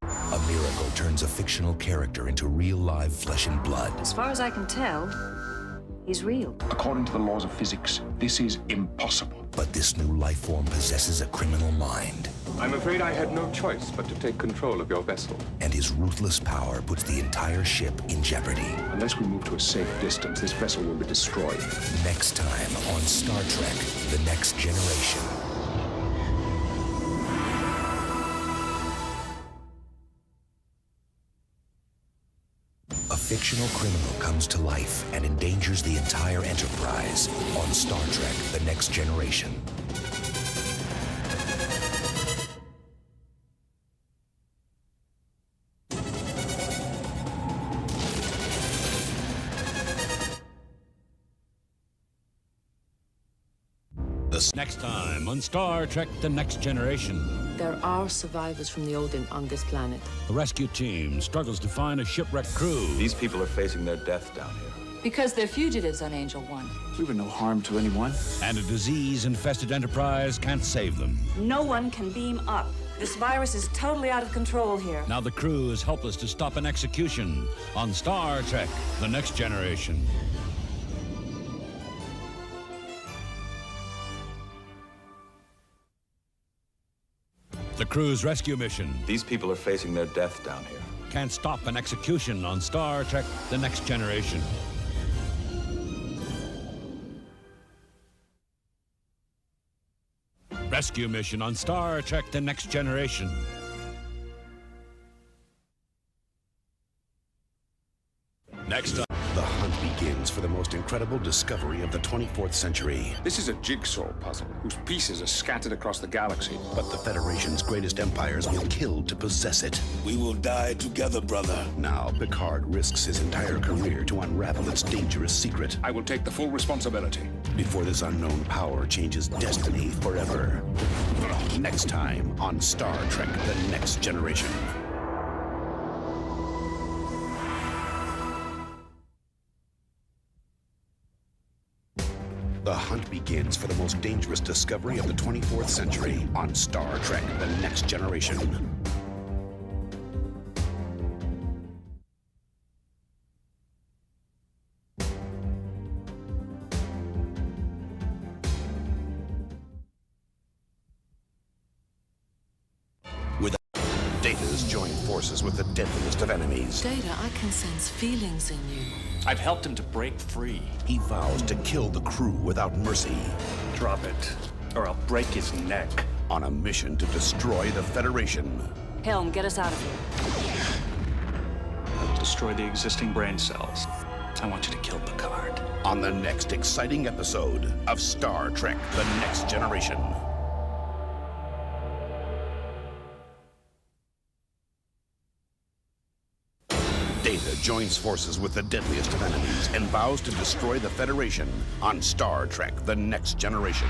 A miracle turns a fictional character into real live flesh and blood. As far as I can tell, he's real. According to the laws of physics, this is impossible. But this new life form possesses a criminal mind. I'm afraid I had no choice but to take control of your vessel. And his ruthless power puts the entire ship in jeopardy. Unless we move to a safe distance, this vessel will be destroyed. Next time on Star Trek: The Next Generation. A fictional criminal comes to life and endangers the entire Enterprise on Star Trek: The Next Generation. Next time on Star Trek: The Next Generation. There are survivors from the Odin on this planet. The rescue team struggles to find a shipwrecked crew. These people are facing their death down here. Because they're fugitives on Angel One. We were no harm to anyone. And a disease-infested Enterprise can't save them. No one can beam up. This virus is totally out of control here. Now the crew is helpless to stop an execution on Star Trek: The Next Generation. The crew's rescue mission These people are facing their death down here. can't stop an execution on Star Trek: The Next Generation. Rescue mission on Star Trek: The Next Generation. Next up. The hunt begins for the most incredible discovery of the 24th century. This is a jigsaw puzzle whose pieces are scattered across the galaxy. But the Federation's greatest empires will kill to possess it. We will die together, brother. Now, Picard risks his entire career to unravel its dangerous secret. I will take the full responsibility. Before this unknown power changes destiny forever. Next time on Star Trek: The Next Generation. The hunt begins for the most dangerous discovery of the 24th century on Star Trek: The Next Generation. Data's joined forces with the deadliest of enemies. Data, I can sense feelings in you. I've helped him to break free. He vows to kill the crew without mercy. Drop it, or I'll break his neck. On a mission to destroy the Federation. Helm, get us out of here. I'll destroy the existing brain cells. I want you to kill Picard. On the next exciting episode of Star Trek: The Next Generation. Data joins forces with the deadliest of enemies and vows to destroy the Federation on Star Trek: The Next Generation.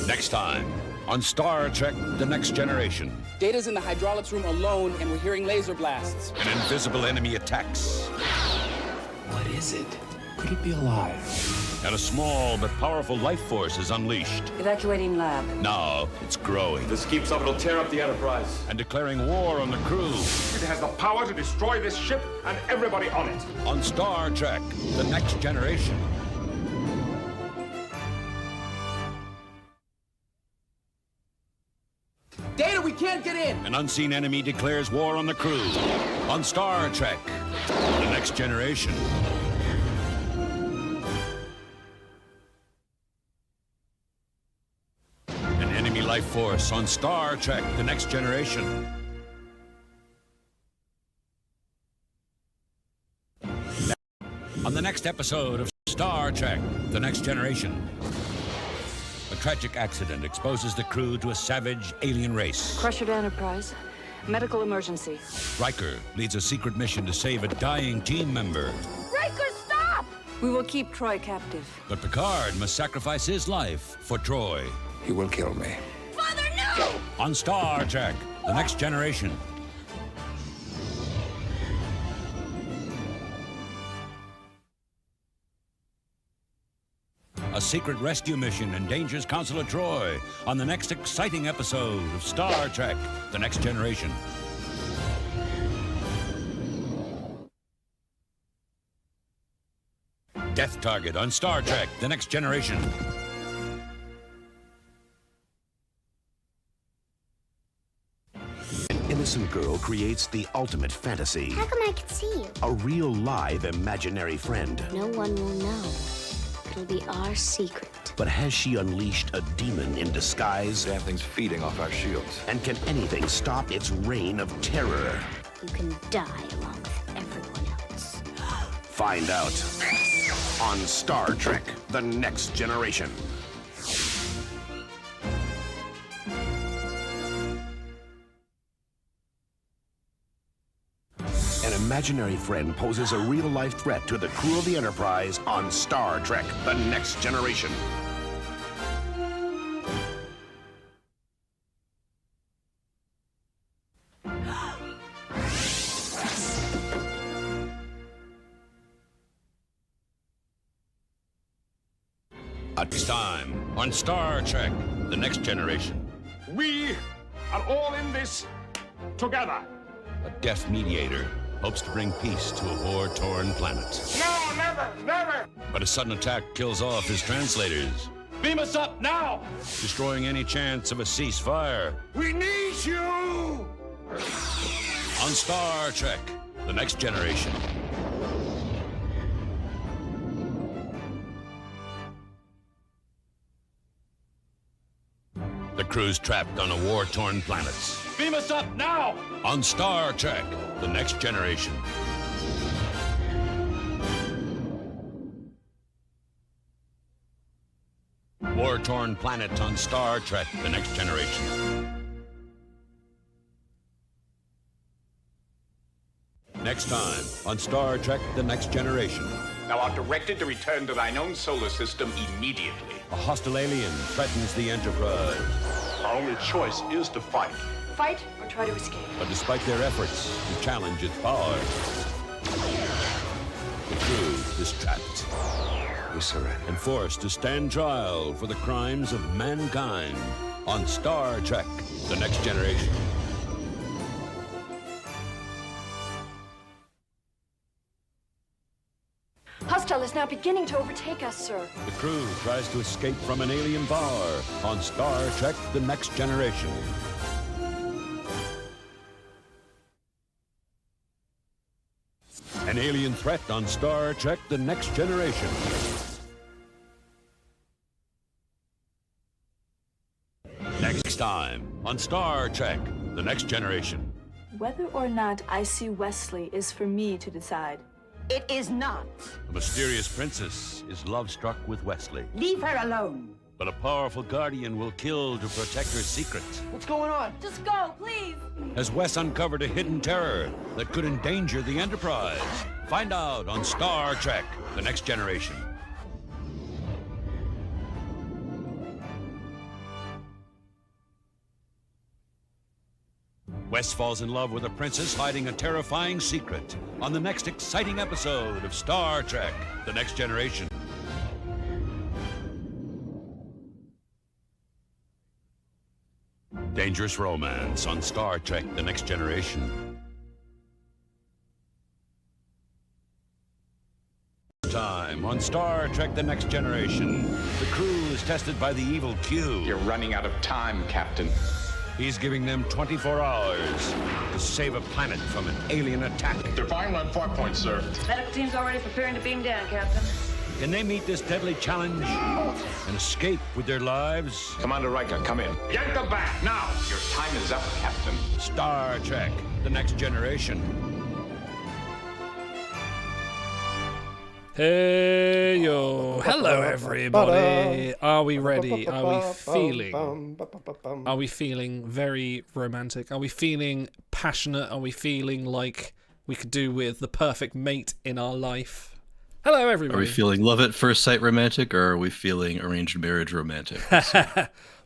Next time on Star Trek: The Next Generation. Data's in the hydraulics room alone, and we're hearing laser blasts. An invisible enemy attacks. What is it? Could it be alive? And a small but powerful life force is unleashed. Evacuating lab. Now it's growing. This keeps up, it'll tear up the Enterprise. And declaring war on the crew. It has the power to destroy this ship and everybody on it. On Star Trek: The Next Generation. Data, we can't get in! An unseen enemy declares war on the crew. On Star Trek: The Next Generation. An enemy life force on Star Trek: The Next Generation. On the next episode of Star Trek: The Next Generation. A tragic accident exposes the crew to a savage alien race. Crusher to Enterprise. Medical emergency. Riker leads a secret mission to save a dying team member. Riker, stop! We will keep Troy captive. But Picard must sacrifice his life for Troy. He will kill me. Father, no! On Star Trek, The Next Generation. A secret rescue mission endangers Consular Troy on the next exciting episode of Star Trek, The Next Generation. Death target on Star Trek, The Next Generation. An innocent girl creates the ultimate fantasy. How come I can see you? A real live imaginary friend. No one will know. It'll be our secret. But has she unleashed a demon in disguise? Damn thing's feeding off our shields. And can anything stop its reign of terror? You can die along with everyone else. Find out on Star Trek, The Next Generation. An imaginary friend poses a real-life threat to the crew of the Enterprise on Star Trek, The Next Generation. It's time on Star Trek, The Next Generation. We are all in this together. A deaf mediator hopes to bring peace to a war-torn planet. No, never, never. But a sudden attack kills off his translators, Beam us up now. destroying any chance of a ceasefire. We need you. On Star Trek, The Next Generation. The crew's trapped on a war-torn planet. Beam us up now. On Star Trek, The Next Generation. War-torn planet on Star Trek, The Next Generation. Next time on Star Trek, The Next Generation. Thou art directed to return to thine own solar system immediately. A hostile alien threatens the Enterprise. Our only choice is to fight. Fight or try to escape. But despite their efforts to challenge its power, the crew is trapped. We surrender. And forced to stand trial for the crimes of mankind on Star Trek, The Next Generation. Hostile is now beginning to overtake us, sir. The crew tries to escape from an alien bar on Star Trek, The Next Generation. An alien threat on Star Trek, The Next Generation. Next time on Star Trek, The Next Generation. Whether or not I see Wesley is for me to decide. It is not. A mysterious princess is love-struck with Wesley. Leave her alone. But a powerful guardian will kill to protect her secret. What's going on? Just go, please. Has Wes uncovered a hidden terror that could endanger the Enterprise? Find out on Star Trek, The Next Generation. Wes falls in love with a princess hiding a terrifying secret on the next exciting episode of Star Trek, The Next Generation. Dangerous romance on Star Trek, The Next Generation. Time on Star Trek, The Next Generation. The crew is tested by the evil Q. You're running out of time, Captain. He's giving them 24 hours to save a planet from an alien attack. They're firing on farpoint, sir. Medical team's already preparing to beam down, Captain. Can they meet this deadly challenge and escape with their lives? Commander Riker, come in. Get the bat now. Your time is up, Captain. Star Trek, The Next Generation. Hey yo, hello everybody. Are we ready? Are we feeling? Are we feeling very romantic? Are we feeling passionate? Are we feeling like we could do with the perfect mate in our life? Hello, everybody. Are we feeling love at first sight romantic, or are we feeling arranged marriage romantic?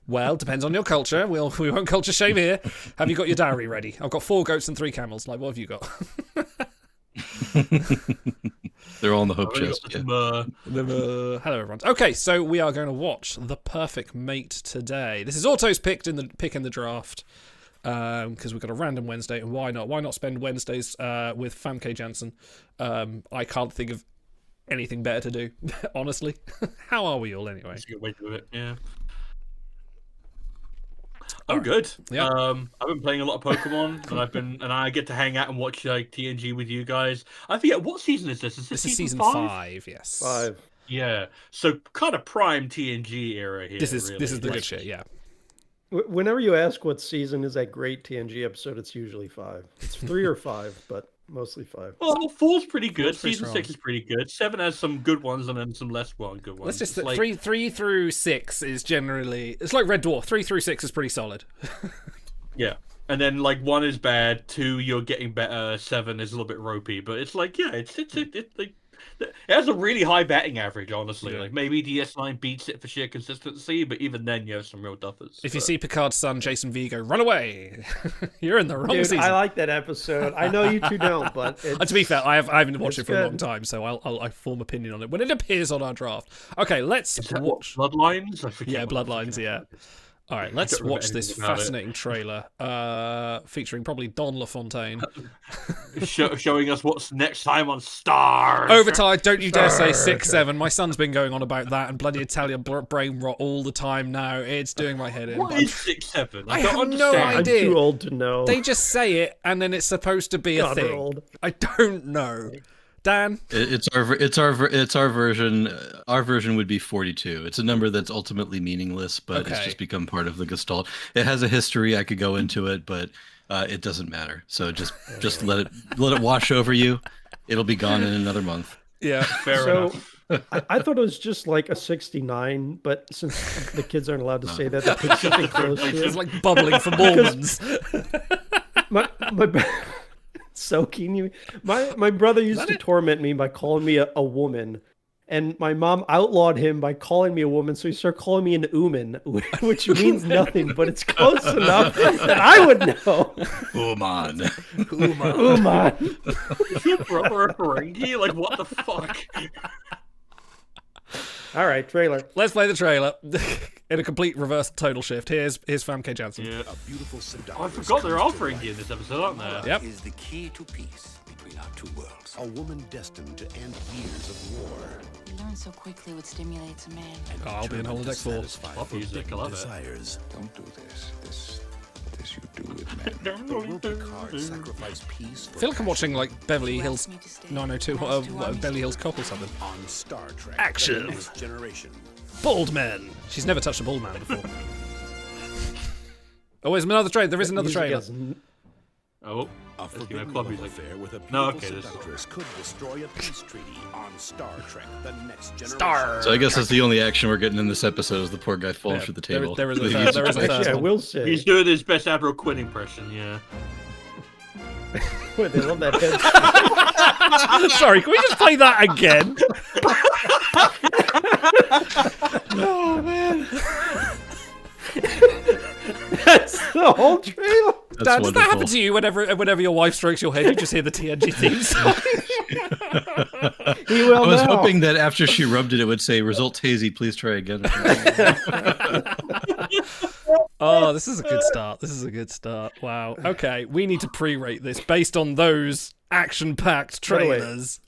Well, depends on your culture. We won't culture shame here. Have you got your dowry ready? I've got 4 goats and 3 camels. Like, what have you got? They're all in the hope chest. Yeah. Hello, everyone. Okay, so we are going to watch The Perfect Mate today. This is Auto's pick in the draft because we've got a random Wednesday, and why not? Why not spend Wednesdays with Famke Jansson? I can't think of anything better to do, honestly. How are we all anyway? That's a good way to do it. Yeah. I'm good. Yeah. I've been playing a lot of Pokemon, and I get to hang out and watch like TNG with you guys. I forget what season is this. Is this season 5? Yes. 5. Yeah. So kind of prime TNG era here. This is the good shit. Yeah. Whenever you ask what season is that great TNG episode, it's usually 5. It's 3 or 5, but mostly 5. Well, 4's pretty good. 4's pretty Season strong. 6 is pretty good. 7 has some good ones and then some less good ones. Let's just It's like, 3 through 6 is generally, it's like Red Dwarf. 3 through 6 is pretty solid. yeah. And then like 1 is bad, 2 you're getting better, 7 is a little bit ropey, but it's like it's like it has a really high batting average, honestly. Yeah. Like maybe DS9 beats it for sheer consistency, but even then you have some real duffers. If you see Picard's son, Jason Vigo, run away! You're in the wrong Dude, season. I like that episode. I know you two don't, but to be fair, I haven't watched it for a long good. time, so I form opinion on it when it appears on our draft. Okay, let's watch Bloodlines. I forget. Yeah, Bloodlines. Yeah. All right, let's remember watch this anything about it. fascinating trailer featuring probably Don LaFontaine. Showing us what's next time on Star. Overtime, don't you dare say 6-7. My son's been going on about that and bloody Italian brain rot all the time now. It's doing my head in. What is 6-7? I don't have understand. no idea. I'm too old to know. They just say it and then it's supposed to be a God, we're thing. old. I don't know. Dan? It's our version. Our version would be 42. It's a number that's ultimately meaningless, but it's Okay. just become part of the Gestalt. It has a history. I could go into it, but it doesn't matter. So just let it wash over you. It'll be gone in another month. Yeah, fair enough. I thought it was just like a 69, but since the kids aren't allowed to say that, they put something close to it. It's like bubbling for Mormons. my soaking you. My brother used to torment me by calling me a woman, and my mom outlawed him by calling me a woman, so he started calling me an ooman, which means nothing, but it's close enough that I would know. Ooman. Ooman. Is your brother a Ferengi? Like what the fuck? All right, trailer. Let's play the trailer in a complete reverse tonal shift. Here's Famke Jansson. Yeah. A beautiful seductress. I forgot they're all Ferengi in this episode, aren't they? Yep. Is the key to peace between our two worlds. A woman destined to end years of war. You learn so quickly what stimulates a man. Oh, I'll be in Holodeck 4. Pop music, I love it. Desires. Don't do this. This you do with men. But will Picard sacrifice peace for I feel like I'm watching like Beverly You Hills asked me to stay. 902, Master to armies Beverly Hills Cop or something. on Star Trek? Action. The Next Generation. Bald men. She's never touched a bald man before. Oh, there's another trailer. There is another Music trailer. has Oh. A Let's give it forbidden club love music. affair with a No, beautiful okay, this is- seductress could destroy a peace treaty on Star Trek: The Next Generation. Star. So I guess that's the only action we're getting in this episode is the poor guy falling through the table. There is a third Actually, I one. will say. He's doing his best Admiral Quinn impression, yeah. Wait, they love that head. Sorry, can we just play that again? Oh man. That's the whole trailer. Dan, does that happen to you whenever your wife strokes your head? You just hear the TNG theme song. He will I was now. hoping that after she rubbed it, it would say, "Results hazy. Please try again." Oh, this is a good start. This is a good start. Wow. Okay, we need to pre-rate this based on those action-packed By the way, trailers.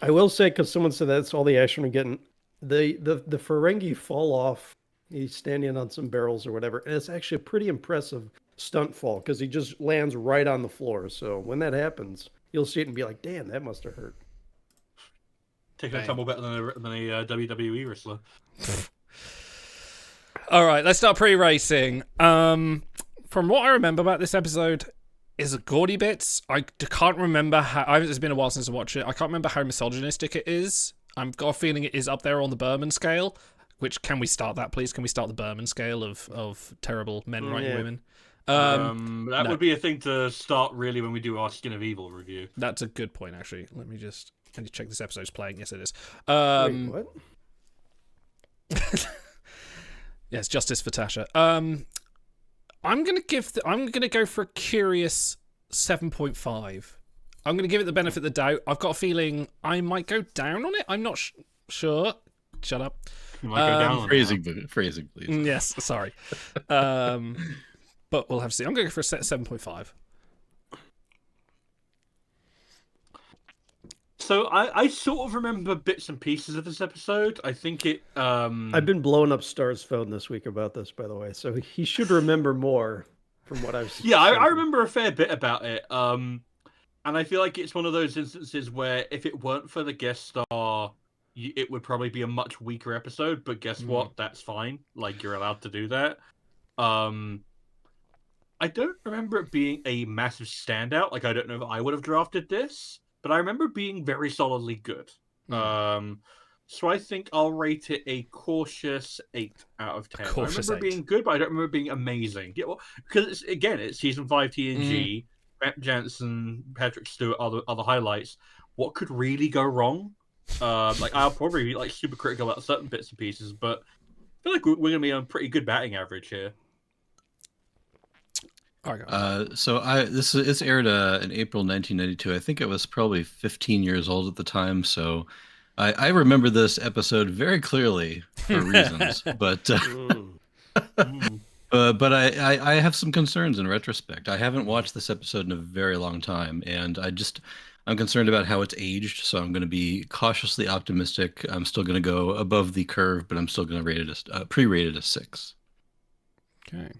I will say, because someone said that's all the action we're getting. The Ferengi fall off. He's standing on some barrels or whatever, and it's actually a pretty impressive stunt fall because he just lands right on the floor. So when that happens, you'll see it and be like, "Damn, that must have hurt." Taking a tumble better than a WWE wrestler. All right, let's start pre-racing. From what I remember about this episode, is it gaudy bits? I can't remember how. It's been a while since I watched it. I can't remember how misogynistic it is. I've got a feeling it is up there on the Berman scale. Which, can we start that, please? Can we start the Berman scale of terrible men writing women? That would be a thing to start really when we do our Skin of Evil review. That's a good point, actually. Let me just Can you check this episode's playing? Yes, it is. Wait, what? Yes, justice for Tasha. I'm gonna go for a curious 7.5. I'm gonna give it the benefit of the doubt. I've got a feeling I might go down on it. I'm not sure. Shut up. You might go down on phrasing, please. Yes, sorry. But we'll have to see. I'm going to go for a 7.5. So I sort of remember bits and pieces of this episode. I think it. I've been blowing up Star's phone this week about this, by the way, so he should remember more from what I've seen. Yeah, I remember a fair bit about it. And I feel like it's one of those instances where if it weren't for the guest star, it would probably be a much weaker episode. But guess what? That's fine. Like, you're allowed to do that. I don't remember it being a massive standout. Like, I don't know if I would have drafted this, but I remember being very solidly good. So I think I'll rate it a cautious 8 out of 10. I remember being good, but I don't remember being amazing. Yeah, well, because it's season 5 TNG, Jansson, Patrick Stewart are the highlights. What could really go wrong? Like, I'll probably be like super critical about certain bits and pieces, but I feel like we're going to be on a pretty good batting average here. So it's aired in April 1992. I think I was probably 15 years old at the time, so I remember this episode very clearly for reasons, but I have some concerns in retrospect. I haven't watched this episode in a very long time, and I'm concerned about how it's aged, so I'm going to be cautiously optimistic. I'm still going to go above the curve, but I'm still going to rate it pre-rate it a 6. Okay.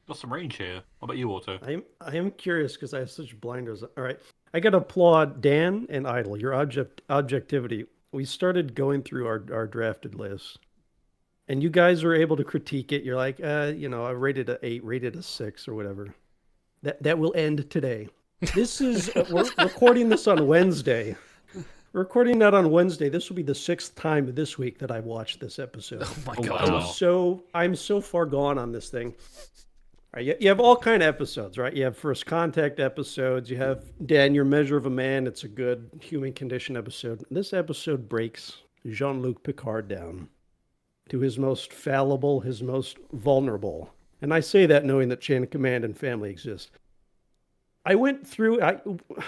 Got some range here. What about you, Otto? I am curious because I have such blinders. All right, I got to applaud Dan and Idle. Your objectivity. We started going through our drafted list, and you guys were able to critique it. You're like, I rated a 8, rated a 6, or whatever. That will end today. This is we're recording this on Wednesday. We're recording that on Wednesday. This will be the 6th time this week that I watched this episode. Oh my god! Wow. I'm so far gone on this thing. All right, you have all kind of episodes, right? You have first contact episodes. You have Dan, Your Measure of a Man. It's a good human condition episode. This episode breaks Jean-Luc Picard down to his most fallible, his most vulnerable. And I say that knowing that Chain of Command and family exist. I went through,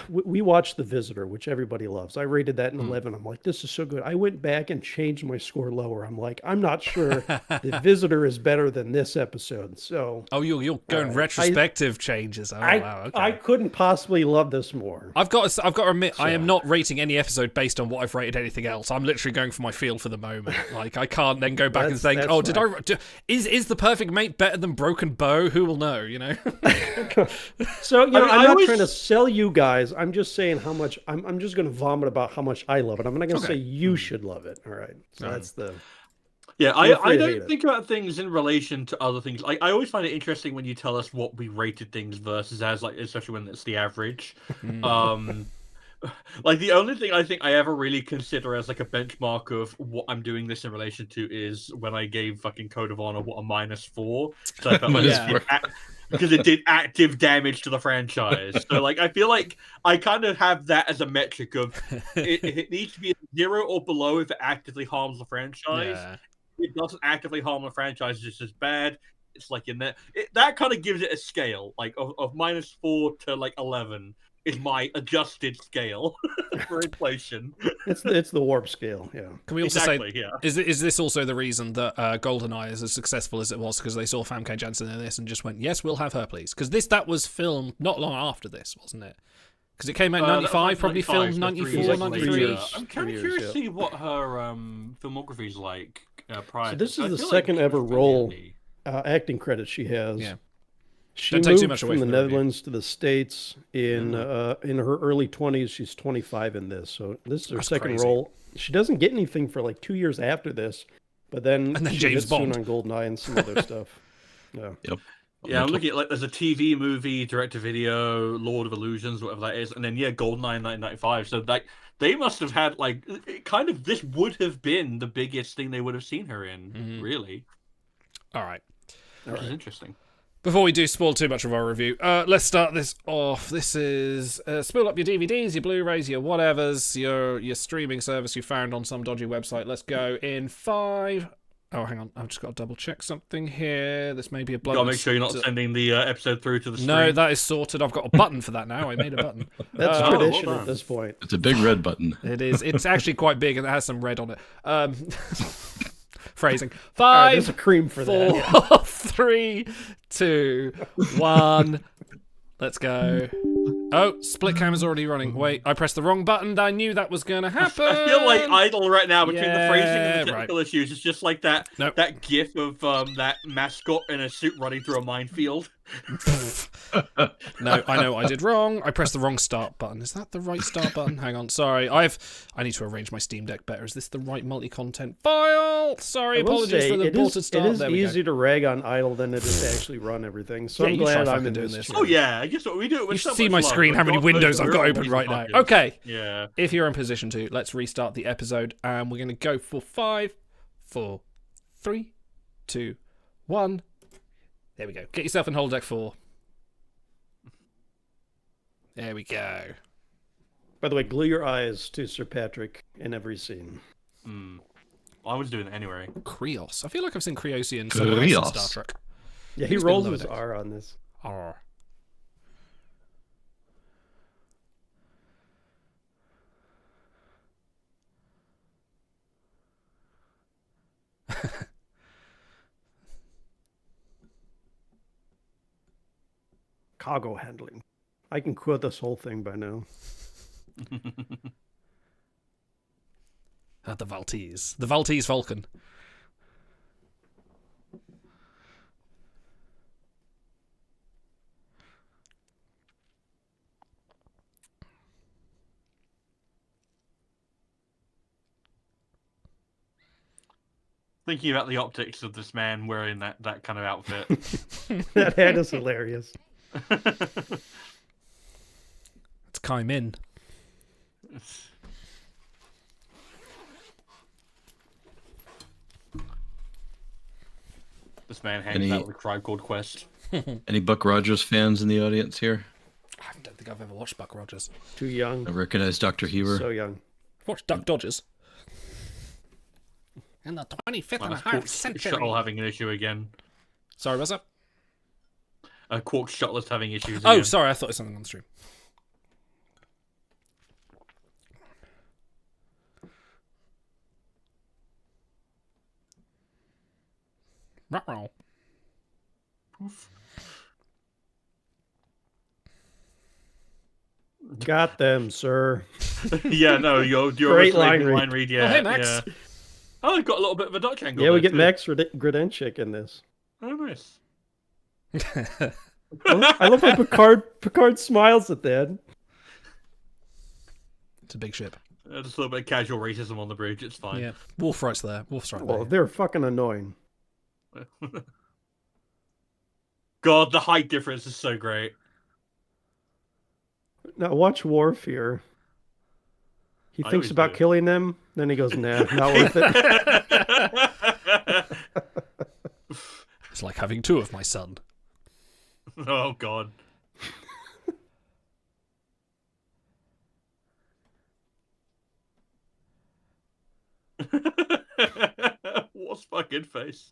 we watched The Visitor, which everybody loves. I rated that in 11. I'm like, this is so good. I went back and changed my score lower. I'm like, I'm not sure The Visitor is better than this episode. So, you're going retrospective changes. Oh, wow, okay. I couldn't possibly love this more. I've got to admit, I am not rating any episode based on what I've rated anything else. I'm literally going for my feel for the moment. Like, I can't then go back and think, is The Perfect Mate better than Broken Bow? Who will know, you know? So, I'm not trying to sell you guys. I'm just saying how much I'm just going to vomit about how much I love it. I'm not going to say you should love it. All right. So that's the. Yeah, I don't think about things in relation to other things. Like, I always find it interesting when you tell us what we rated things versus as, like, especially when it's the average. Like, the only thing I think I ever really consider as, like, a benchmark of what I'm doing this in relation to is when I gave fucking Code of Honor a -4. So I felt like because it did active damage to the franchise. So, like, I feel like I kind of have that as a metric of if it needs to be a 0 or below if it actively harms the franchise. Yeah. If it doesn't actively harm the franchise, it's just as bad. It's like in there. That kind of gives it a scale, like of -4 to like 11 is my adjusted scale for inflation. It's the warp scale, yeah. Can we also say, is this also the reason that GoldenEye is as successful as it was because they saw Famke Jansson in this and just went, yes, we'll have her, please? Because that was filmed not long after this, wasn't it? Because it came out in 95, probably filmed 94, 93. I'm kind of curious to see what her filmography's like prior. So this is the second ever role acting credit she has. Yeah. She moved from the Netherlands to the States in her early 20s. She's 25 in this. So this is her second role. She doesn't get anything for like 2 years after this, but then she James gets Bond soon on GoldenEye and some other stuff. Yeah. Yep. Yeah, I'm looking at, like, there's a TV movie, direct-to-video, Lord of Illusions, whatever that is, and then, GoldenEye in 1995. So, like, they must have had, like, this would have been the biggest thing they would have seen her in, really. All right. Which is interesting. Before we do spoil too much of our review, let's start this off. This is spill up your DVDs, your Blu-rays, your whatevers, your streaming service you found on some dodgy website. Let's go in 5. Oh, hang on. I've just got to double check something here. This may be a blood. Gotta make sure you're not sending the episode through to the stream. No, that is sorted. I've got a button for that now. I made a button. That's tradition at this point. It's a big red button. It is. It's actually quite big and it has some red on it. Phrasing. 5. There's a cream for 4, that. 3, 2, 1. Let's go. Oh, split cam is already running. Wait, I pressed the wrong button. I knew that was going to happen. I feel like idle right now between the phrasing and the technical issues. It's just like that that gif of that mascot in a suit running through a minefield. No, I know I did wrong. I pressed the wrong start button. Is that the right start button? Hang on, sorry. I need to arrange my Steam Deck better. Is this the right multi-content file? Sorry, apologies for the aborted start. It is easier to rag on idle than it is to actually run everything. So I'm glad I'm in doing this. Oh yeah, I guess what we do. You should see my screen, how many windows I've got open right now. Okay. Yeah. If you're in position to, let's restart the episode, and we're going to go for 5, 4, 3, 2, 1. There we go. Get yourself in Holodeck 4. There we go. By the way, glue your eyes to Sir Patrick in every scene. I was doing it anyway. Krios. I feel like I've seen Kriosian somewhere else in Star Trek. Yeah, he rolls his R on this. R. Cargo handling. I can quote this whole thing by now. The Valtese. The Valtese Vulcan. Thinking about the optics of this man wearing that kind of outfit. That hat is hilarious. It's Kai Min. This man hangs out with a Tribe Called Quest. Any Buck Rogers fans in the audience here? I don't think I've ever watched Buck Rogers. Too young. I recognize Dr. Heber. So young. Watched Duck Dodgers. In the 25th and a half century. Shuttle having an issue again. Sorry, what's up? Quark Shuttle's having issues Oh, again. sorry, I thought it was something on the stream. Ruh-roh. Got them, sir. Yeah, no, you're Great a line read. Yeah, oh, hey, Max. Yeah. Oh, we've got a little bit of a Dutch angle. Yeah, we there, get too. Max Gradenchik in this. Oh, nice. I love how Picard smiles at that. It's a big ship. Just a little bit of casual racism on the bridge. It's fine. Yeah, Wolf Right's there. Wolf's right Well, there. they're fucking annoying. God, the height difference is so great. Now watch Worf here. He thinks about killing them, then he goes, nah, not worth it. It's like having two of my son. Oh, God. What's fucking face?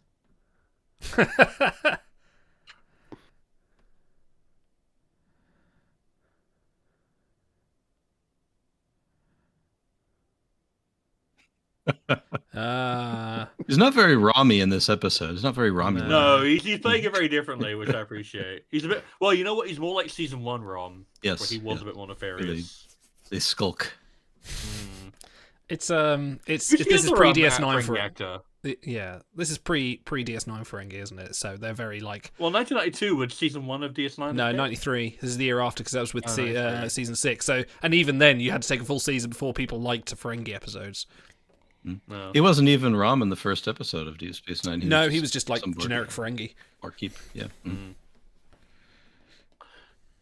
He's not very Rami in this episode. He's not very Rami. No, he's playing it very differently, which I appreciate. He's a bit. Well, you know what? He's more like season 1 Rom. Yes, where he was a bit more nefarious. They skulk. It's this is pre DS9 for actor. Yeah, this is pre DS9 Ferengi, isn't it? So they're very like. Well, 1992 was season 1 of DS9. No, 93. This is the year after because that was with season 6. So, and even then, you had to take a full season before people liked Ferengi episodes. No. He wasn't even Rom in the first episode of Deep Space Nine. He was just like generic Ferengi. Barkeep, yeah.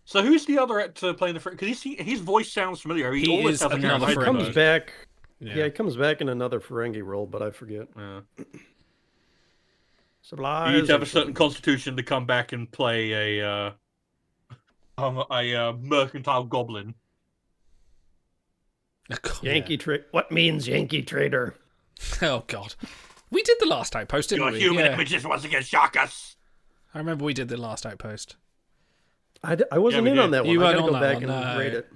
So who's the other actor playing the Ferengi? Because his voice sounds familiar. He always has another Ferengi. He comes back. Yeah, he comes back in another Ferengi role, but I forget. Yeah. Supplies. You need to have a certain constitution to come back and play a mercantile goblin. Yankee trade. What means Yankee trader? Oh God, we did the last outpost, didn't we? Your human images once again shock us. I remember we did the last outpost. I wasn't in on that one. You I weren't gotta on go that back one, and no. rate it.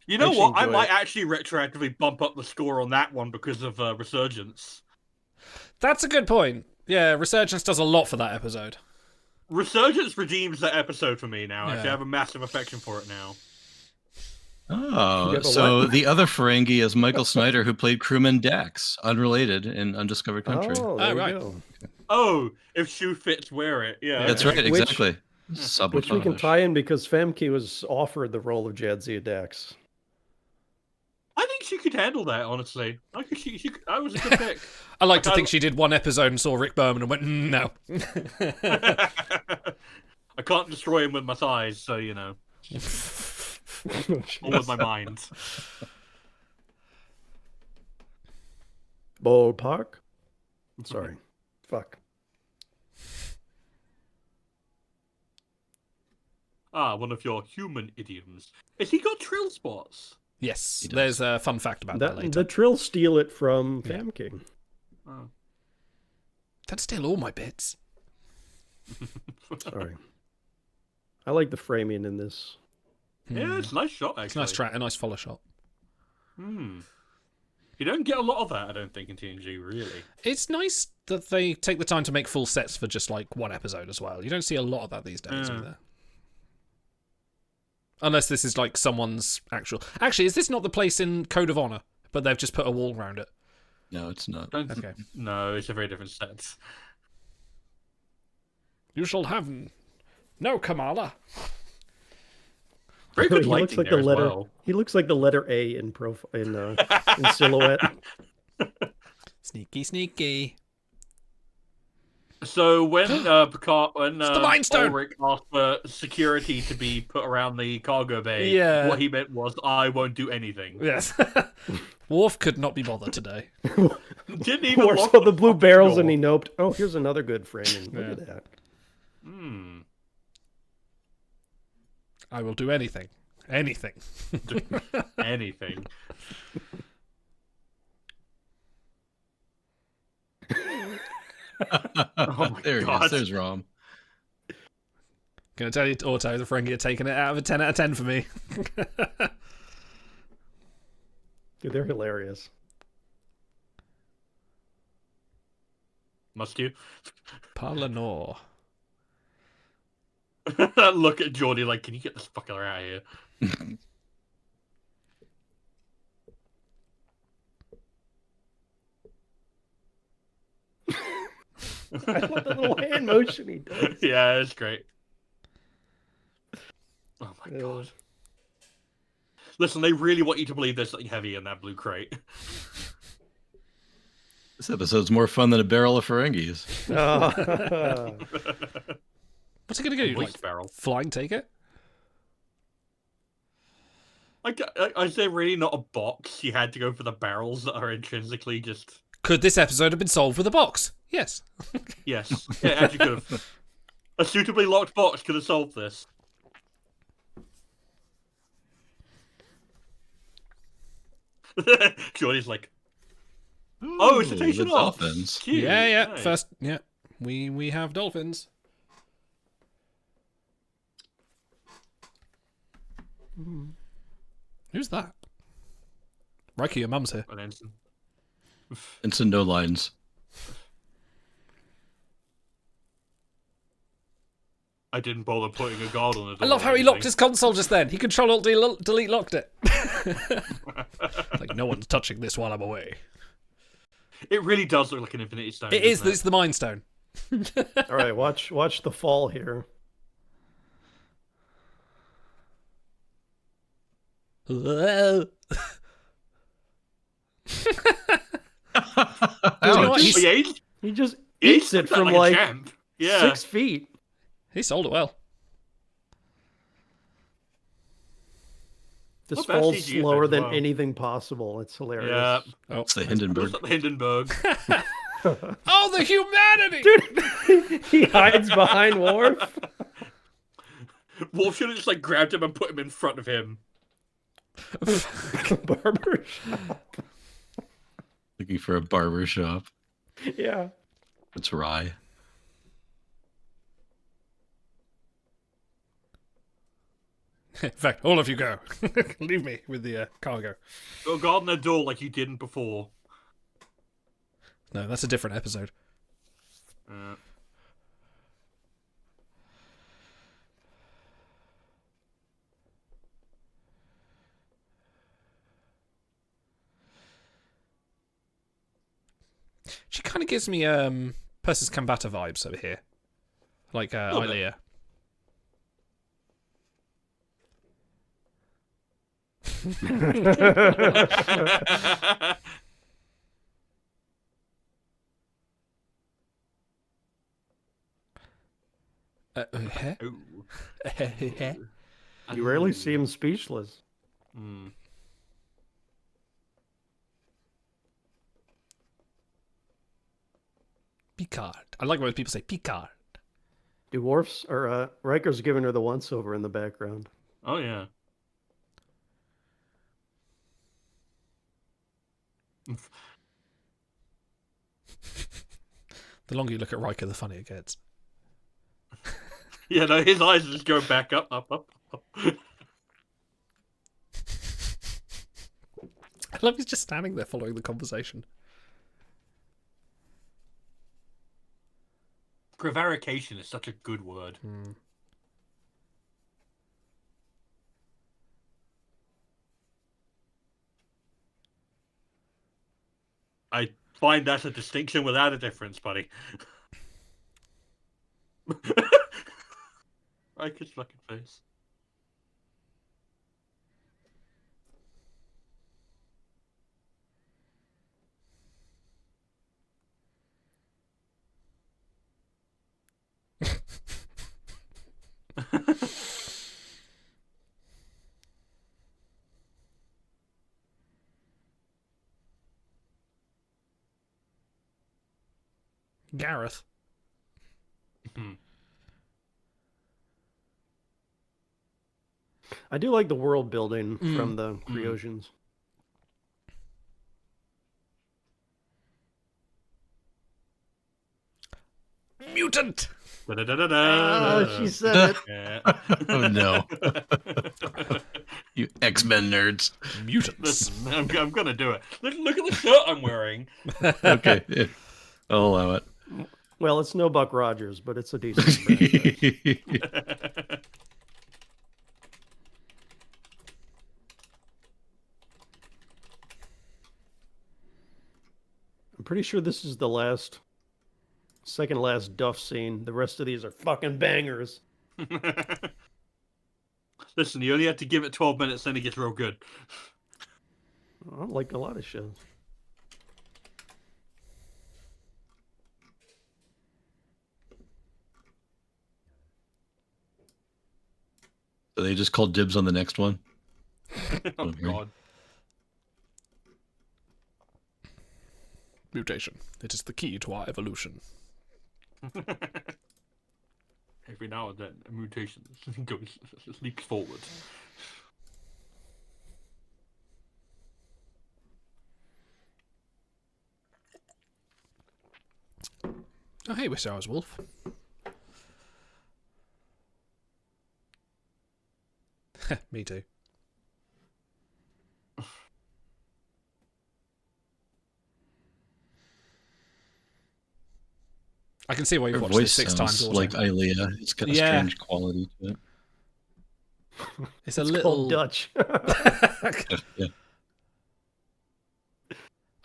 You know actually what? I enjoy might it. actually retroactively bump up the score on that one because of Resurgence. That's a good point. Yeah, Resurgence does a lot for that episode. Resurgence redeems that episode for me now. Yeah. Actually, I have a massive affection for it now. Oh, so the other Ferengi is Michael Snyder, who played crewman Dax, unrelated in Undiscovered Country. Oh, there right. you go. Oh, if shoe fits, wear it. Yeah, That's right, exactly. Which we can tie in because Famke was offered the role of Jadzia Dax. I think she could handle that. Honestly, I think I was a good pick. I like to think she did one episode and saw Rick Berman and went, no. I can't destroy him with my thighs, so you know, or with my mind. Ballpark. Sorry. Fuck. Ah, one of your human idioms. Has he got trill spots? Yes, there's a fun fact about that later. The Trill steal it from Famke. Oh. Don't steal all my bits. Sorry. I like the framing in this. Yeah, it's a nice shot, actually. It's a nice track, a nice follow shot. You don't get a lot of that, I don't think, in TNG, really. It's nice that they take the time to make full sets for just like one episode as well. You don't see a lot of that these days either. Unless this is like someone's actual... Actually, is this not the place in Code of Honor? But they've just put a wall around it. No, it's not. Okay. No, it's a very different set. You shall have no Kamala. Very good He looks like the letter. He looks like the letter A in in silhouette. Sneaky, sneaky. So when Picard, when the Mind Stone! Ulrich asked for security to be put around the cargo bay, Yeah. what he meant was, "I won't do anything." Yes. Worf could not be bothered today. Didn't even Or lock saw the blue fucking barrels door. and he noped. Oh, here's another good framing. Look at that. I will do anything. Anything. Anything. Oh my There he God. is. There's Rom. Gonna tell you, Auto, the Ferengi are taking it out of a 10 out of 10 for me. Dude, they're hilarious. Must you? Palanor. Look at Geordie like, can you get this fucker out of here? I love the little hand motion he does. Yeah, it's great. Oh my God. Listen, they really want you to believe there's something heavy in that blue crate. This episode's more fun than a barrel of Ferengis. What's he gonna do? Waste Like, barrel. fly and take it? Is there really not a box? You had to go for the barrels that are intrinsically just... Could this episode have been solved with a box? Yes. Yes. Yeah, actually could have. A suitably locked box could have solved this. Geordie's like, oh, it's a the station off. dolphins. Cute. Yeah. Nice. First, yeah. We have dolphins. Who's that? Riker, your mum's here. An ensign. Ensign no lines. I didn't bother putting a guard on the door. I love how he locked his console just then. He Control Alt Delete locked it. Like, no one's touching this while I'm away. It really does look like an Infinity Stone. It is. doesn't It's the Mind Stone. All right, watch the fall here. He just eats it from like 6 feet. He sold it well. This Not bad falls CG slower effect as than well. anything possible. It's hilarious. Yeah. Oh, it's the Hindenburg. Hindenburg. Oh, the humanity! Dude, he hides behind Worf. Worf should have just like grabbed him and put him in front of him. Barber shop. Looking for a barber shop. Yeah. It's Rye. In fact, all of you go. Leave me with the cargo. Go guard the door like you didn't before. No, that's a different episode. She kind of gives me Persis Kambata vibes over here. Like Ilea. You rarely see him speechless. Picard. I like when people say Picard. Do Worf's or Riker's giving her the once over in the background? Oh yeah. The longer you look at Riker, the funnier it gets. Yeah, no, his eyes just go back up. I love he's just standing there following the conversation. Prevarication is such a good word. I find that's a distinction without a difference, buddy. Riker's fucking face. Gareth. I do like the world building from the Creosians. Mutant! Oh, she said it. Yeah. Oh no. You X-Men nerds. Mutants. Listen, I'm gonna do it. Look at the shirt I'm wearing. Okay. Yeah. I'll allow it. Well, it's no Buck Rogers, but it's a decent franchise. I'm pretty sure this is the second last Duff scene. The rest of these are fucking bangers. Listen, you only have to give it 12 minutes, then it gets real good. I like a lot of shows. So they just called dibs on the next one? Oh, God. Mutation. It is the key to our evolution. Every now and then, a mutation leaps forward. Oh, hey, wish I was Wolf. Me too. I can see why you've Her watched voice this 6 sounds times. like Ilea. It's got a strange quality to it. It's a It's little called Dutch. Yeah.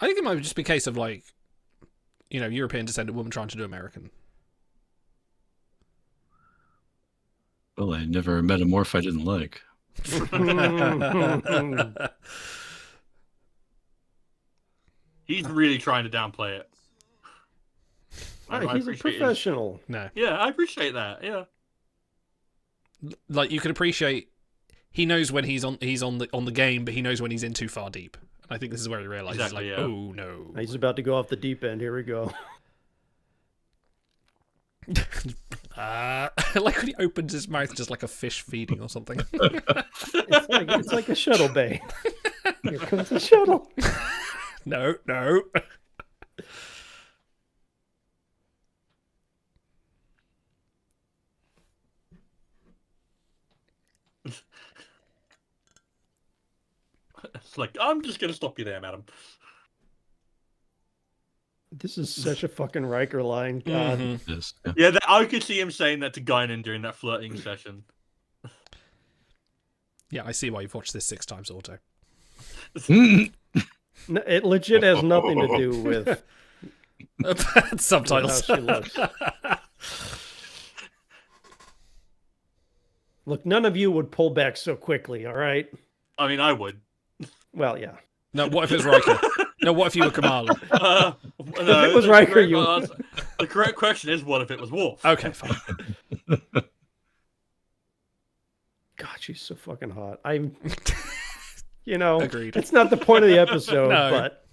I think it might just be a case of like, you know, European descended woman trying to do American. Well, I never met a morph I didn't like. He's really trying to downplay it. He's a professional. No. Yeah, I appreciate that. Yeah. Like you can appreciate he knows when he's on the game, but he knows when he's in too far deep. I think this is where he realizes, Exactly, like, yeah. oh no. He's about to go off the deep end. Here we go. Like when he opens his mouth, just like a fish feeding or something. It's like a shuttle bay. Here comes the shuttle. No. It's like, I'm just going to stop you there, madam. This is such a fucking Riker line. God. Mm-hmm. Yes. Yeah, I could see him saying that to Guinan during that flirting session. Yeah, I see why you've watched this 6 times, Auto. No, it legit has nothing to do with subtitles. How she looks. Look, none of you would pull back so quickly, all right? I mean, I would. Well, yeah. No, what if it was Riker? No, what if you were Kamala? No, if it was Riker, you... The correct question is, what if it was Worf? Okay, fine. God, she's so fucking hot. I'm... You know, Agreed. It's not the point of the episode, No. but...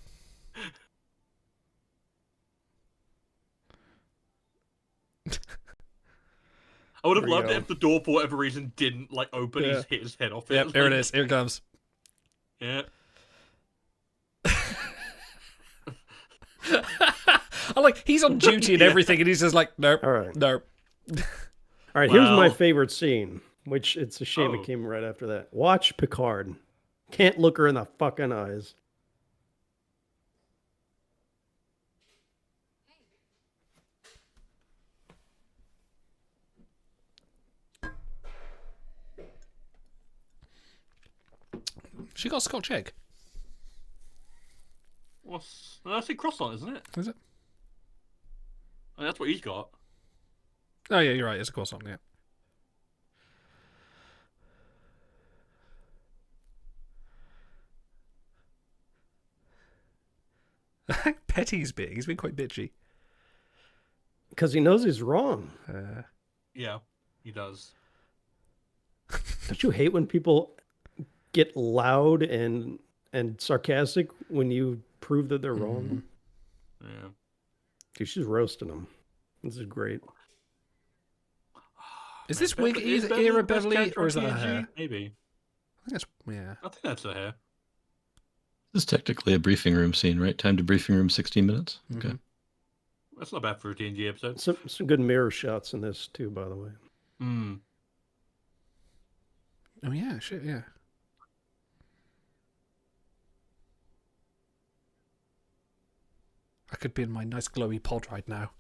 I would have Here we loved it go. if the door, for whatever reason, didn't, like, open. Yeah. He's hit his head off it. Yep, It's here it like- is. Here it comes. Yeah. I like, he's on duty and everything, and he's just like, nope, All right. nope. All right, here's my Wow. favorite scene, which it's a shame Oh. it came right after that. Watch Picard. Can't look her in the fucking eyes. She got a Scotch egg. That's a croissant, isn't it? Is it? I mean, that's what he's got. Oh, yeah, you're right. It's a croissant, yeah. Petty's being. He's been quite bitchy. Because he knows he's wrong. Yeah, he does. Don't you hate when people get loud and sarcastic when you prove that they're wrong? Yeah. Dude, she's roasting them. This is great. Is this Beverly- wig is Beverly era the best Beverly, character or is on that her TNG? hair? Maybe. I think that's, yeah. I think that's her hair. This is technically a briefing room scene, right? Time to briefing room, 16 minutes. Okay. That's not bad for a TNG episode. Some good mirror shots in this too, by the way. Hmm. Oh, yeah, shit, yeah. I could be in my nice glowy pod right now.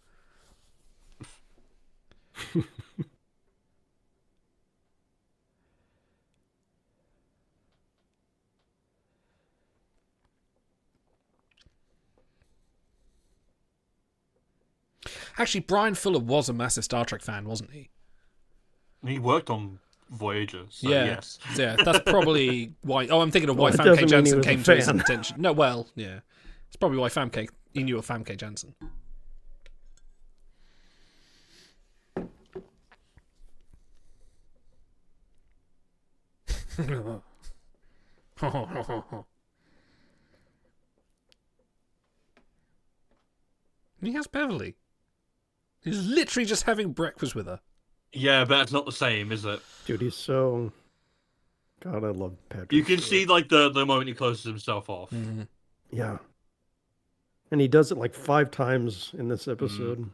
Actually, Brian Fuller was a massive Star Trek fan, wasn't he? He worked on Voyager, so Yeah, yes. yeah, that's probably why. Oh, I'm thinking of why Well, it Famke doesn't mean he Jansson was a came to his fan. attention. No, well, yeah, it's probably why he knew of Famke Jansson. He has Beverly. He's literally just having breakfast with her. Yeah, but it's not the same, is it? Dude, he's so... God, I love Patrick. You can Stewart. see, like, the moment he closes himself off. Yeah. And he does it like 5 times in this episode.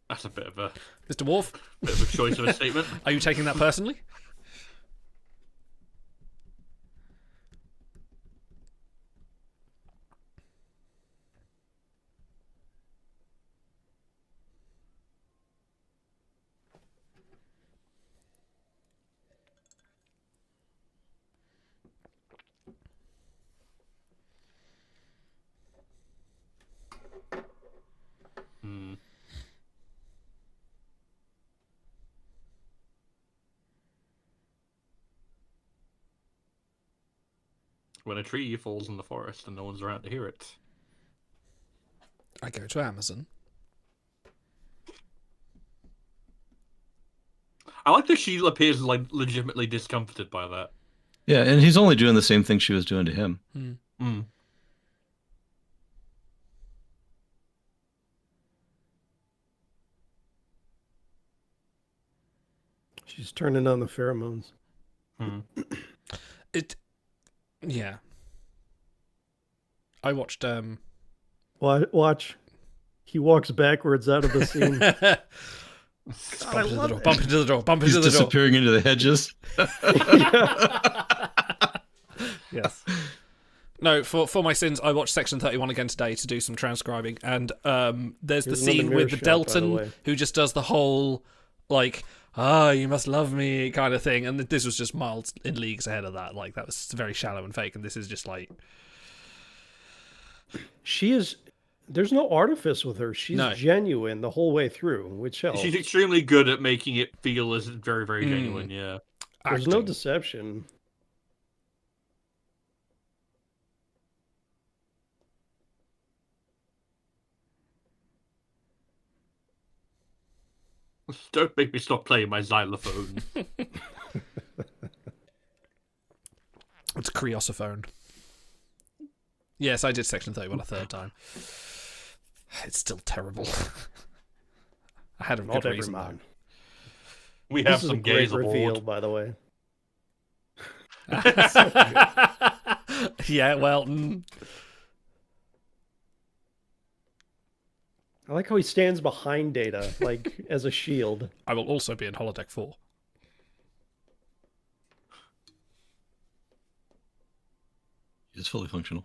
That's a bit of a Mr. Worf, bit of a choice of a statement. are you taking that personally? when a tree falls in the forest and no one's around to hear it? I go to Amazon. I like that she appears like legitimately discomforted by that. Yeah, and he's only doing the same thing she was doing to him. She's turning on the pheromones. Yeah. I watched Watch. He walks backwards out of the scene. Bump into the door. He's disappearing into the hedges. Yes. No, for my sins, I watched Section 31 again today to do some transcribing, and there's the scene with the Delton who just does the whole, like, you must love me kind of thing, and this was just miles in leagues ahead of that. Like, that was very shallow and fake, and this is just like... There's no artifice with her. She's genuine the whole way through, which helps. She's extremely good at making it feel as very, very genuine, yeah. There's no deception. Don't make me stop playing my xylophone. It's creosophone. Yes, I did Section 31 a third time. It's still terrible. I had a good reason, though. We have some gays aboard. Reveal, by the way. Yeah, well... I like how he stands behind Data, like, as a shield. I will also be in Holodeck 4. He's fully functional.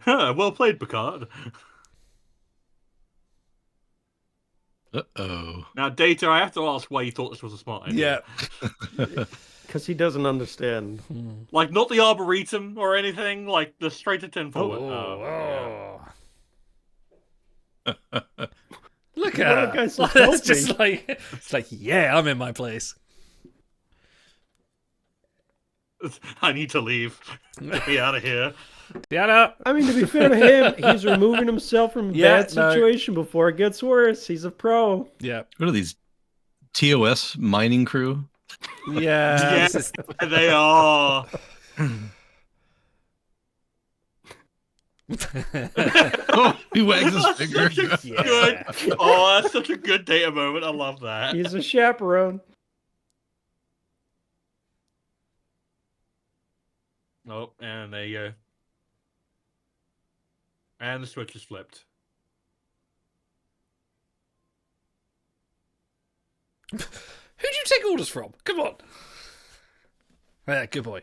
Well played, Picard. Uh-oh. Now, Data, I have to ask why you thought this was a smart idea. Yeah. Because he doesn't understand. Like, not the Arboretum or anything, like the straight to 10 forward. Look at her. It's just like, it's like, yeah, I'm in my place. I need to leave. Get me out of here. Diana. I mean, to be fair to him, he's removing himself from a bad situation before it gets worse. He's a pro. Yeah. What are these? TOS mining crew? Yeah. Yes, they are. Oh, he wags his finger. Good. Oh, that's such a good Data moment. I love that. He's a chaperone. Oh, and there you go. And the switch is flipped. Who'd you take orders from? Come on. Yeah, good boy.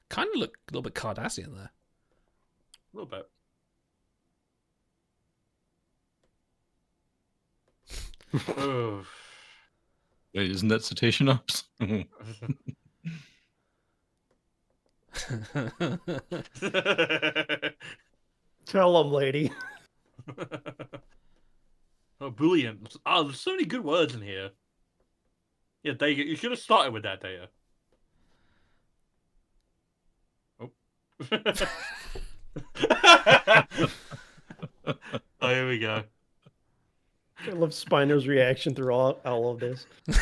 Kind of look a little bit Cardassian there. A little bit. Oh. Wait, isn't that cetacean ops? Tell him, lady. Oh, Boolean. Oh, there's so many good words in here. Yeah, Data, you should have started with that, Data. Oh. Oh, here we go. I love Spiner's reaction through all of this. What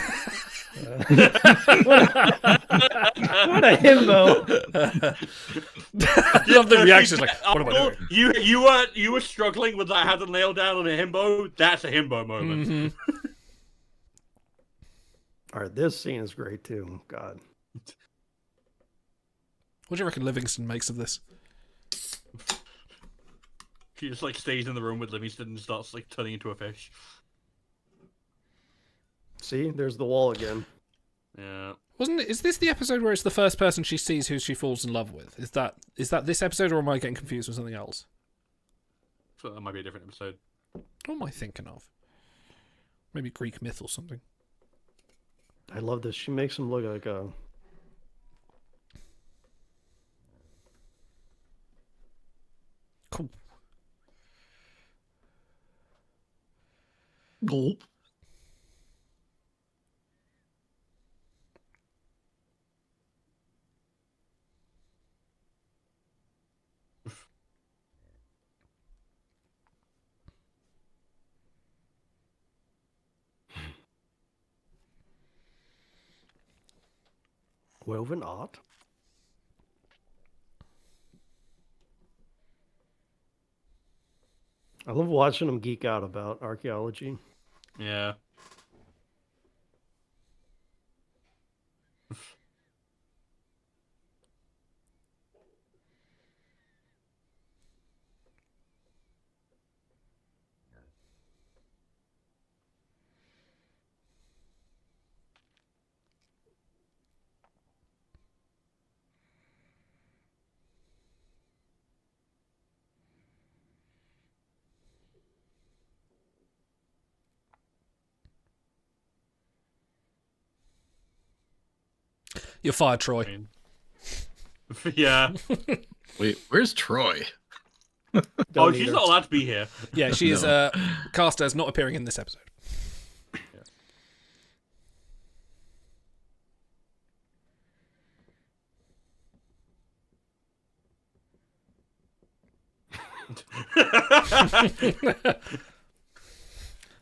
a himbo! I love the reaction. Like, what am I doing? You were struggling with that. How to nail down on a himbo. That's a himbo moment. Mm-hmm. All right, this scene is great too. God, what do you reckon Livingston makes of this? She just like stays in the room with Livingston and starts like turning into a fish. See, there's the wall again. Yeah. Wasn't it? Is this the episode where it's the first person she sees who she falls in love with? Is that this episode, or am I getting confused with something else? So that might be a different episode. What am I thinking of? Maybe Greek myth or something. I love this. She makes him look like Cool. Gulp. Woven art. I love watching them geek out about archaeology. Yeah. You're fired, Troy. Yeah. Wait, where's Troy? Oh, she's not allowed to be here. Yeah, she is cast as not appearing in this episode. A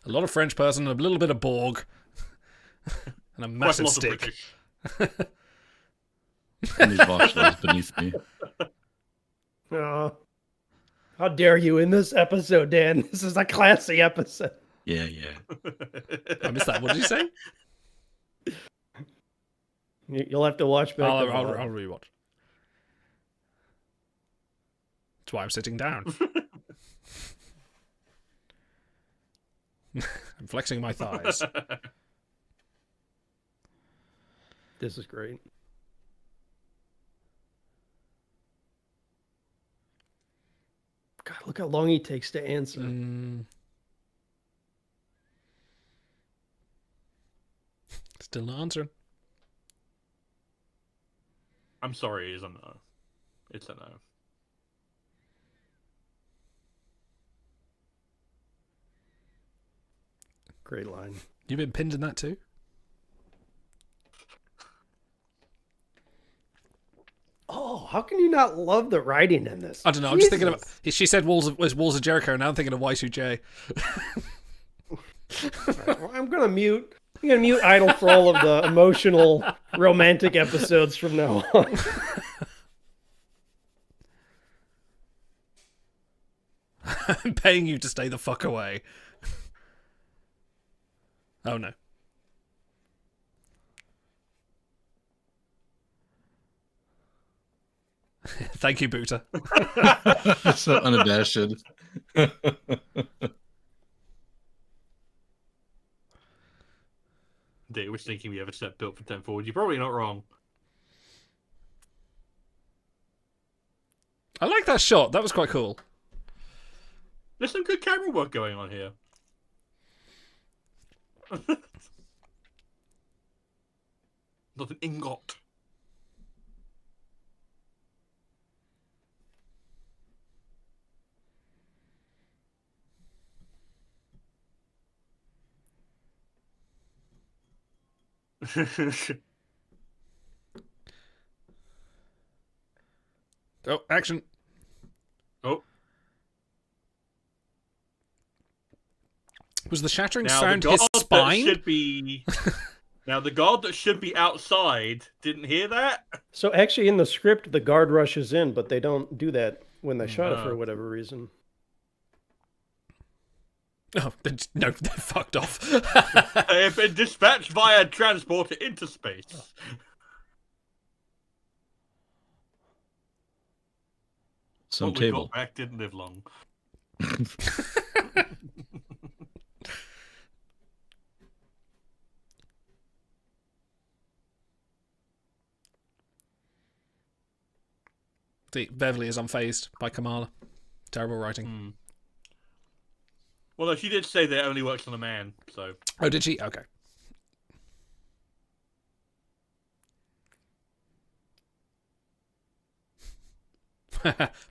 lot of French person, and a little bit of Borg, and a massive stick. And these Watchalongs beneath me. Oh, how dare you in this episode, Dan? This is a classy episode. Yeah. I missed that. What did you say? You'll have to watch back. I'll rewatch. That's why I'm sitting down. I'm flexing my thighs. This is great. God, look how long he takes to answer. Still not answering. I'm sorry, it is a no. It's a no. Great line. You've been pinned in that too? Oh, how can you not love the writing in this? I don't know. I'm just thinking about. She said Walls of Jericho. Now I'm thinking of Y2J. Right, well, I'm gonna mute Idle for all of the emotional, romantic episodes from now on. I'm paying you to stay the fuck away. Oh no. Thank you, Boota. So unabashed. They was thinking we have a set built for 10 forward. You're probably not wrong. I like that shot. That was quite cool. There's some good camera work going on here. Not an ingot. Oh, action. Oh. Was the shattering Now, sound the his guard that spine? should be... Now, the guard that should be outside didn't hear that? So actually in the script, the guard rushes in, but they don't do that when they shot it for whatever reason. Oh, no, they fucked off. They have been dispatched via transporter into space. Some what we table. got back didn't live long. See, Beverly is unfazed by Kamala. Terrible writing. Well, no, she did say that it only works on a man, so... Oh, did she? Okay.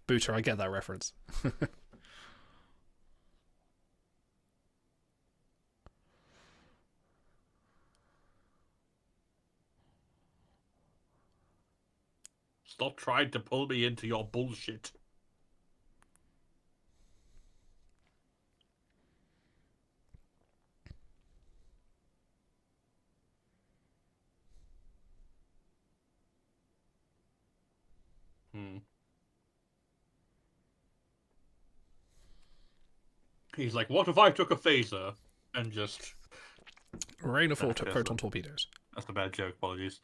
Booter, I get that reference. Stop trying to pull me into your bullshit. He's like, what if I took a phaser and just... Rain of proton torpedoes. That's a bad joke, apologies.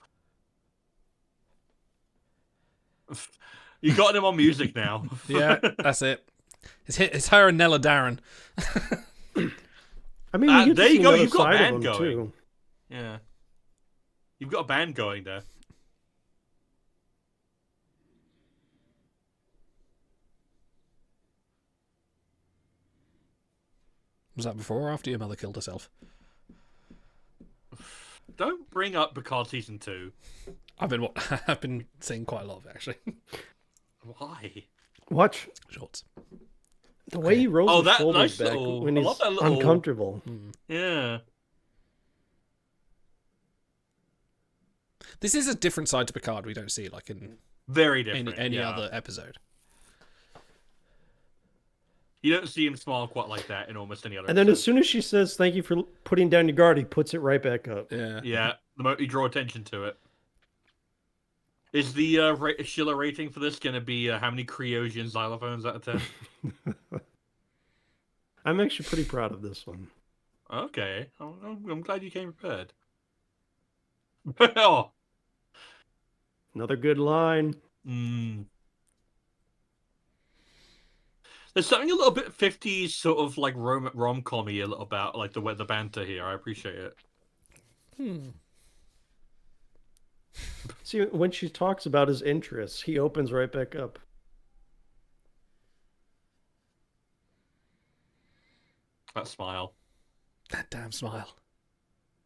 You got him on music now. Yeah, that's it. It's her and Nella Darren. I mean, there you go. You've got a side band of them, going. too. Yeah. You've got a band going there. Was that before or after your mother killed herself? Don't bring up Picard season 2. I've been seeing quite a lot of it, actually. Why? Watch shorts. The way he rolls his that shoulders nice back little- when I he's love that little- uncomfortable. Yeah. This is a different side to Picard we don't see like in Very different. any yeah. other episode. You don't see him smile quite like that in almost any other And then episode. as soon as she says, thank you for putting down your guard, he puts it right back up. Yeah. Yeah, the moment you draw attention to it. Is the Schiller rating for this going to be how many Creosian xylophones out of 10? I'm actually pretty proud of this one. Okay. I'm glad you came prepared. Oh. Another good line. There's something a little bit 50s sort of like rom-com-y a little about like the banter here. I appreciate it. See, when she talks about his interests, he opens right back up. That smile. That damn smile.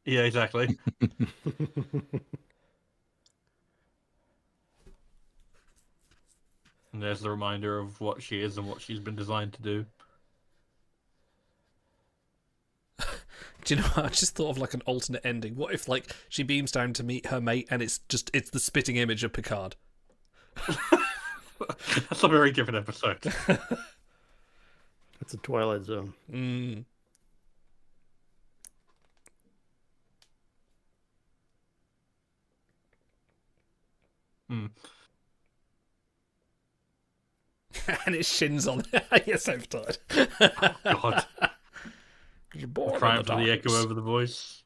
Yeah, exactly. And there's the reminder of what she is and what she's been designed to do. Do you know what? I just thought of like an alternate ending. What if like she beams down to meet her mate and it's the spitting image of Picard? That's a very different episode. That's a Twilight Zone. And it shins on it. Yes, I'm tired. God. You're bored Trying of for the echo darkness. over the voice.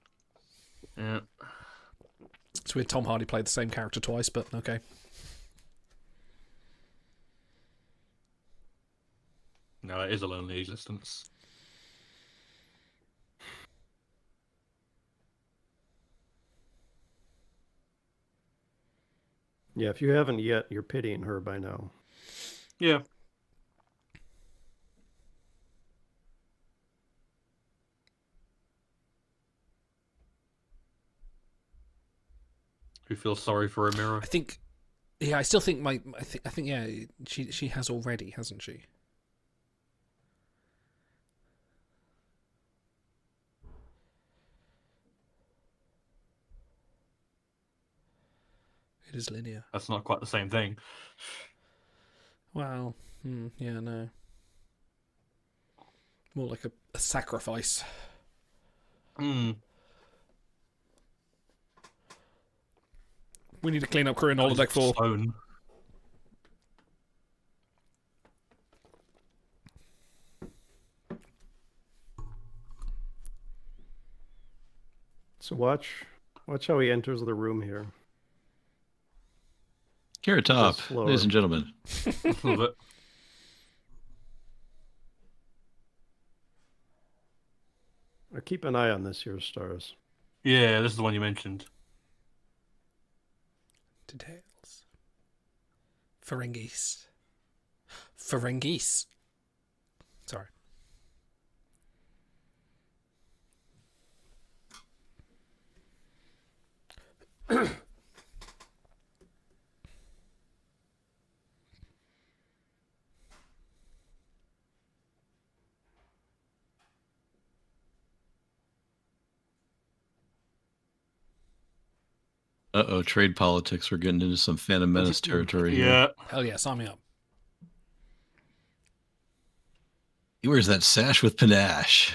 Yeah. It's weird Tom Hardy played the same character twice, but okay. No, it is a lonely existence. Yeah, if you haven't yet, you're pitying her by now. Yeah. Who feels sorry for Ramiro? I think, yeah, I still think I think yeah, she has already, hasn't she? It is linear. That's not quite the same thing. Well, yeah, no. More like a sacrifice. We need to clean up crew in Holodeck Four. So watch how he enters the room here. Here at top, slower. ladies and gentlemen. A little bit. Or keep an eye on this here, stars. Yeah, this is the one you mentioned. Details. Ferengis. Ferengis. Sorry. Uh-oh, trade politics. We're getting into some Phantom Menace territory here. Hell yeah, sign me up. He wears that sash with panache.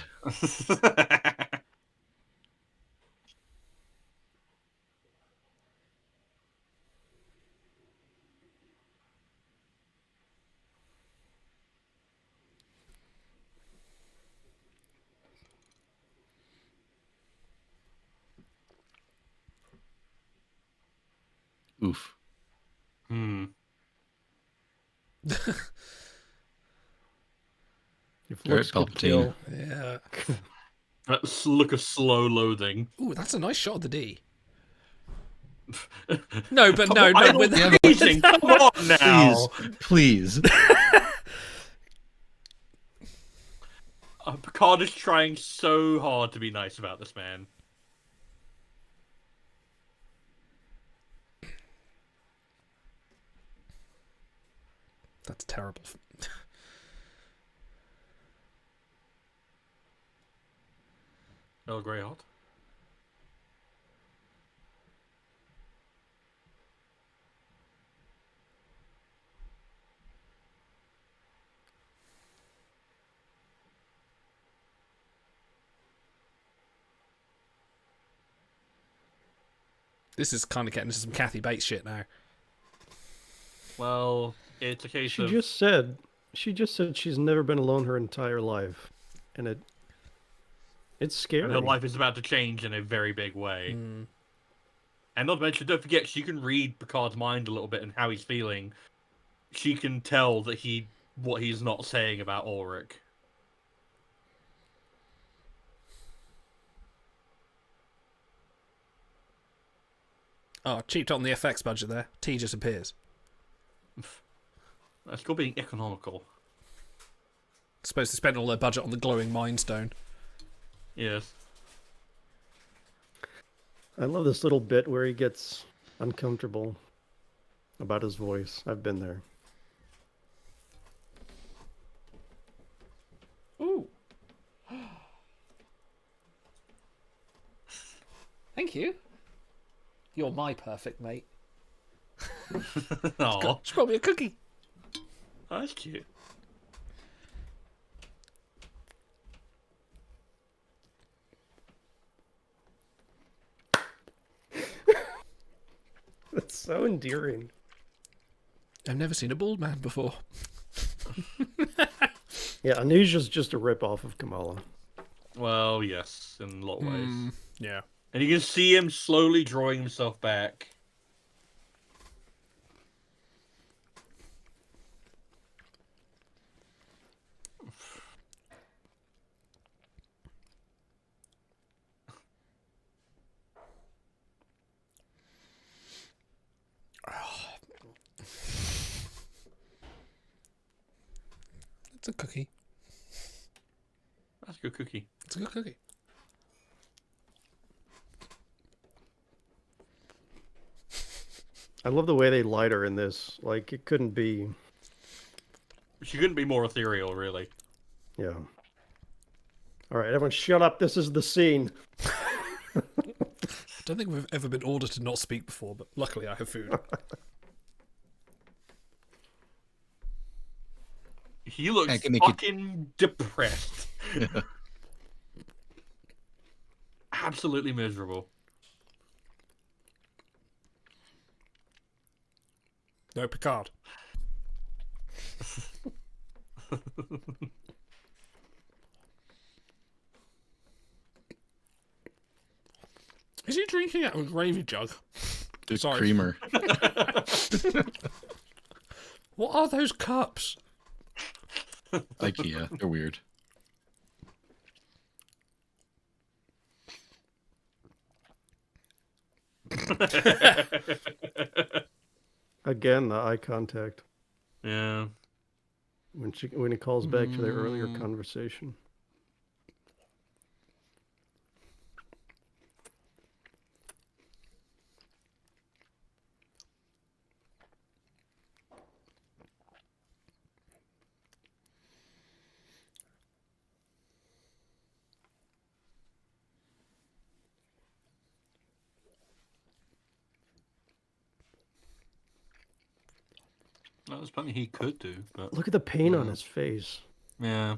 Oof. If All right, looks could Palpatine. kill. Yeah. That look of slow loathing. Ooh, that's a nice shot of the D. No, but Come no, on, no. idle With teasing, come on now. Please. Picard is trying so hard to be nice about this man. That's terrible. Earl Grey hot. This is kind of getting into some Kathy Bates shit now. Well, it's a case She of... just said she's never been alone her entire life, and it's scary. And her life is about to change in a very big way. And not to mention, don't forget, she can read Picard's mind a little bit and how he's feeling. She can tell that what he's not saying about Ulrich. Oh, cheaped on the FX budget there. T just appears. That's called being economical. Supposed to spend all their budget on the glowing Mind Stone. Yes. I love this little bit where he gets uncomfortable about his voice. I've been there. Ooh. Thank you. You're my perfect mate. Aw. She brought me a cookie. Oh, that's cute. That's so endearing. I've never seen a bald man before. Yeah, Anisia's just a rip-off of Kamala. Well, yes, in a lot of ways. Yeah. And you can see him slowly drawing himself back. It's a cookie. That's a good cookie. It's a good cookie. I love the way they light her in this. Like, it couldn't be... She couldn't be more ethereal, really. Yeah. All right, everyone shut up. This is the scene. I don't think we've ever been ordered to not speak before, but luckily I have food. He looks fucking depressed. Yeah. Absolutely miserable. No, Picard. Is he drinking out of a gravy jug? Just Sorry. creamer. What are those cups? IKEA. They're weird. Again, the eye contact. Yeah. When he calls back to their earlier conversation. Well, there's plenty he could do, but Look at the pain on his face. yeah,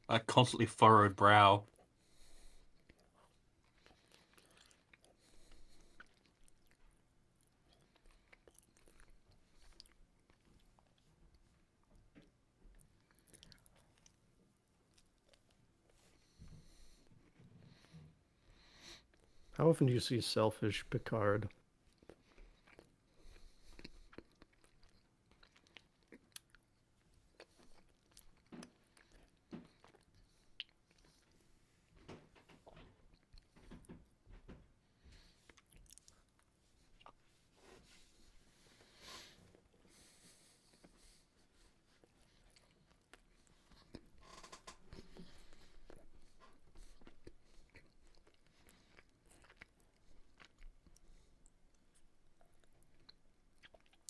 that constantly furrowed brow. How often do you see selfish Picard?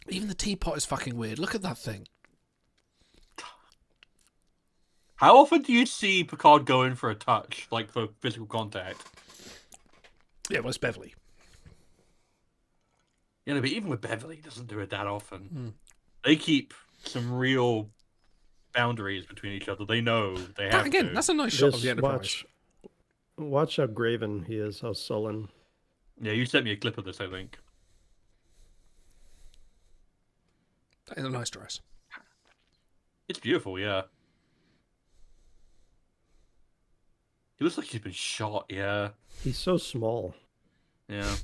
Even the teapot is fucking weird. Look at that thing. How often do you see Picard go in for a touch, like for physical contact? Yeah, well, it's Beverly. Yeah, no, but even with Beverly, he doesn't do it that often. They keep some real boundaries between each other. They know they have Again, to. that's a nice shot of the Enterprise. Watch how graven he is, how sullen. Yeah, you sent me a clip of this, I think. That is a nice dress. It's beautiful, yeah. He looks like he's been shot, yeah. He's so small. Yeah.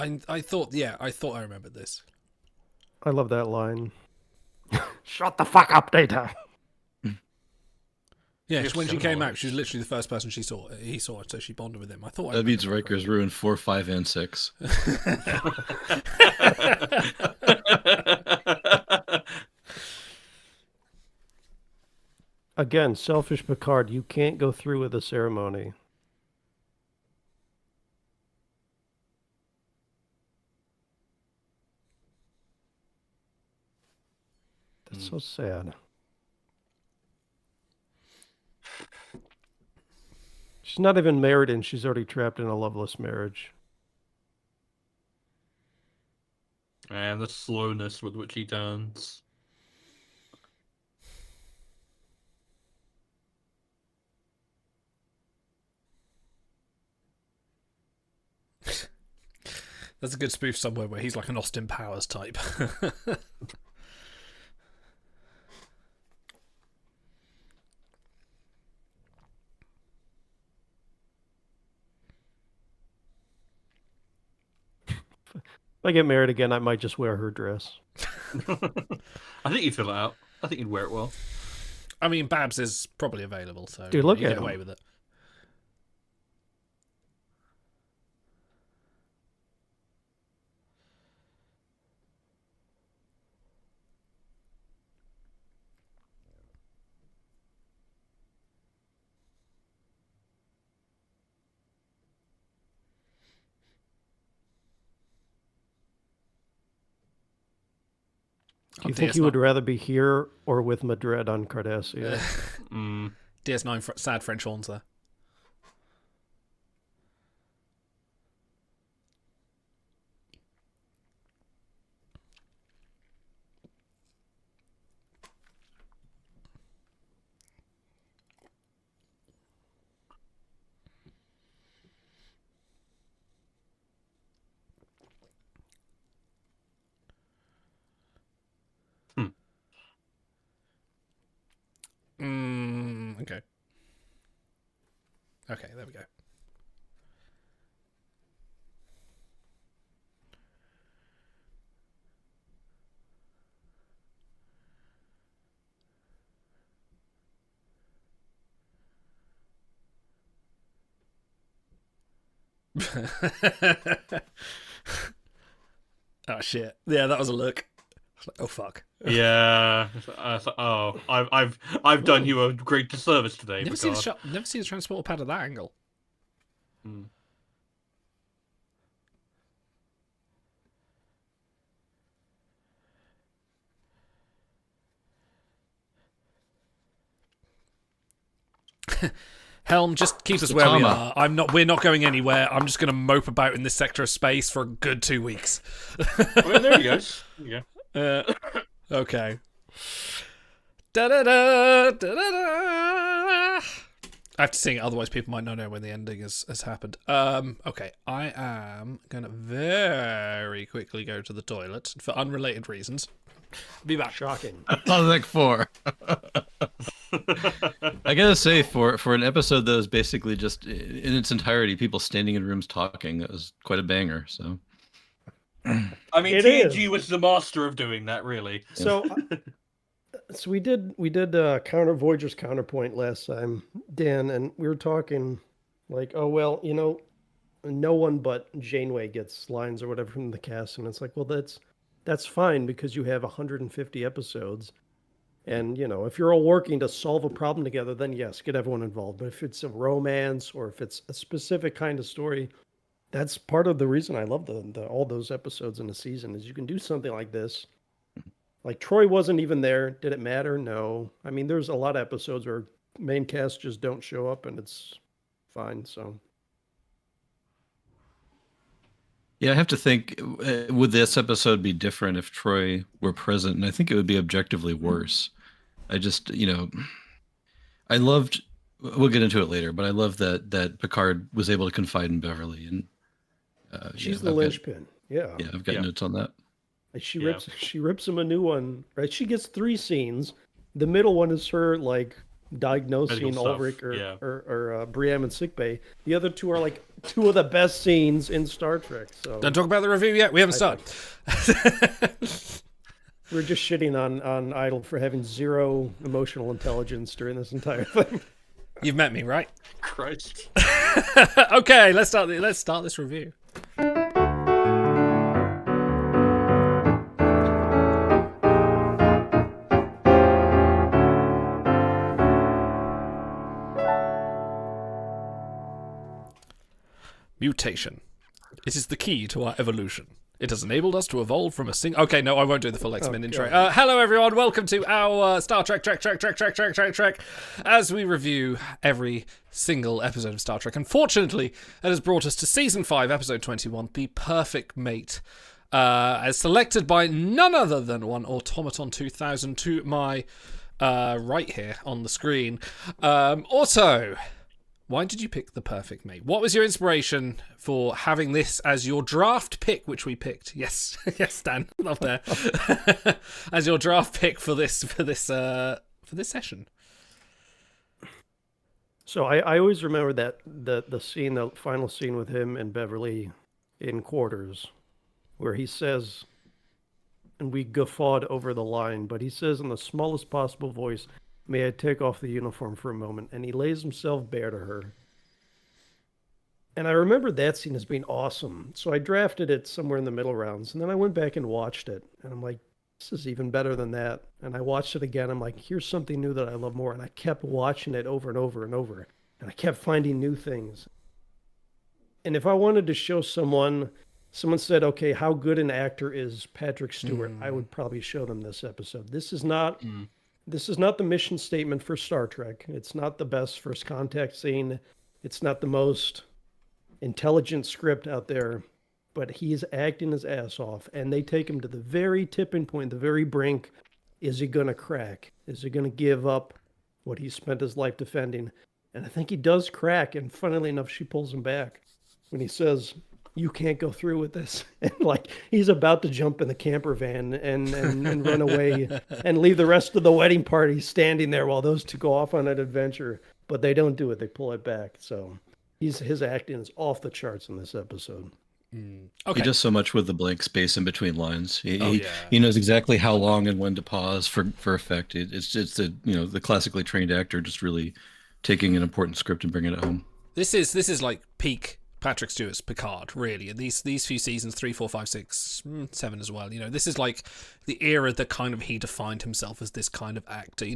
I thought I remembered this. I love that line. Shut the fuck up, Data. Yeah, when she came out, she was literally the first person he saw it, so she bonded with him. I thought that beats Riker's Ruin 4, 5, and 6. Again, selfish Picard, you can't go through with the ceremony. That's so sad. She's not even married and she's already trapped in a loveless marriage. And the slowness with which he turns. There's a good spoof somewhere where he's like an Austin Powers type. If I get married again, I might just wear her dress. I think you'd fill it out. I think you'd wear it well. I mean, Babs is probably available, so dude, look you at get him. away with it. Do you think he would rather be here or with Madrid on Cardassia? DS9 sad French horns there. Okay, there we go. Oh shit! Yeah, that was a look. Like, oh fuck. Yeah. I've done you a great disservice today. Never seen the transporter pad at that angle. Hmm. Helm, just keep us where we are. We're not going anywhere. I'm just going to mope about in this sector of space for a good 2 weeks. Well, there he goes. Yeah. Okay. Da-da-da, da-da-da. I have to sing it, otherwise people might not know when the ending has happened. Okay, I am going to very quickly go to the toilet for unrelated reasons. Be back. Shocking. Holodeck 4. I gotta say, for an episode that was basically just in its entirety people standing in rooms talking, that was quite a banger. So, I mean, TNG was the master of doing that, really. So, so we did Voyager's Counterpoint last time, Dan, and we were talking like, oh well, no one but Janeway gets lines or whatever from the cast, and it's like, well, that's fine because you have 150 episodes. And, if you're all working to solve a problem together, then yes, get everyone involved. But if it's a romance or if it's a specific kind of story, that's part of the reason I love all those episodes in a season is you can do something like this. Like Troy wasn't even there. Did it matter? No. I mean, there's a lot of episodes where main cast just don't show up and it's fine. So. Yeah, I have to think, would this episode be different if Troy were present? And I think it would be objectively worse. I just, I loved, we'll get into it later, but I love that Picard was able to confide in Beverly. And she's the linchpin. Yeah. Yeah, I've got notes on that. She rips him a new one, right? She gets 3 scenes. The middle one is her, like, diagnosing Ulrich or Briam in sickbay. The other 2 are like 2 of the best scenes in Star Trek. So don't talk about the review yet. We haven't started. We're just shitting on Idol for having 0 emotional intelligence during this entire thing. You've met me, right? Christ. Okay, let's start this review. Mutation. It is the key to our evolution. It has enabled us to evolve from a single... Okay, no, I won't do the full X-Men intro. Hello, everyone. Welcome to our Star Trek, as we review every single episode of Star Trek. Unfortunately, that has brought us to Season 5, Episode 21, The Perfect Mate, as selected by none other than one Automaton 2000 to my right here on the screen. Also... Why did you pick The Perfect Mate? What was your inspiration for having this as your draft pick, which we picked? Yes, yes, Dan, up there, as your draft pick for this session. So I always remember that the final scene with him and Beverly in quarters, where he says, and we guffawed over the line, but he says in the smallest possible voice, "May I take off the uniform for a moment?" And he lays himself bare to her. And I remember that scene as being awesome. So I drafted it somewhere in the middle rounds. And then I went back and watched it. And I'm like, this is even better than that. And I watched it again. I'm like, here's something new that I love more. And I kept watching it over and over and over. And I kept finding new things. And if I wanted to show someone said, okay, how good an actor is Patrick Stewart? I would probably show them this episode. This is not... This is not the mission statement for Star Trek. It's not the best first contact scene. It's not the most intelligent script out there, but he's acting his ass off, and they take him to the very tipping point, the very brink. Is he going to crack? Is he going to give up what he spent his life defending? And I think he does crack, and funnily enough, she pulls him back when he says, "You can't go through with this." And like he's about to jump in the camper van and run away and leave the rest of the wedding party standing there while those 2 go off on an adventure. But they don't do it. They pull it back. So his acting is off the charts in this episode. Okay. He does so much with the blank space in between lines. He yeah. knows exactly how long and when to pause for effect. It's the the classically trained actor just really taking an important script and bringing it home. This is like peak Patrick Stewart's Picard, really. And these few seasons, 3, 4, 5, 6, 7 as well. This is like the era that kind of he defined himself as this kind of actor.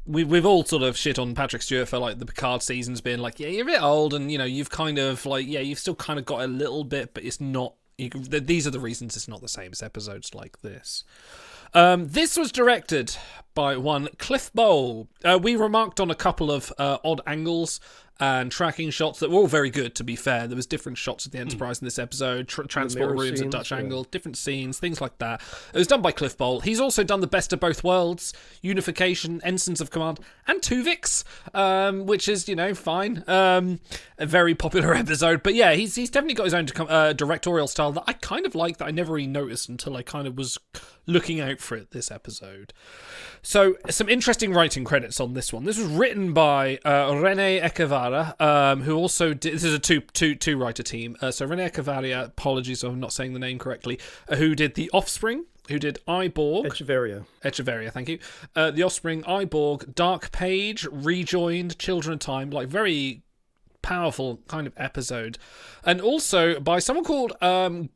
We've all sort of shit on Patrick Stewart for like the Picard seasons being like, yeah, you're a bit old, and you've kind of like, yeah, you've still kind of got a little bit, but it's not. These are the reasons it's not the same as episodes like this. This was directed by one Cliff Bowl. We remarked on a couple of odd angles and tracking shots that were all very good, to be fair. There was different shots of the Enterprise in this episode, transport rooms at Dutch angle, different scenes, things like that. It was done by Cliff Bowl. He's also done The Best of Both Worlds, Unification, Ensigns of Command, and Tuvix, which is, fine. A very popular episode. But yeah, he's definitely got his own directorial style that I kind of like, that I never really noticed until I kind of was looking out for it this episode. So, some interesting writing credits on this one. This was written by Rene Echevarria, who also did... This is a two-writer team. So, Rene Echevarria, apologies if I'm not saying the name correctly, who did The Offspring, who did Iborg. Echevarria, thank you. The Offspring, Iborg, Dark Page, Rejoined, Children of Time, like very powerful kind of episode. And also by someone called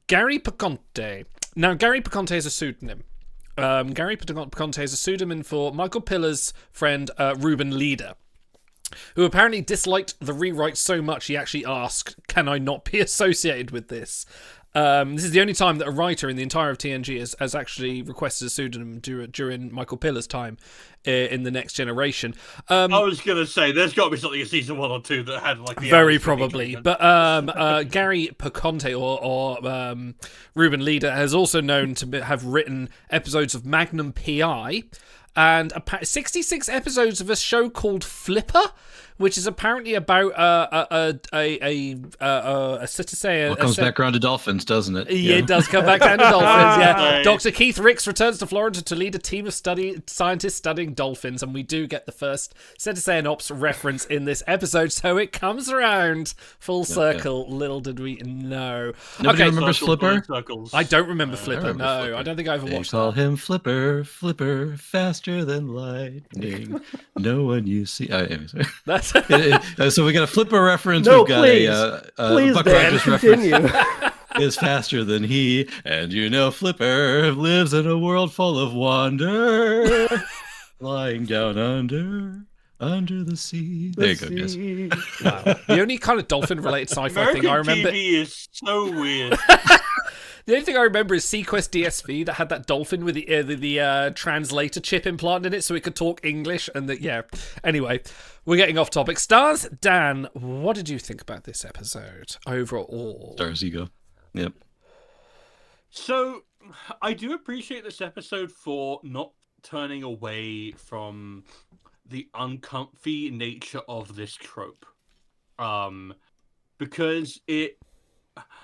Gary Piconte. Now, Gary Piconte is a pseudonym. Gary Piconte is a pseudonym for Michael Pillar's friend Ruben Leader, who apparently disliked the rewrite so much he actually asked, can I not be associated with this? This is the only time that a writer in the entire of TNG has actually requested a pseudonym during Michael Pillar's time in The Next Generation. I was going to say, there's got to be something in season 1 or 2 that had like the very probably. But Gary Piconte or Ruben Leader has also known to have written episodes of Magnum P.I. and 66 episodes of a show called Flipper, which is apparently about a citizen. Well, it comes back around to dolphins, doesn't it? Yeah, it does come back down to dolphins. Yeah, Dr. Keith Ricks returns to Florida to lead a team of scientists studying dolphins, and we do get the first Citizen Ops reference in this episode, so it comes around full circle. Yeah. Little did we know. Nobody remembers Flipper? I don't remember Flipper. Flipper. I don't think I ever watched. They call him Flipper, faster than lightning. No one you see. Anyways. That's so we got a Flipper reference. No, we've got please, Buck Dan, Rogers reference. Is faster than he, and Flipper lives in a world full of wonder, lying down under the sea. There you go, guys. Wow. The only kind of dolphin-related sci-fi thing I remember TV is so weird. The only thing I remember is Sequest DSV that had that dolphin with the translator chip implanted in it so it could talk English. And anyway, we're getting off topic. Stars, Dan, what did you think about this episode overall? Stars ego. Yep. So, I do appreciate this episode for not turning away from the uncomfy nature of this trope. Because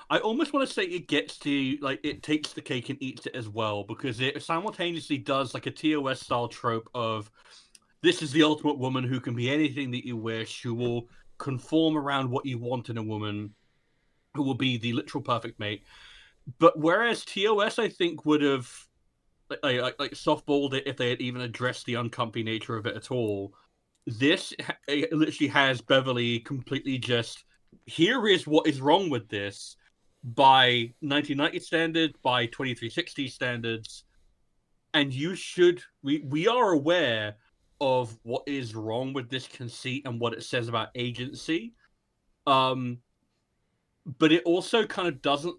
I almost want to say it gets to, like, it takes the cake and eats it as well, because it simultaneously does, like, a TOS style trope of, this is the ultimate woman who can be anything that you wish, who will conform around what you want in a woman, who will be the literal perfect mate. But whereas TOS, I think, would have like softballed it if they had even addressed the uncomfy nature of it at all, this literally has Beverly completely just, here is what is wrong with this, by 1990 standards, by 2360 standards, and we are aware of what is wrong with this conceit and what it says about agency, but it also kind of doesn't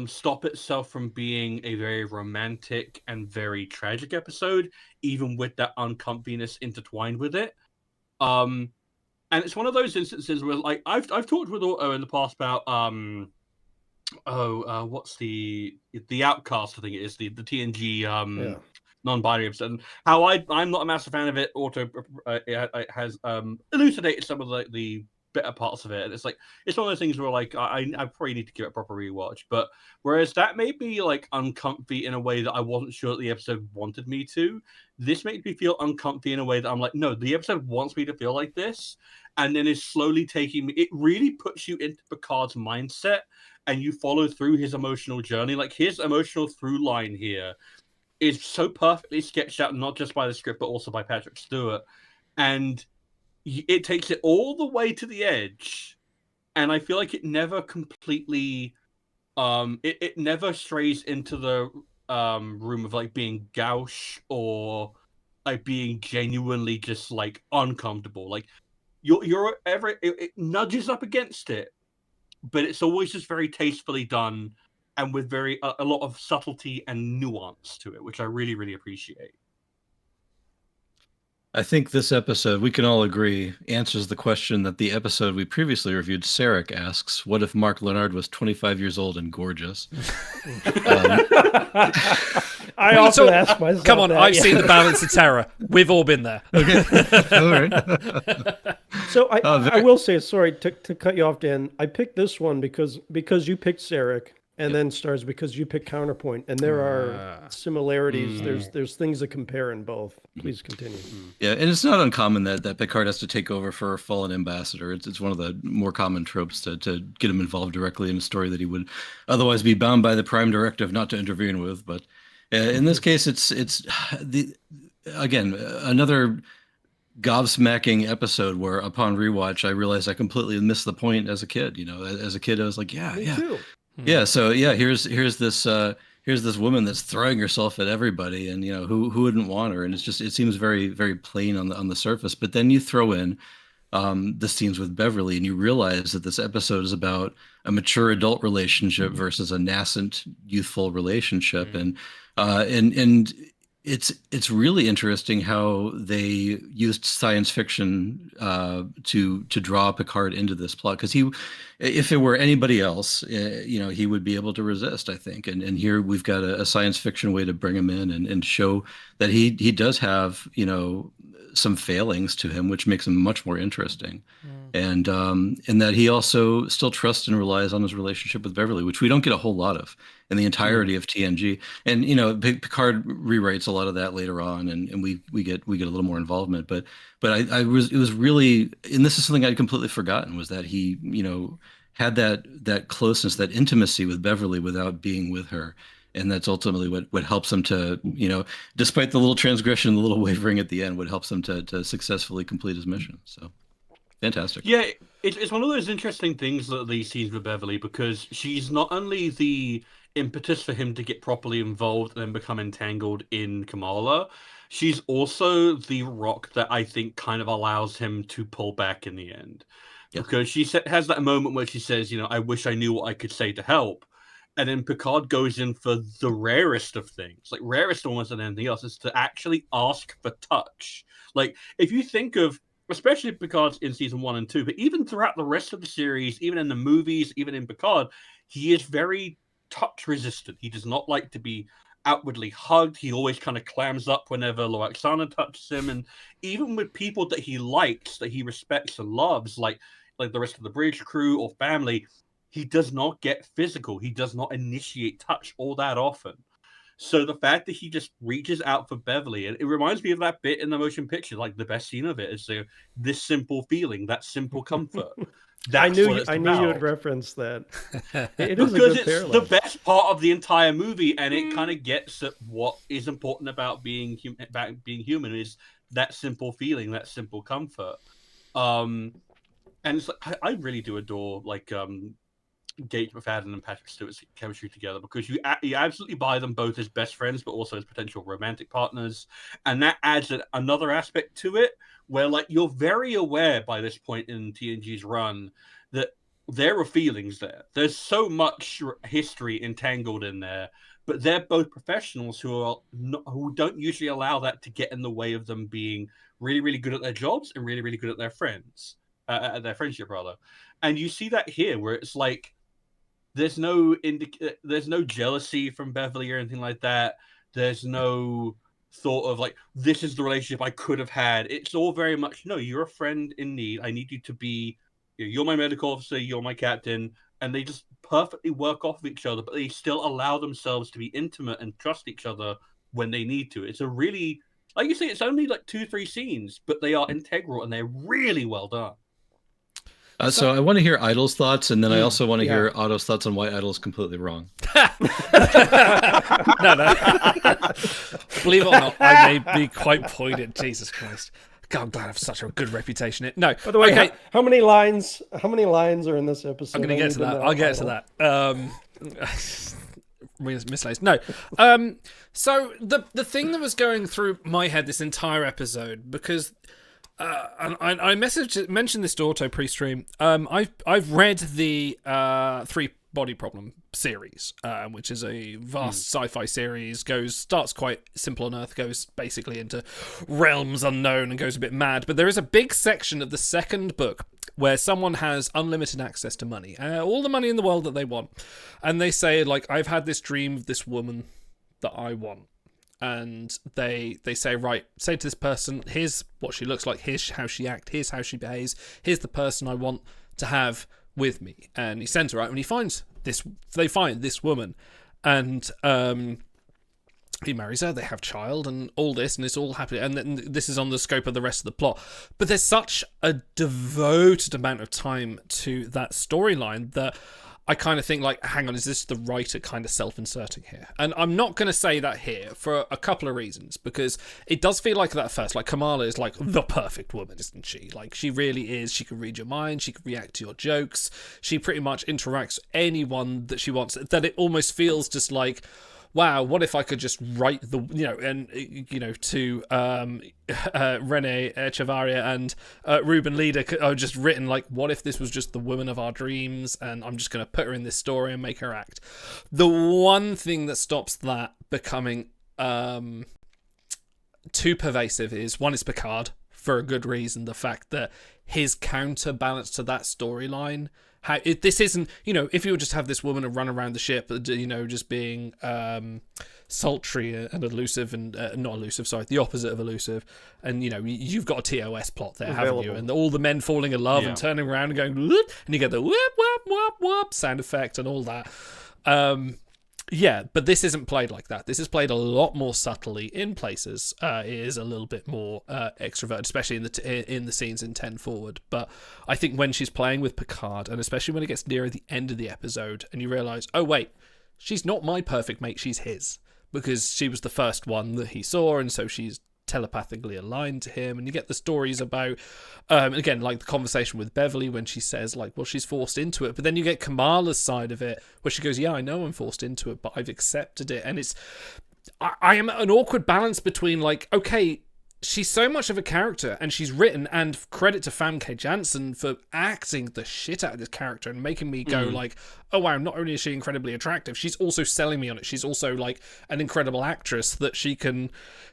stop itself from being a very romantic and very tragic episode, even with that uncomfiness intertwined with it. And it's one of those instances where, like, I've talked with Otto in the past about what's the Outcast, I think it is, the TNG non-binary episode, and how I'm not a massive fan of it. Otto has elucidated some of the better parts of it. And it's like it's one of those things where like I probably need to give it a proper rewatch. But whereas that made me like uncomfy in a way that I wasn't sure that the episode wanted me to, this makes me feel uncomfy in a way that I'm like, no, the episode wants me to feel like this, and then is slowly taking me. It really puts you into Picard's mindset, and you follow through his emotional journey. Like his emotional through line here is so perfectly sketched out, not just by the script but also by Patrick Stewart, and it takes it all the way to the edge, and I feel like it never completely it never strays into the room of like being gauche or like being genuinely just like uncomfortable. Like you're ever it nudges up against it, but it's always just very tastefully done and with very a lot of subtlety and nuance to it, which I really, really appreciate. I think this episode, we can all agree, answers the question that the episode we previously reviewed, Sarek, asks, what if Mark Lenard was 25 years old and gorgeous? I also ask myself Come on, that, I've seen The Balance of Terror. We've all been there. Okay. All right. So I will say, sorry to cut you off, Dan. I picked this one because you picked Sarek, and then Stars because you picked Counterpoint, and there are similarities. There's things that compare in both. Please continue. Yeah, and it's not uncommon that Picard has to take over for a fallen ambassador. It's one of the more common tropes to get him involved directly in a story that he would otherwise be bound by the Prime Directive not to intervene with. But in this case, it's another gobsmacking episode where upon rewatch I realized I completely missed the point as a kid. As a kid I was like, Me too. Yeah, so here's this woman that's throwing herself at everybody, and who wouldn't want her? And it seems very, very plain on the surface. But then you throw in the scenes with Beverly, and you realize that this episode is about a mature adult relationship versus a nascent youthful relationship, and it's really interesting how they used science fiction to draw Picard into this plot, because if it were anybody else, he would be able to resist, I think. And here we've got a science fiction way to bring him in and show that he does have some failings to him, which makes him much more interesting. And that he also still trusts and relies on his relationship with Beverly, which we don't get a whole lot of in the entirety of TNG. And Picard rewrites a lot of that later on, and we get a little more involvement. But it was really, and this is something I'd completely forgotten, was that he had that closeness, that intimacy with Beverly without being with her. And that's ultimately what helps him to, despite the little transgression, the little wavering at the end, what helps him to successfully complete his mission. So fantastic. Yeah, it's one of those interesting things that these scenes with Beverly, because she's not only the impetus for him to get properly involved and then become entangled in Kamala, she's also the rock that I think kind of allows him to pull back in the end. Yeah. Because she has that moment where she says, I wish I knew what I could say to help. And then Picard goes in for the rarest of things, like rarest almost than anything else, is to actually ask for touch. Like, if you think of, especially Picard's in season 1 and 2, but even throughout the rest of the series, even in the movies, even in Picard, he is very touch resistant. He does not like to be outwardly hugged. He always kind of clams up whenever Loaxana touches him. And even with people that he likes, that he respects and loves, like the rest of the bridge crew or family, he does not get physical. He does not initiate touch all that often. So the fact that he just reaches out for Beverly, and it reminds me of that bit in the motion picture, like the best scene of it is this simple feeling, that simple comfort. I knew you would rereference that. It is because a good it's parallel. the best part of the entire movie, and it kind of gets at what is important about being human is that simple feeling, that simple comfort. And it's like I really do adore Gage McFadden and Patrick Stewart's chemistry together, because you absolutely buy them both as best friends, but also as potential romantic partners, and that adds another aspect to it, where you're very aware by this point in TNG's run that there are feelings there. There's so much history entangled in there, but they're both professionals who don't usually allow that to get in the way of them being really, really good at their jobs and really, really good at their friends, at their friendship rather. And you see that here, where it's like, there's no jealousy from Beverly or anything like that. There's no thought of this is the relationship I could have had. It's all very much, no, you're a friend in need. I need you to be You're my medical officer, you're my captain, and they just perfectly work off of each other, but they still allow themselves to be intimate and trust each other when they need to. It's a really, like you say, it's only like 2-3 scenes, but they are integral and they're really well done. So I want to hear Idol's thoughts, and then I also want to hear Otto's thoughts on why Idol's completely wrong. No. Believe it or not, I may be quite poignant. Jesus Christ. God, I'm glad I have such a good reputation. No. By the way, okay. how many lines are in this episode? I'm going to get to that. I'll get to that. Misplaced. No. So the thing that was going through my head this entire episode, because I mentioned this to Auto pre-stream. I've read the Three Body Problem series, which is a vast sci-fi series. Starts quite simple on Earth, goes basically into realms unknown, and goes a bit mad. But there is a big section of the second book where someone has unlimited access to money, all the money in the world that they want, and they say, like, I've had this dream of this woman that I want. And they say, right, say to this person, here's what she looks like, here's how she acts, here's how she behaves, here's the person I want to have with me. And he sends her out, and they find this woman, and he marries her, they have child, and all this, and it's all happening, and then this is on the scope of the rest of the plot. But there's such a devoted amount of time to that storyline that I kind of think, like, hang on, is this the writer kind of self-inserting here? And I'm not going to say that here for a couple of reasons, because it does feel like that at first. Like, Kamala is like the perfect woman, isn't she? Like, she really is. She can read your mind. She can react to your jokes. She pretty much interacts with anyone that she wants. That it almost feels just like, wow, what if I could just write to Rene Echevarria and Ruben Leader just written, like, what if this was just the woman of our dreams, and I'm just going to put her in this story and make her act. The one thing that stops that becoming too pervasive is Picard, for a good reason. The fact that his counterbalance to that storyline, this isn't, if you would just have this woman run around the ship, just being sultry and elusive, and not elusive, sorry, the opposite of elusive, and you've got a TOS plot there, haven't you? And all the men falling in love and turning around and going, whoop, and you get the whoop, whoop, whoop, whoop sound effect and all that. But this isn't played like that. This is played a lot more subtly in places. It is a little bit more extroverted, especially in the scenes in 10 Forward. But I think when she's playing with Picard, and especially when it gets nearer the end of the episode, and you realise, oh wait, she's not my perfect mate, she's his. Because she was the first one that he saw, and so she's telepathically aligned to him. And you get the stories about, again, like the conversation with Beverly when she says, like, well, she's forced into it. But then you get Kamala's side of it, where she goes, yeah, I know I'm forced into it, but I've accepted it. And I am an awkward balance between, like, okay, she's so much of a character, and she's written, and credit to Famke Jansson for acting the shit out of this character and making me go like, oh wow, not only is she incredibly attractive, she's also selling me on it. She's also like an incredible actress that she can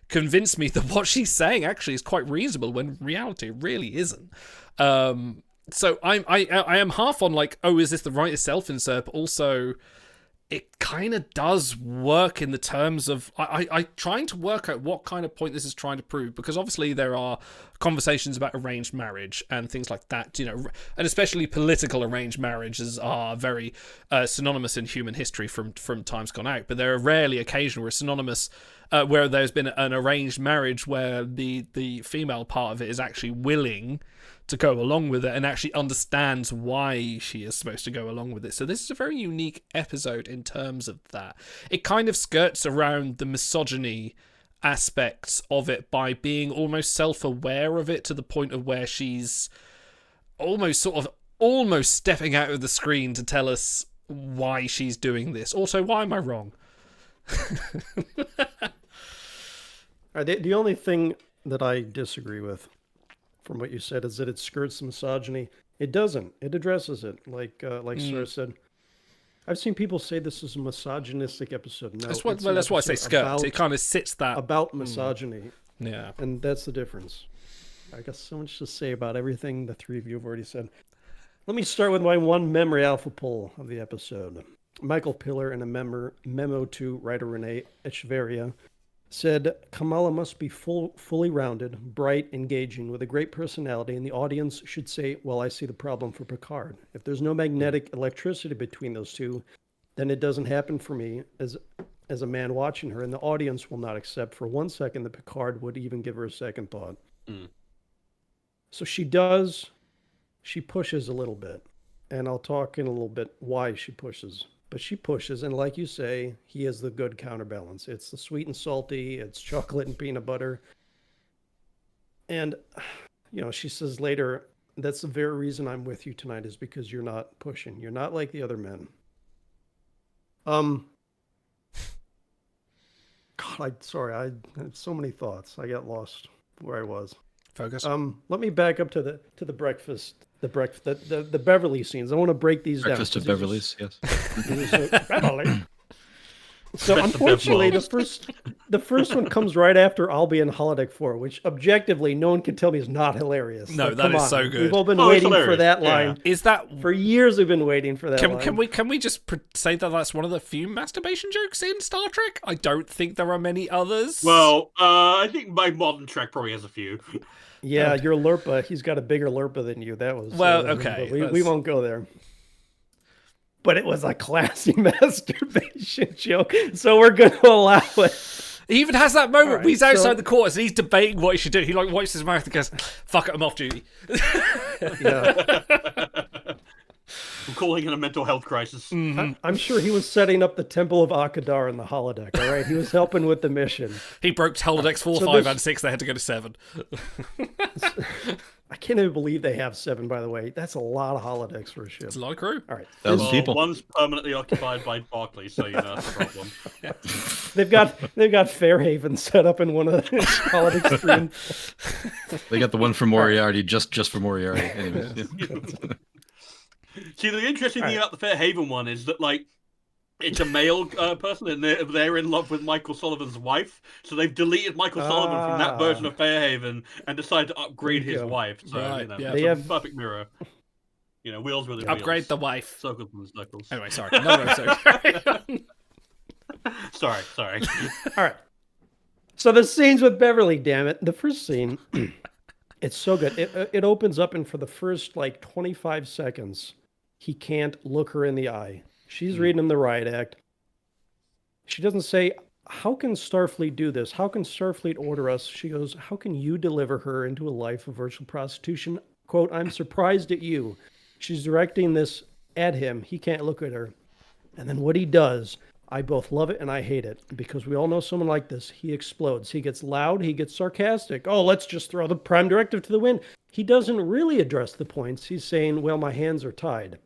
convince me that what she's saying actually is quite reasonable when in reality it really isn't. So I am half on like, oh, is this the writer's self-insert, but also it kind of does work in the terms of I trying to work out what kind of point this is trying to prove, because obviously there are conversations about arranged marriage and things like that, and especially political arranged marriages are very synonymous in human history from times gone out. But there are rarely occasions where synonymous where there's been an arranged marriage where the female part of it is actually willing to go along with it and actually understands why she is supposed to go along with it. So this is a very unique episode in terms of that. It kind of skirts around the misogyny aspects of it by being almost self-aware of it, to the point of where she's almost stepping out of the screen to tell us why she's doing this. Also, why am I wrong? The only thing that I disagree with from what you said is that it skirts the misogyny. It doesn't. It addresses it, like Sarah said. I've seen people say this is a misogynistic episode. No, that's why I say skirt. It kind of sits that about misogyny. Yeah, and that's the difference. I got so much to say about everything the three of you have already said. Let me start with my one memory alpha poll of the episode. Michael Pillar, in a memo to writer Rene Echevarria, said Kamala must be fully rounded, bright, engaging, with a great personality, and the audience should say, well, I see the problem for Picard. If there's no magnetic electricity between those two, then it doesn't happen for me as a man watching her, and the audience will not accept for 1 second that Picard would even give her a second thought. So she pushes a little bit, and I'll talk in a little bit why she pushes. But she pushes, and like you say, he is the good counterbalance. It's the sweet and salty, it's chocolate and peanut butter. And, she says later, that's the very reason I'm with you tonight, is because you're not pushing. You're not like the other men. God, I had so many thoughts. I got lost where I was. Focus. Let me back up to the breakfast, the Beverly scenes. I want to break these Breakfast down. of Beverly's, yes. Beverly. So unfortunately, the first one comes right after I'll be in Holodeck 4, which objectively no one can tell me is not hilarious. No, like, that is so good. We've all been waiting for that line. Yeah. Is that for years? We've been waiting for that line. Can we just say that that's one of the few masturbation jokes in Star Trek? I don't think there are many others. Well, I think my modern Trek probably has a few. Yeah, your Lurpa, he's got a bigger Lurpa than you. That was okay. We won't go there. But it was a classy masturbation joke, so we're going to allow it. He even has that moment where he's outside the quarters and he's debating what he should do. He wipes his mouth and goes, "Fuck it, I'm off duty." Yeah. I'm calling it a mental health crisis. Mm-hmm. I'm sure he was setting up the Temple of Akadar in the holodeck. All right, he was helping with the mission. He broke holodecks 4, 5, and 6. They had to go to 7. I can't even believe they have 7. By the way, that's a lot of holodecks for a ship. It's a lot of crew. All right, people. One's permanently occupied by Barclay, so that's a problem. They've got Fairhaven set up in one of the holodecks 3 and 4. They got the one for Moriarty just for Moriarty. Anyways, yeah. See, the interesting thing about the Fairhaven one is that, it's a male person, and they're in love with Michael Sullivan's wife, so they've deleted Michael Sullivan from that version of Fairhaven and decided to upgrade his wife. So, they have a perfect mirror. Wheels with upgrade wheels. the wife. Circles with circles. Anyway, sorry. No, sorry. sorry. All right. So the scenes with Beverly, damn it. The first scene, it's so good. It opens up, and for the first 25 seconds, he can't look her in the eye. She's reading him the riot act. She doesn't say, how can Starfleet do this? How can Starfleet order us? She goes, how can you deliver her into a life of virtual prostitution? Quote, I'm surprised at you. She's directing this at him. He can't look at her. And then what he does, I both love it and I hate it, because we all know someone like this. He explodes. He gets loud. He gets sarcastic. Oh, let's just throw the prime directive to the wind. He doesn't really address the points. He's saying, well, my hands are tied.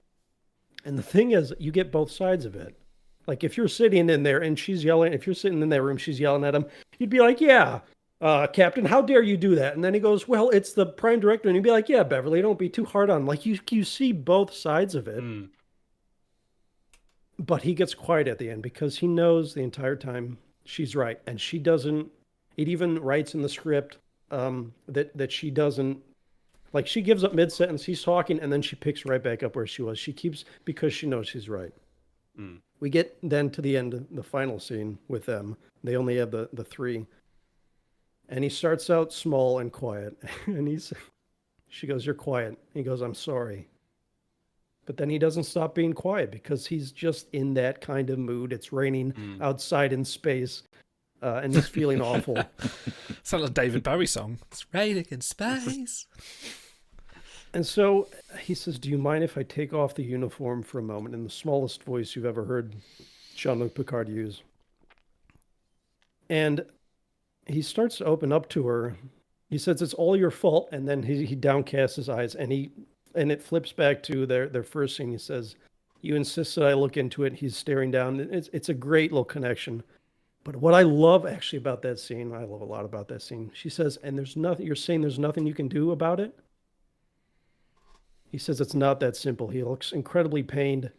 And the thing is, you get both sides of it. Like, if you're sitting in there and she's yelling, if you're sitting in that room, she's yelling at him, you'd be like, yeah, Captain, how dare you do that? And then he goes, well, it's the prime director. And you'd be like, yeah, Beverly, don't be too hard on him. Like, you see both sides of it. But he gets quiet at the end because he knows the entire time she's right. And she doesn't, it even writes in the script that she doesn't, like, she gives up mid-sentence, he's talking, and then she picks right back up where she was. She keeps, because she knows she's right. We get then to the end, the final scene with them. They only have the 3. And he starts out small and quiet. And she goes, you're quiet. He goes, I'm sorry. But then he doesn't stop being quiet because he's just in that kind of mood. It's raining outside in space. And he's feeling awful. Sounds like a David Bowie song. It's raining in space. And so he says, do you mind if I take off the uniform for a moment, in the smallest voice you've ever heard Jean-Luc Picard use? And he starts to open up to her. He says, it's all your fault. And then he downcasts his eyes, and it flips back to their first scene. He says, you insist that I look into it. He's staring down. It's a great little connection. But what I love actually about that scene, I love a lot about that scene. She says, and there's nothing, you're saying there's nothing you can do about it? He says it's not that simple. He looks incredibly pained.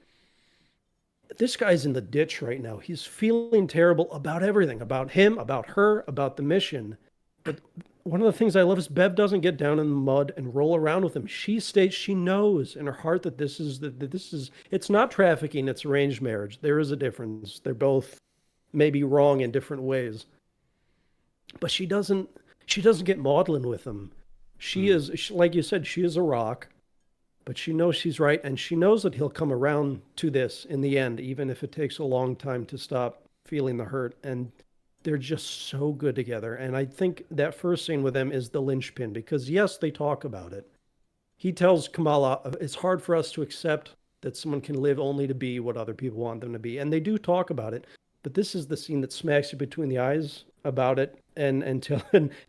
This guy's in the ditch right now. He's feeling terrible about everything, about him, about her, about the mission. But one of the things I love is Bev doesn't get down in the mud and roll around with him. She states, she knows in her heart that this is, it's not trafficking, it's arranged marriage. There is a difference. They're both maybe wrong in different ways. but she doesn't get maudlin with him. She is, like you said, she is a rock, but she knows she's right, and she knows that he'll come around to this in the end, even if it takes a long time to stop feeling the hurt. And they're just so good together. And I think that first scene with them is the linchpin, because yes, they talk about it. He tells Kamala, it's hard for us to accept that someone can live only to be what other people want them to be. And they do talk about it, but this is the scene that smacks you between the eyes about it and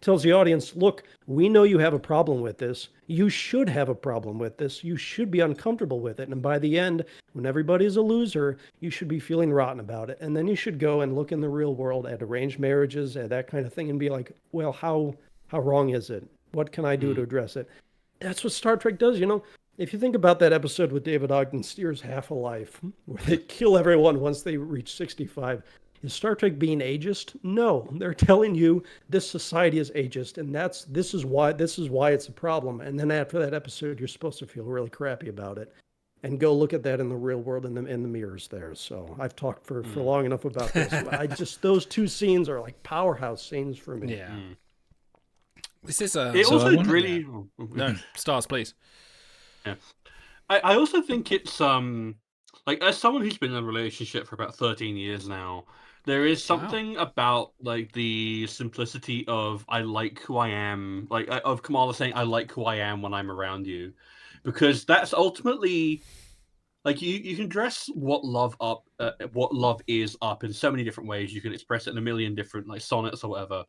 tells the audience, look, we know you have a problem with this. You should have a problem with this. You should be uncomfortable with it. And by the end, when everybody's a loser, you should be feeling rotten about it. And then you should go and look in the real world at arranged marriages, at that kind of thing, and be like, well, how wrong is it? What can I do to address it? That's what Star Trek does, you know? If you think about that episode with David Ogden Steers Half a Life, where they kill everyone once they reach 65, is Star Trek being ageist? No, they're telling you this society is ageist, and this is why it's a problem. And then after that episode, you're supposed to feel really crappy about it, and go look at that in the real world in the mirrors there. So I've talked for long enough about this. Those two scenes are like powerhouse scenes for me. Yeah. This is a. It also really no stars, please. Yeah, I also think it's like, as someone who's been in a relationship for about 13 years now, there is something about like the simplicity of I like who I am, like of Kamala saying I like who I am when I'm around you, because that's ultimately like you can dress what love is up in so many different ways. You can express it in a million different like sonnets or whatever.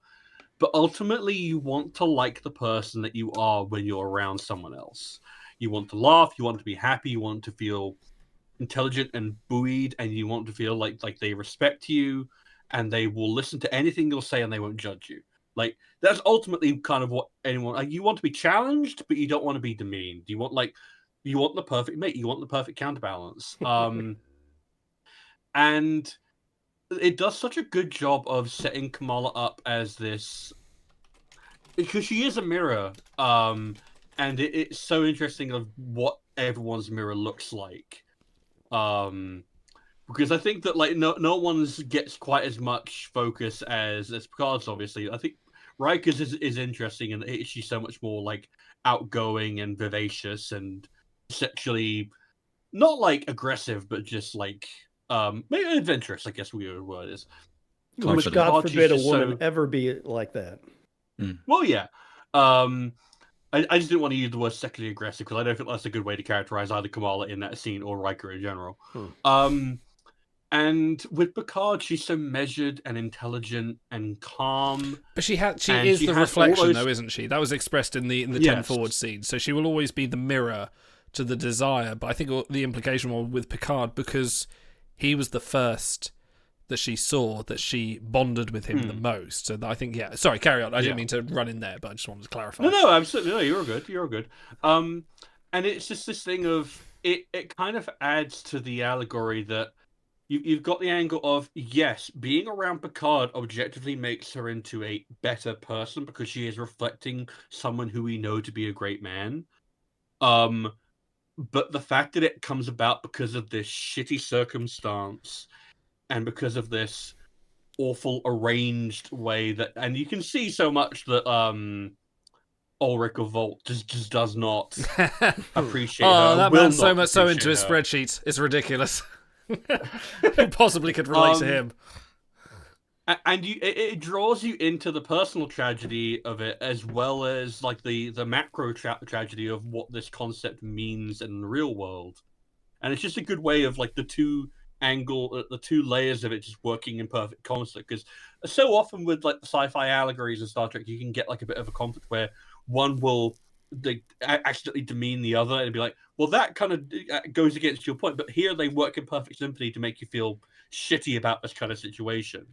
But ultimately, you want to like the person that you are when you're around someone else. You want to laugh, you want to be happy, you want to feel intelligent and buoyed, and you want to feel like they respect you, and they will listen to anything you'll say, and they won't judge you. Like, that's ultimately kind of what anyone like. You want to be challenged, but you don't want to be demeaned. You want the perfect mate. You want the perfect counterbalance. And it does such a good job of setting Kamala up as this, because she is a mirror. And it's so interesting of what everyone's mirror looks like. Because I think that like no one's gets quite as much focus as Picard's, obviously. I think Riker's is interesting, and she's so much more like outgoing and vivacious and sexually not like aggressive, but just like maybe adventurous, I guess the word is. Which God forbid a woman ever be like that. Well, yeah. I just didn't want to use the word sexually aggressive because I don't think that's a good way to characterize either Kamala in that scene or Riker in general. And with Picard, she's so measured and intelligent and calm. But she is the reflection, though, isn't she? That was expressed in the 10 forward scene. So she will always be the mirror to the desire. But I think the implication was with Picard, because he was the first that she saw, that she bonded with him the most. So I think, yeah. Sorry, carry on. I didn't mean to run in there, but I just wanted to clarify. No, absolutely. No, you're good. You're good. And it's just this thing of it kind of adds to the allegory that you've got the angle of, yes, being around Picard objectively makes her into a better person because she is reflecting someone who we know to be a great man. But the fact that it comes about because of this shitty circumstance and because of this awful arranged way that, and you can see so much that Ulrich of Volt just does not appreciate her. Oh, that man's so into his spreadsheets. It's ridiculous. Who possibly could relate to him? And it draws you into the personal tragedy of it, as well as like the macro tragedy of what this concept means in the real world. And it's just a good way of like the two layers of it just working in perfect concert. Because so often with like the sci-fi allegories in Star Trek, you can get like a bit of a conflict where one will accidentally demean the other and be like, well, that kind of goes against your point. But here they work in perfect symphony to make you feel shitty about this kind of situation.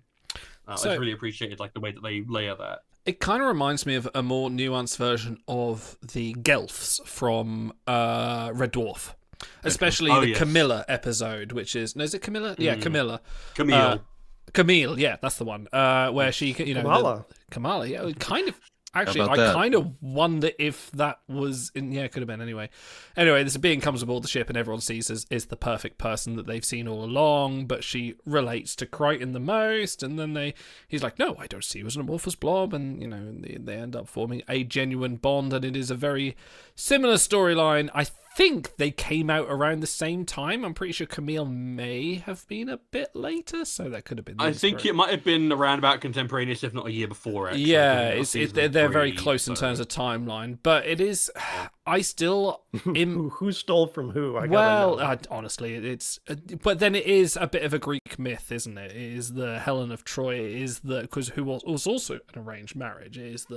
I really appreciated like the way that they layer that. It kind of reminds me of a more nuanced version of the Gelfs from Red Dwarf. Especially the Camilla episode, which is... No, is it Camilla? Yeah, Camilla. Camille. Camille, yeah, that's the one. Where she, Kamala. Kamala, yeah, kind of... Actually, I kind of wonder if that was in. Yeah, it could have been anyway. Anyway, this being comes aboard the ship and everyone sees is the perfect person that they've seen all along, but she relates to Crichton the most. And then he's like, no, I don't see you as an amorphous blob. And, you know, they end up forming a genuine bond. And it is a very similar storyline. I think they came out around the same time. I'm pretty sure Camille may have been a bit later, so that could have been. I think it might have been around about contemporaneous, if not a year before. Actually. Yeah, they're very close in terms of timeline, but it is. I still who stole from who? Honestly, it's. But then it is a bit of a Greek myth, isn't it? It is the Helen of Troy. It is because who was also an arranged marriage. It is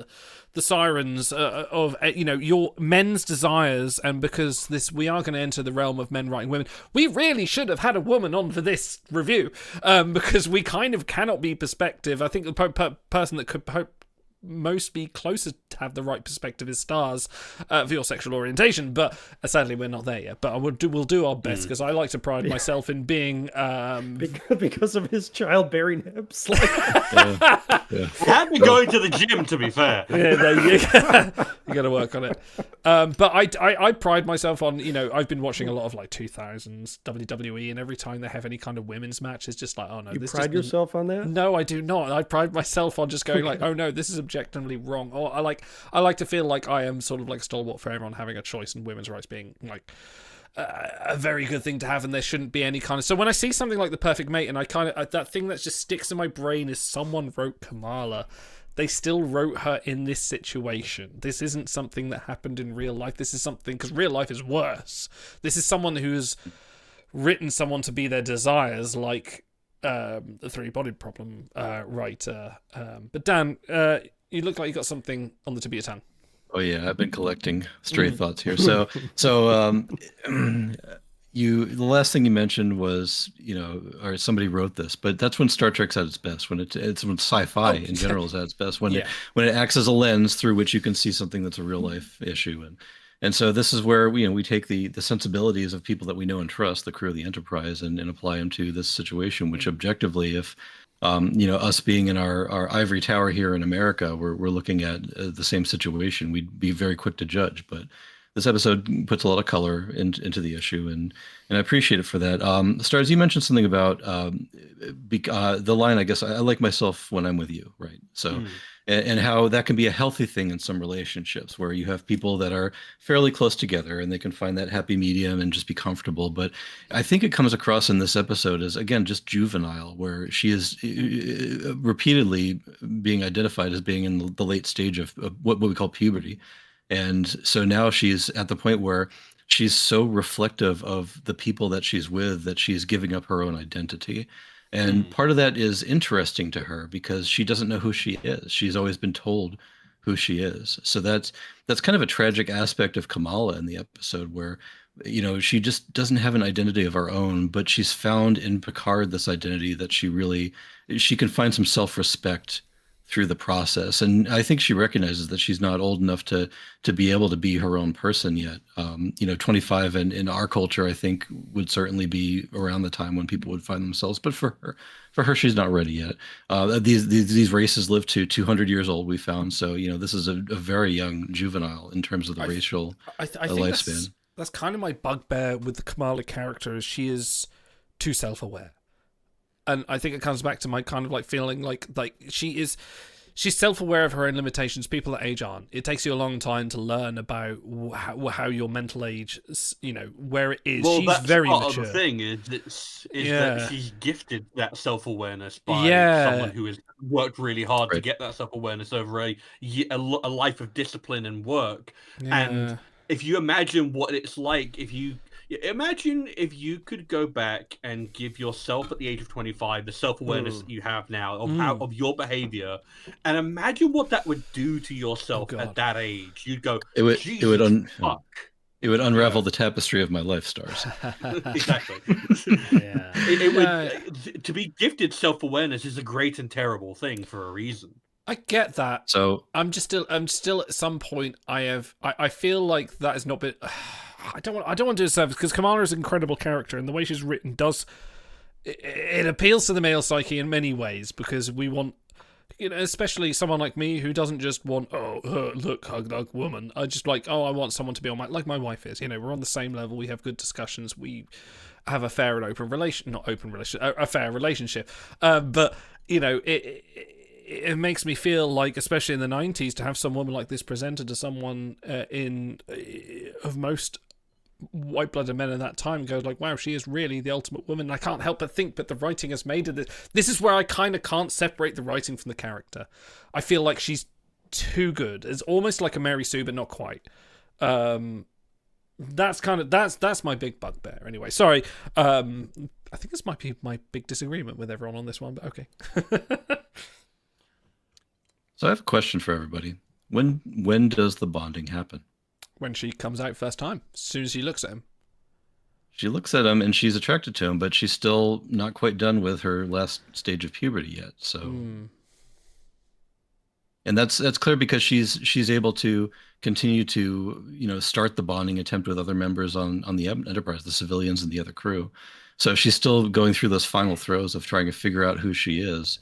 the sirens of your men's desires, and because we are going to enter the realm of men writing women. We really should have had a woman on for this review because we kind of cannot be perspective. I think the person that could most be closer to have the right perspective is Stars for your sexual orientation, but sadly we're not there yet. But we'll do our best because I like to pride myself in being because of his childbearing hips. He had me going to the gym, to be fair. Yeah, you got to work on it. But I pride myself on, I've been watching a lot of like 2000s WWE, and every time they have any kind of women's match, it's just like, oh no, you pride yourself on that? No, I do not. I pride myself on just going like, oh no, this is objectively wrong. Or I like to feel like I am sort of like a stalwart for everyone having a choice, and women's rights being like a very good thing to have, and there shouldn't be any kind of. So when I see something like The Perfect Mate, and I kind of that thing that just sticks in my brain is someone wrote Kamala. They still wrote her in this situation. This isn't something that happened in real life. This is something, because real life is worse. This is someone who's written someone to be their desires, like the Three-Bodied Problem writer. But Dan, you look like you got something on the tip of your tongue. Oh yeah, I've been collecting stray thoughts here. So the last thing you mentioned was, or somebody wrote this, but that's when Star Trek's at its best, when it's when sci-fi in general is at its best, when it acts as a lens through which you can see something that's a real life issue. And so this is where we take the sensibilities of people that we know and trust, the crew of the Enterprise, and apply them to this situation, which objectively, if us being in our ivory tower here in America, we're looking at the same situation, we'd be very quick to judge. But this episode puts a lot of color into the issue, and I appreciate it for that. Stars, you mentioned something about the line, I guess, I like myself when I'm with you, right? So, and how that can be a healthy thing in some relationships where you have people that are fairly close together and they can find that happy medium and just be comfortable. But I think it comes across in this episode as, again, just juvenile, where she is repeatedly being identified as being in the late stage of what we call puberty. And so now she's at the point where she's so reflective of the people that she's with that she's giving up her own identity. And part of that is interesting to her because she doesn't know who she is. She's always been told who she is. So that's kind of a tragic aspect of Kamala in the episode where, she just doesn't have an identity of her own, but she's found in Picard this identity that she can find some self-respect through the process. And I think she recognizes that she's not old enough to be able to be her own person yet. 25 in our culture, I think, would certainly be around the time when people would find themselves. But for her, she's not ready yet. These races live to 200 years old, we found. So, this is a very young juvenile in terms of the racial lifespan. That's kind of my bugbear with the Kamala character, is she is too self-aware. And I think it comes back to my kind of like feeling like she's self-aware of her own limitations. People that age aren't. It takes you a long time to learn about how your mental age, where it is. Well, she's that's very part mature. Of the thing is that she's gifted that self-awareness by someone who has worked really hard to get that self-awareness over a life of discipline and work. Yeah. And if you imagine what it's like, imagine if you could go back and give yourself at the age of 25 the self-awareness that you have now of your behavior, and imagine what that would do to yourself at that age. You'd go, it would unravel the tapestry of my life, Stars. Exactly. It would, to be gifted self-awareness is a great and terrible thing for a reason. I get that. So I'm still at some point I feel like that has not been. I don't want to do a service because Kamala is an incredible character, and the way she's written it appeals to the male psyche in many ways, because we want especially someone like me who doesn't just want, look, hug woman. I just like, I want someone to be on like my wife is. We're on the same level. We have good discussions. We have a fair and open a fair relationship. But it makes me feel like, especially in the 90s, to have some woman like this presented to someone of most white-blooded men in that time goes like, wow, she is really the ultimate woman. And I can't help but think, but the writing has made it. This is where I kind of can't separate the writing from the character. I feel like she's too good. It's almost like a Mary Sue, but not quite. That's my big bugbear. Anyway, sorry. I think this might be my big disagreement with everyone on this one, but okay. So I have a question for everybody. When does the bonding happen? When she comes out first time, as soon as she looks at him. She looks at him and she's attracted to him, but she's still not quite done with her last stage of puberty yet. So, and that's clear because she's able to continue to start the bonding attempt with other members on the Enterprise, the civilians and the other crew. So she's still going through those final throes of trying to figure out who she is.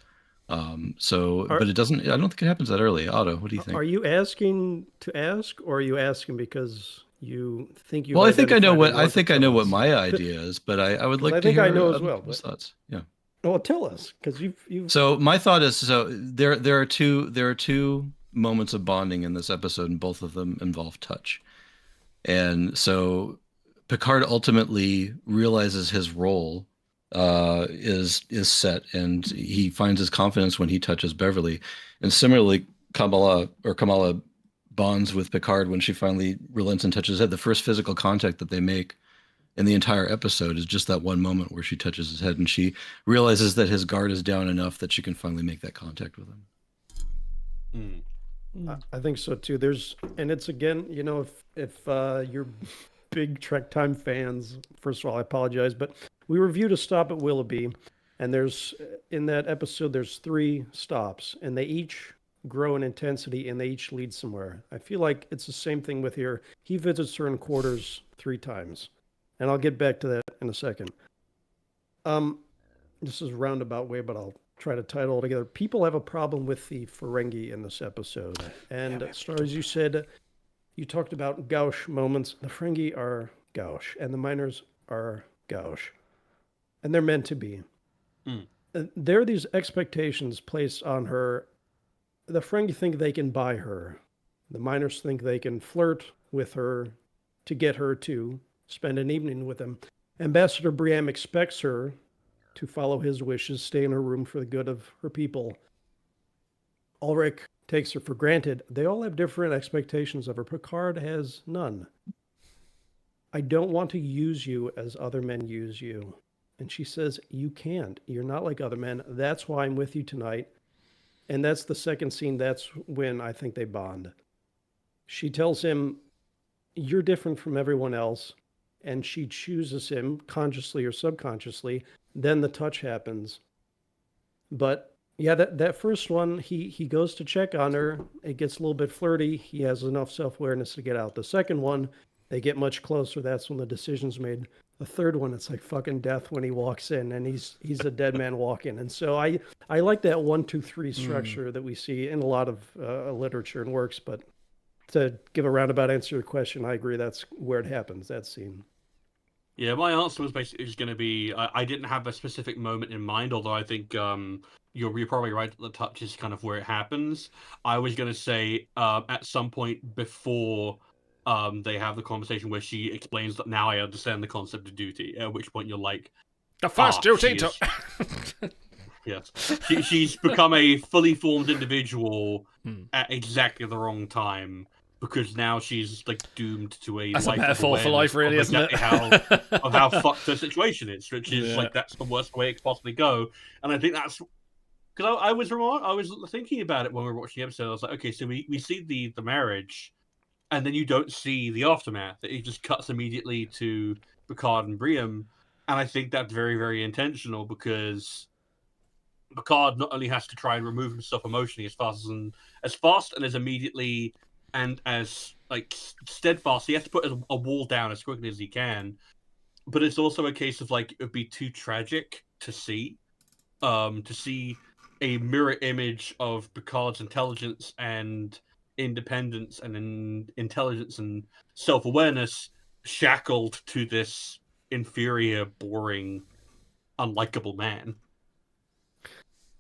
But it doesn't. I don't think it happens that early. Otto, what do you think? Are you asking to ask, or are you asking because you think you? Well, I think I know what my idea is, but I would like to hear. I think I know as well. Thoughts. Yeah. Well, tell us, because you've. So my thought is, there are two moments of bonding in this episode, and both of them involve touch, and so Picard ultimately realizes his role is set, and he finds his confidence when he touches Beverly. And similarly, Kamala bonds with Picard when she finally relents and touches his head. The first physical contact that they make in the entire episode is just that one moment where she touches his head, and she realizes that his guard is down enough that she can finally make that contact with him. I think so too. And it's again, if you're big Trek Time fans, first of all, I apologize, but we reviewed A Stop at Willoughby, and in that episode, there's 3 stops, and they each grow in intensity, and they each lead somewhere. I feel like it's the same thing with here. He visits her in quarters 3 times, and I'll get back to that in a second. This is a roundabout way, but I'll try to tie it all together. People have a problem with the Ferengi in this episode, and as far as you said, you talked about gauche moments. The Ferengi are gauche, and the miners are gauche. And they're meant to be. There are these expectations placed on her. The Ferengi think they can buy her. The miners think they can flirt with her to get her to spend an evening with them. Ambassador Briam expects her to follow his wishes, stay in her room for the good of her people. Ulrich takes her for granted. They all have different expectations of her. Picard has none. I don't want to use you as other men use you. And she says, you can't. You're not like other men. That's why I'm with you tonight. And that's the second scene. That's when I think they bond. She tells him, you're different from everyone else. And she chooses him, consciously or subconsciously. Then the touch happens. But yeah, that first one, he goes to check on her. It gets a little bit flirty. He has enough self-awareness to get out. The second one, they get much closer. That's when the decision's made. The third one, it's like fucking death when he walks in, and he's a dead man walking. And so I like that 1, 2, 3 structure that we see in a lot of literature and works. But to give a roundabout answer to your question, I agree. That's where it happens. That scene. Yeah, my answer was basically just going to be I didn't have a specific moment in mind, although I think you're probably right that the touch is kind of where it happens. I was going to say at some point before they have the conversation where she explains that now I understand the concept of duty, at which point you're like... The first duty to... Yes. She's become a fully formed individual at exactly the wrong time, because now she's like doomed to a... That's a metaphor for life, really, isn't it? Of how fucked her situation is, which is like, that's the worst way it could possibly go. And I think that's... Because I was thinking about it when we were watching the episode. I was like, okay, so we see the marriage, and then you don't see the aftermath. It just cuts immediately to Picard and Briam. And I think that's very, very intentional, because Picard not only has to try and remove himself emotionally as fast and as immediately and as like steadfast. He has to put a wall down as quickly as he can. But it's also a case of like, it would be too tragic to see a mirror image of Picard's intelligence and independence and intelligence and self-awareness shackled to this inferior, boring, unlikable man.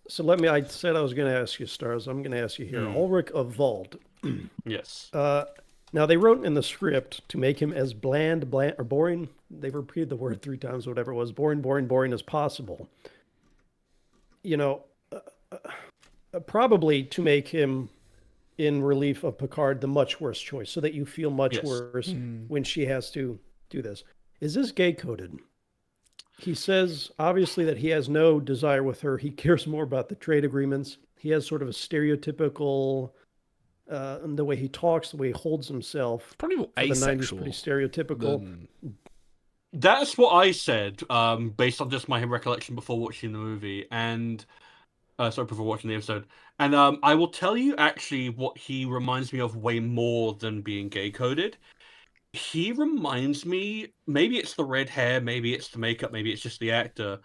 So I said I was going to ask you, Stars. I'm going to ask you here. Ulrich of Vald. Yes. Now, they wrote in the script to make him as bland, or boring. They repeated the word 3 times, whatever it was. Boring as possible. Probably to make him in relief of Picard the much worse choice, so that you feel much worse when she has to do this. Is this gay-coded? He says, obviously, that he has no desire with her. He cares more about the trade agreements. He has sort of a stereotypical, the way he talks, the way he holds himself. Probably more asexual. Pretty stereotypical. That's what I said, based on just my recollection before watching the movie, and before watching the episode. And I will tell you actually what he reminds me of way more than being gay-coded. He reminds me, maybe it's the red hair, maybe it's the makeup, maybe it's just the actor,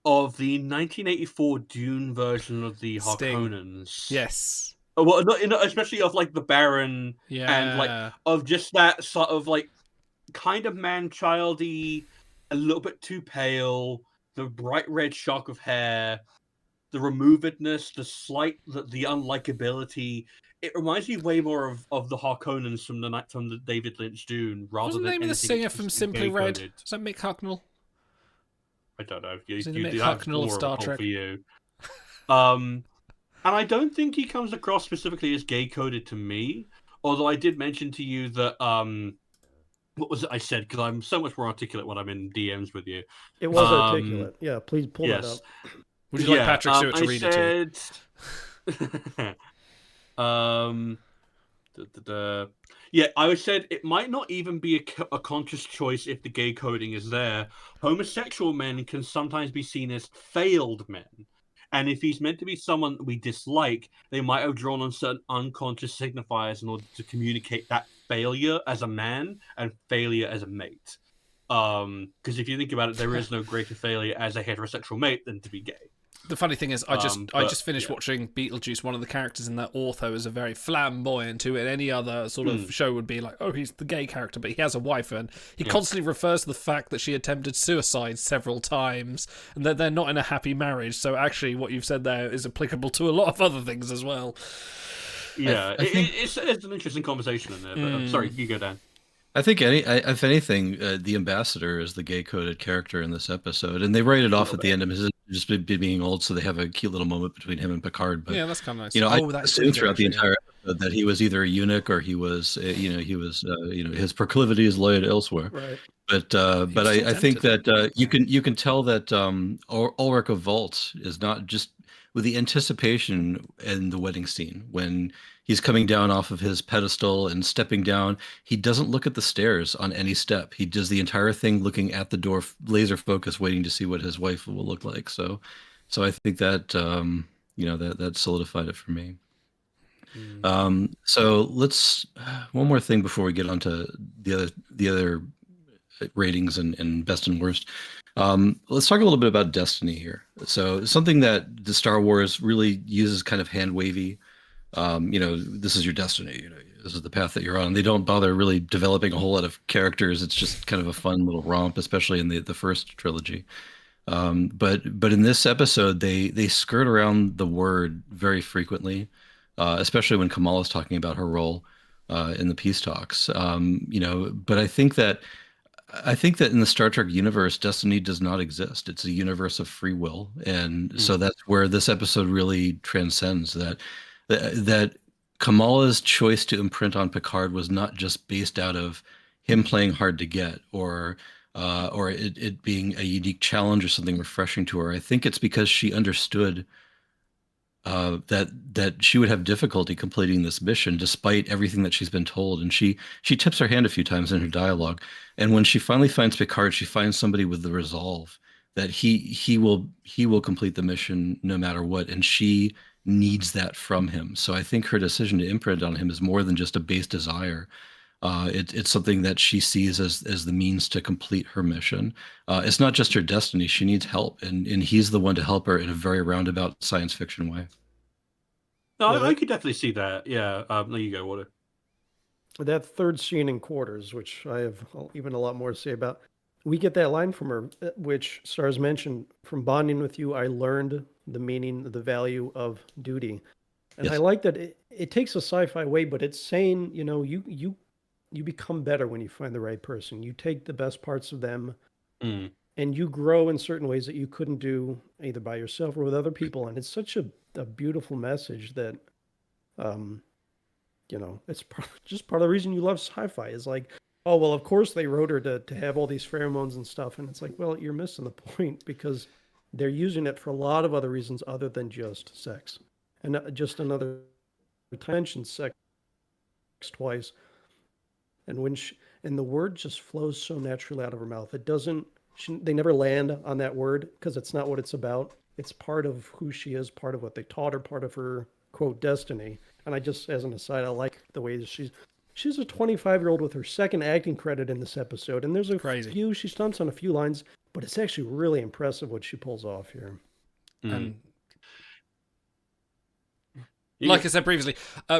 of the 1984 Dune version of the Harkonnens. Yes. Well, especially of like the Baron, and like of just that sort of like kind of man-childy, a little bit too pale, the bright red shock of hair, the removedness, the unlikability. It reminds me way more of the Harkonnens from the David Lynch Dune, rather Wasn't than the name of the singer from Simply Red? Is that Mick Hucknell? I don't know. Is it the Mick Hucknell of Star Trek? For you. And I don't think he comes across specifically as gay-coded to me. Although I did mention to you that what was it I said? Because I'm so much more articulate when I'm in DMs with you. It was articulate. Yeah, please pull that up. Would you like Patrick Stewart to read it to you? Yeah, I said it might not even be a conscious choice if the gay coding is there. Homosexual men can sometimes be seen as failed men. And if he's meant to be someone we dislike, they might have drawn on certain unconscious signifiers in order to communicate that failure as a man and failure as a mate. Because if you think about it, there is no greater failure as a heterosexual mate than to be gay. The funny thing is, I just finished watching Beetlejuice. One of the characters in that, Ortho, is a very flamboyant, who in any other sort of show would be like, oh, he's the gay character, but he has a wife, and he constantly refers to the fact that she attempted suicide several times, and that they're not in a happy marriage. So actually, what you've said there is applicable to a lot of other things as well. Yeah, it's an interesting conversation in there. But I'm sorry, you go, Dan. I think if anything, the ambassador is the gay-coded character in this episode, and they write it off at the end of his just being old, so they have a cute little moment between him and Picard. But yeah, that's kind of nice. I assumed throughout the entire episode that he was either a eunuch or he was, his proclivities lay elsewhere. Right. But I think that you can tell that Ulrich of Valt is not just with the anticipation in the wedding scene when he's coming down off of his pedestal and stepping down. He doesn't look at the stairs on any step. He does the entire thing looking at the door, laser focus, waiting to see what his wife will look like. So I think that that solidified it for me. So let's one more thing before we get onto the other ratings and best and worst. Let's talk a little bit about destiny here. So something that the Star Wars really uses kind of hand wavy. This is your destiny. This is the path that you're on. They don't bother really developing a whole lot of characters. It's just kind of a fun little romp, especially in the first trilogy. But in this episode, they skirt around the word very frequently, especially when Kamala's talking about her role in the peace talks. But I think that in the Star Trek universe, destiny does not exist. It's a universe of free will, and so that's where this episode really transcends that Kamala's choice to imprint on Picard was not just based out of him playing hard to get or it being a unique challenge or something refreshing to her. I think it's because she understood that she would have difficulty completing this mission despite everything that she's been told. And she tips her hand a few times in her dialogue. And when she finally finds Picard, she finds somebody with the resolve that he will complete the mission no matter what. And she needs that from him. So I think her decision to imprint on him is more than just a base desire. It's something that she sees as the means to complete her mission. It's not just her destiny; she needs help, and he's the one to help her in a very roundabout science fiction way. No, I could definitely see that. Yeah, there you go, Water. That third scene in Quarters, which I have even a lot more to say about, we get that line from her, which Stars mentioned, from bonding with you, I learned the meaning, the value of duty. And Yes. I like that it takes a sci-fi way, but it's saying, you become better when you find the right person. You take the best parts of them and you grow in certain ways that you couldn't do either by yourself or with other people. And it's such a beautiful message that, it's just part of the reason you love sci-fi is like, oh, well, of course they wrote her to have all these pheromones and stuff. And it's like, well, you're missing the point because they're using it for a lot of other reasons other than just sex. And just another mention sex twice. And and the word just flows so naturally out of her mouth. It doesn't, they never land on that word because it's not what it's about. It's part of who she is, part of what they taught her, part of her, quote, destiny. And I just, as an aside, I like the way that she's a 25-year-old with her second acting credit in this episode. And there's few, she stunts on a few lines, but it's actually really impressive what she pulls off here. And like I said previously,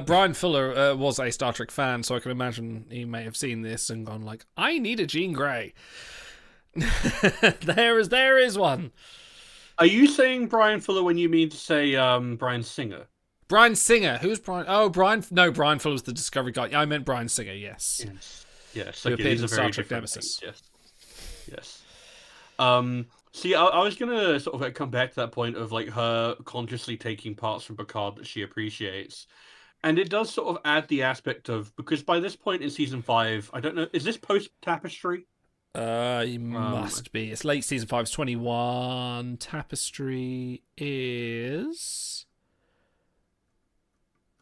Brian Fuller was a Star Trek fan, so I can imagine he may have seen this and gone like, I need a Jean Grey. there is one. Are you saying Brian Fuller when you mean to say Brian Singer? Brian Singer. Who's Brian? Oh, Brian. No, Brian Fuller was the Discovery guy. I meant Brian Singer. Yes. Yes. Who Okay, appeared these in are Star very Trek different Nemesis. things, Yes. See, I was gonna sort of like come back to that point of like her consciously taking parts from Picard that she appreciates, and it does sort of add the aspect of, because by this point in season 5, I don't know, is this post Tapestry? You must be. It's late season 5. It's 21. Tapestry is.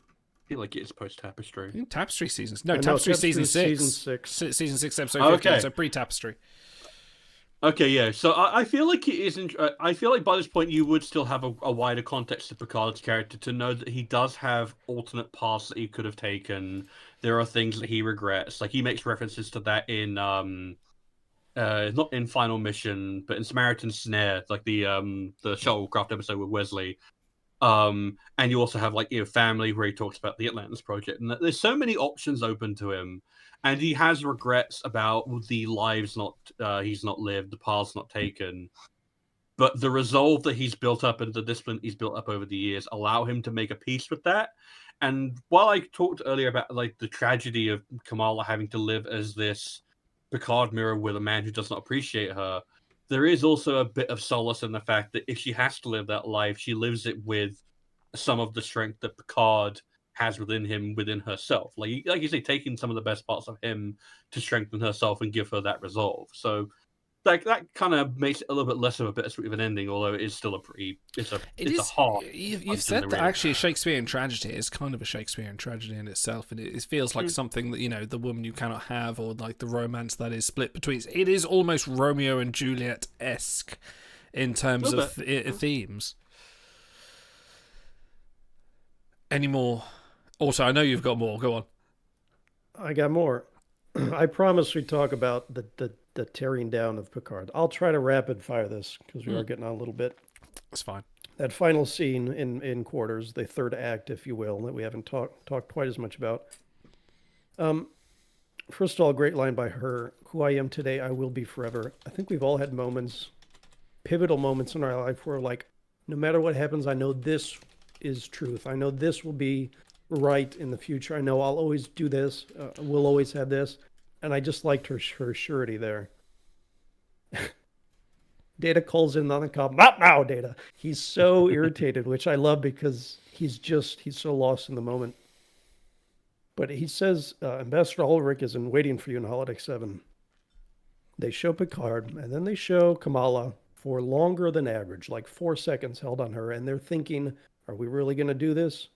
I feel like it's post Tapestry. I think Tapestry seasons. No, Tapestry season 6. Season 6, episode 15. So pre Tapestry. Okay, yeah. So I feel like it isn't. I feel like by this point you would still have a wider context of Picard's character to know that he does have alternate paths that he could have taken. There are things that he regrets. Like he makes references to that in not in Final Mission, but in Samaritan Snare, like the shuttlecraft episode with Wesley. And you also have like family where he talks about the Atlantis project, and there's so many options open to him. And he has regrets about the lives he's not lived, the paths not taken. But the resolve that he's built up and the discipline he's built up over the years allow him to make a peace with that. And while I talked earlier about like the tragedy of Kamala having to live as this Picard mirror with a man who does not appreciate her, there is also a bit of solace in the fact that if she has to live that life, she lives it with some of the strength that Picard has within him, within herself. Like you say, taking some of the best parts of him to strengthen herself and give her that resolve. So that kind of makes it a little bit less of a bittersweet of an ending, although it is still it's a hard. You've said that actually a Shakespearean tragedy is kind of a Shakespearean tragedy in itself, and it feels like something that the woman you cannot have, or like the romance that is split between. It is almost Romeo and Juliet-esque in terms of themes. Any more? Also, I know you've got more. Go on. I got more. I promise we talk about the tearing down of Picard. I'll try to rapid fire this because we are getting on a little bit. That's fine. That final scene in Quarters, the third act, if you will, that we haven't talked quite as much about. First of all, great line by her. Who I am today, I will be forever. I think we've all had moments, pivotal moments in our life where like, no matter what happens, I know this is truth. I know this will be right in the future. I know I'll always do this. We'll always have this. And I just liked her surety there. Data calls in on the call. Not now, Data. He's so irritated, which I love because he's so lost in the moment. But he says, Ambassador Ulrich is waiting for you in Holodeck 7. They show Picard, and then they show Kamala for longer than average, like 4 seconds held on her. And they're thinking, are we really going to do this?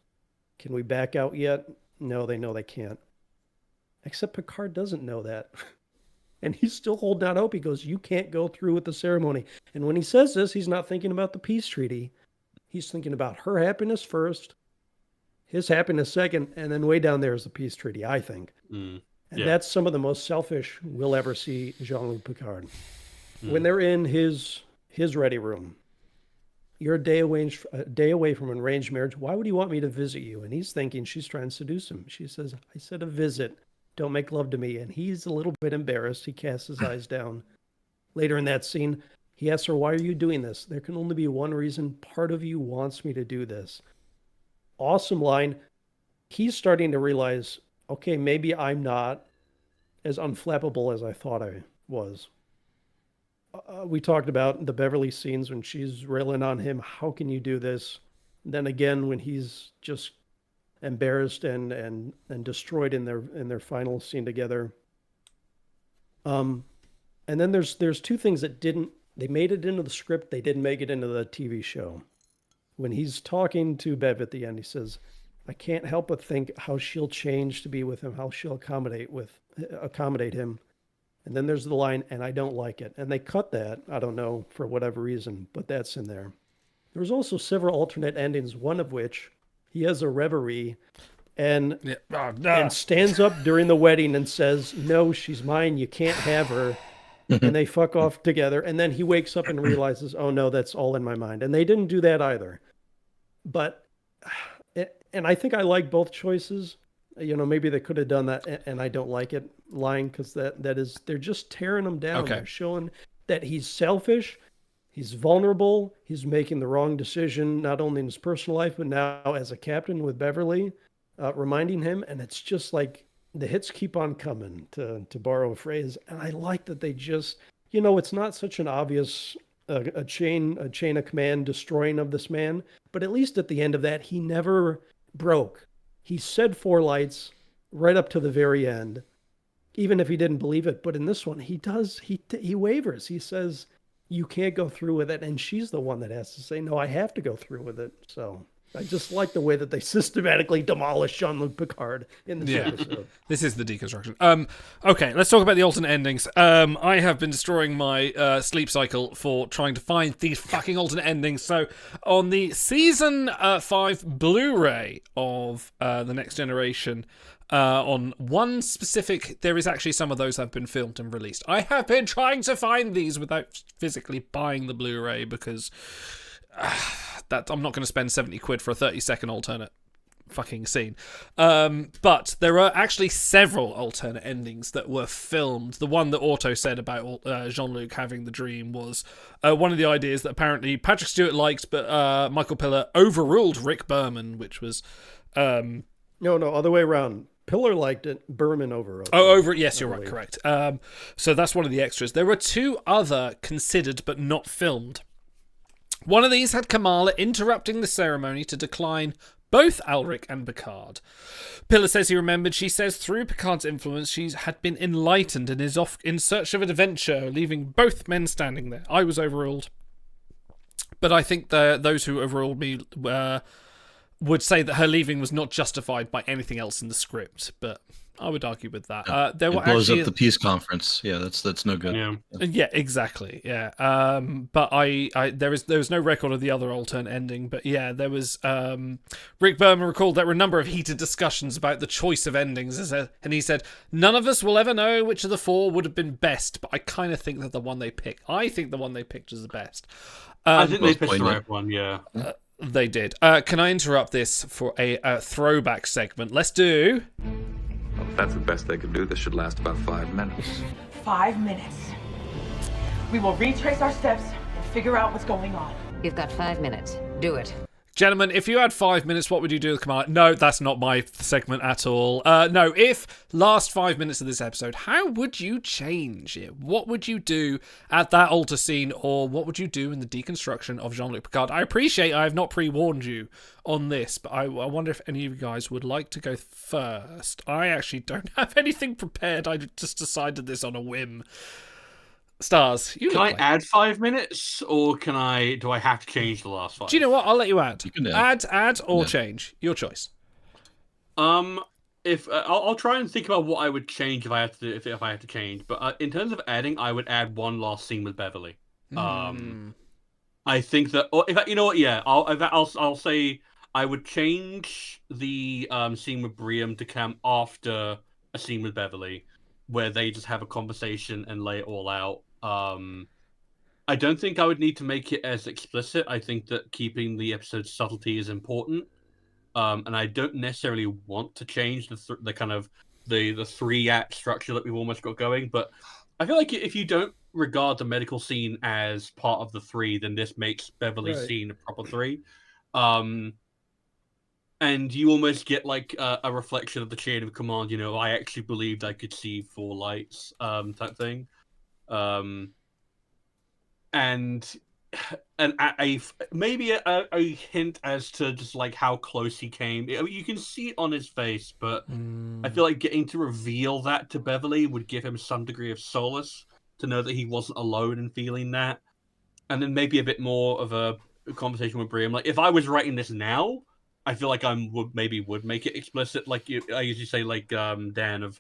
Can we back out yet? No, they know they can't. Except Picard doesn't know that. And he's still holding out hope. He goes, you can't go through with the ceremony. And when he says this, he's not thinking about the peace treaty. He's thinking about her happiness first, his happiness second, and then way down there is the peace treaty, I think. And that's some of the most selfish we'll ever see Jean-Luc Picard. When they're in his ready room, you're a day away from an arranged marriage. Why would he want me to visit you? And he's thinking she's trying to seduce him. She says, I said a visit. Don't make love to me. And he's a little bit embarrassed. He casts his eyes down. Later in that scene, he asks her, why are you doing this? There can only be one reason. Part of you wants me to do this. Awesome line. He's starting to realize, okay, maybe I'm not as unflappable as I thought I was. We talked about the Beverly scenes when she's railing on him. How can you do this? Then again, when he's just embarrassed and destroyed in their final scene together. And then there's two things that they made it into the script. They didn't make it into the TV show. When he's talking to Bev at the end, he says, I can't help but think how she'll change to be with him, how she'll accommodate him. And then there's the line, and I don't like it. And they cut that, I don't know, for whatever reason, but that's in there. There's also several alternate endings, one of which he has a reverie and stands up during the wedding and says, no, she's mine, you can't have her. And they fuck off together. And then he wakes up and realizes, oh no, that's all in my mind. And they didn't do that either. But, and I think I like both choices. You know, maybe they could have done that, and I don't like it line, because that is, they're just tearing him down. Okay. They're showing that he's selfish, he's vulnerable, he's making the wrong decision, not only in his personal life, but now as a captain with Beverly, reminding him, and it's just like the hits keep on coming, to borrow a phrase. And I like that they just, you know, it's not such an obvious a chain of command destroying of this man, but at least at the end of that, he never broke. He said 4 lights right up to the very end, even if he didn't believe it. But in this one, he does. He wavers. He says, you can't go through with it. And she's the one that has to say, no, I have to go through with it. So I just like the way that they systematically demolish Jean-Luc Picard in this episode. This is the deconstruction. Okay, let's talk about the alternate endings. I have been destroying my sleep cycle for trying to find these fucking alternate endings. So on the season 5 Blu-ray of The Next Generation, on one specific, there is actually some of those have been filmed and released. I have been trying to find these without physically buying the Blu-ray because that I'm not going to spend 70 quid for a 30-second alternate fucking scene. But there are actually several alternate endings that were filmed. The one that Otto said about Jean-Luc having the dream was one of the ideas that apparently Patrick Stewart liked, but Michael Piller overruled Rick Berman, which was... No, other way around. Piller liked it, Berman overruled. Yes, you're right, correct. So that's one of the extras. There were 2 other considered but not filmed. One of these had Kamala interrupting the ceremony to decline both Alric and Picard. Piller says he remembered. She says through Picard's influence, she had been enlightened and is off in search of an adventure, leaving both men standing there. I was overruled. But I think those who overruled me would say that her leaving was not justified by anything else in the script. But I would argue with that. There it were blows actually up the peace conference. Yeah, that's no good. Yeah, exactly. Yeah. But there was no record of the other alternate ending. But yeah, there was. Rick Berman recalled there were a number of heated discussions about the choice of endings, and he said none of us will ever know which of the 4 would have been best. But I kind of think that the one they picked. I think the one they picked is the best. I think they picked the right one. Yeah. They did. Can I interrupt this for a throwback segment? Let's do. Well, if that's the best they could do, this should last about 5 minutes. 5 minutes. We will retrace our steps and figure out what's going on. You've got 5 minutes. Do it. Gentlemen, if you had 5 minutes, what would you do with Kamala? No, that's not my segment at all. No, if last 5 minutes of this episode, how would you change it? What would you do at that altar scene, or what would you do in the deconstruction of Jean-Luc Picard? I appreciate I have not pre-warned you on this, but I wonder if any of you guys would like to go first. I actually don't have anything prepared. I just decided this on a whim. Stars, can I add 5 minutes, or do I have to change the last 5? Do you know what? I'll let you add. You can add or change. Your choice. If I'll try and think about what I would change if I have to change. But in terms of adding, I would add one last scene with Beverly. I think that, or if you know what, yeah, I'll say I would change the scene with Briam to come after a scene with Beverly where they just have a conversation and lay it all out. I don't think I would need to make it as explicit. I think that keeping the episode's subtlety is important. And I don't necessarily want to change the kind of the 3-act structure that we've almost got going. But I feel like if you don't regard the medical scene as part of the 3, then this makes Beverly's scene a proper 3. And you almost get like a reflection of the chain of command. You know, I actually believed I could see 4 lights, type thing. And maybe a hint as to just like how close he came. You can see it on his face, but I feel like getting to reveal that to Beverly would give him some degree of solace to know that he wasn't alone in feeling that. And then maybe a bit more of a conversation with Briam. Like if I was writing this now, I feel like I would make it explicit. Like I usually say, like Dan of,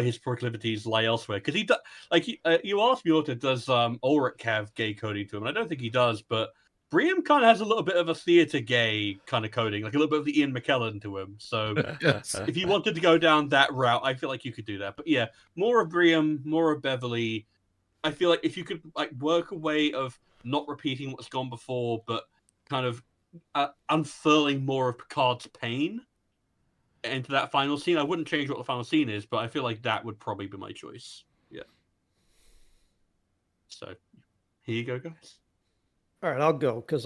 his proclivities lie elsewhere, because he does. Like you asked me, does Ulrich have gay coding to him? And I don't think he does, but Briam kind of has a little bit of a theater gay kind of coding, like a little bit of the Ian McKellen to him. So if you wanted to go down that route, I feel like you could do that. But yeah, more of Briam, more of Beverly. I feel like if you could like work a way of not repeating what's gone before, but kind of unfurling more of Picard's pain into that final scene. I wouldn't change what the final scene is, but I feel like that would probably be my choice. Yeah. So here you go, guys. All right, I'll go, because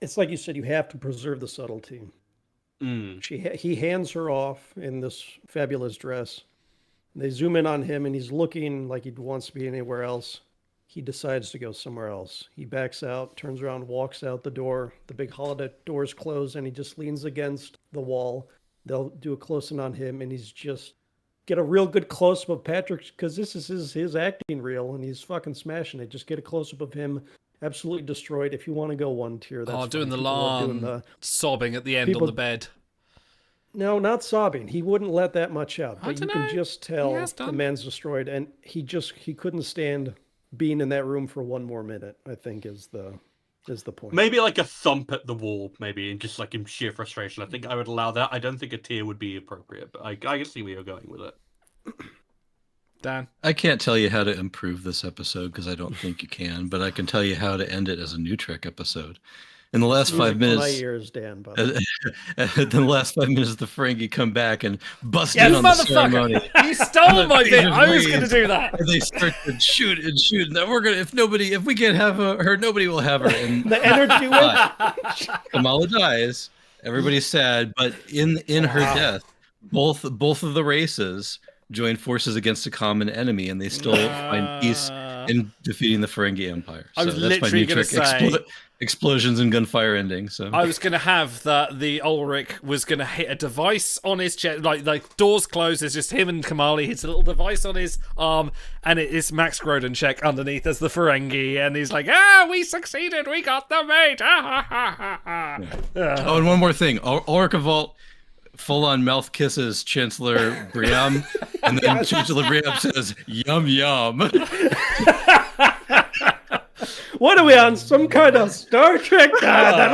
it's like you said, you have to preserve the subtlety. He hands her off in this fabulous dress. They zoom in on him, and he's looking like he wants to be anywhere else. He decides to go somewhere else. He backs out, turns around, walks out the door. The big holodeck doors close, and he just leans against the wall. They'll do a close-in on him, and he's just get a real good close-up of Patrick, because this is his acting reel, and he's fucking smashing it. Just get a close-up of him, absolutely destroyed. If you want to go one tier, that's doing fine. the long sobbing at the end on the bed. No, not sobbing. He wouldn't let that much out, but you can just tell the man's destroyed, and he couldn't stand being in that room for one more minute, I think is the point. Maybe like a thump at the wall, maybe, and just like in sheer frustration. I think I would allow that. I don't think a tear would be appropriate, but I can see where you're going with it. Dan? I can't tell you how to improve this episode, because I don't think you can, but I can tell you how to end it as a New Trek episode. In the last 5 minutes, my ears, Dan. In the last 5 minutes, the Ferengi come back and bust in on the ceremony. You stole my bit. I was going to do that. And they start to shoot and shoot. And we're gonna, if we can't have her, nobody will have her. And the energy wins. Kamala dies. Everybody's sad, but in her death, both of the races join forces against a common enemy, and they still find peace in defeating the Ferengi Empire. So I was that's literally going to say explosions and gunfire ending. So I was going to have that the Ulrich was going to hit a device on his chest, like doors close. There's just him and Kamali. Hits a little device on his arm, and it is Max Grodenchek underneath as the Ferengi, and he's like, we succeeded, we got the mate. Oh, and one more thing, Ulrich Vault full-on mouth kisses Chancellor Briam, and then Chancellor Briam says, "Yum yum." What are we on? Some kind of Star Trek? I'm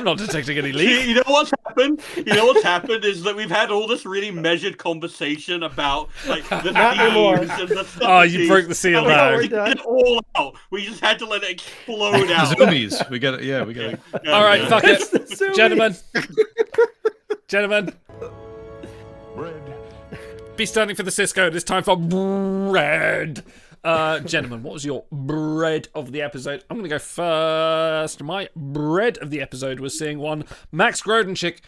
not detecting any leak. You know what's happened? What's happened is that we've had all this really measured conversation about like the themes and the stuff. You broke the seal now. We got it all out. We just had to let it explode out. Zoomies. We got it. Yeah, we got it. All right, fuck it, gentlemen. Bread. Be standing for the Cisco. It is time for bread. Gentlemen, what was your bread of the episode? I'm going to go first. My bread of the episode was seeing one Max Grodenchik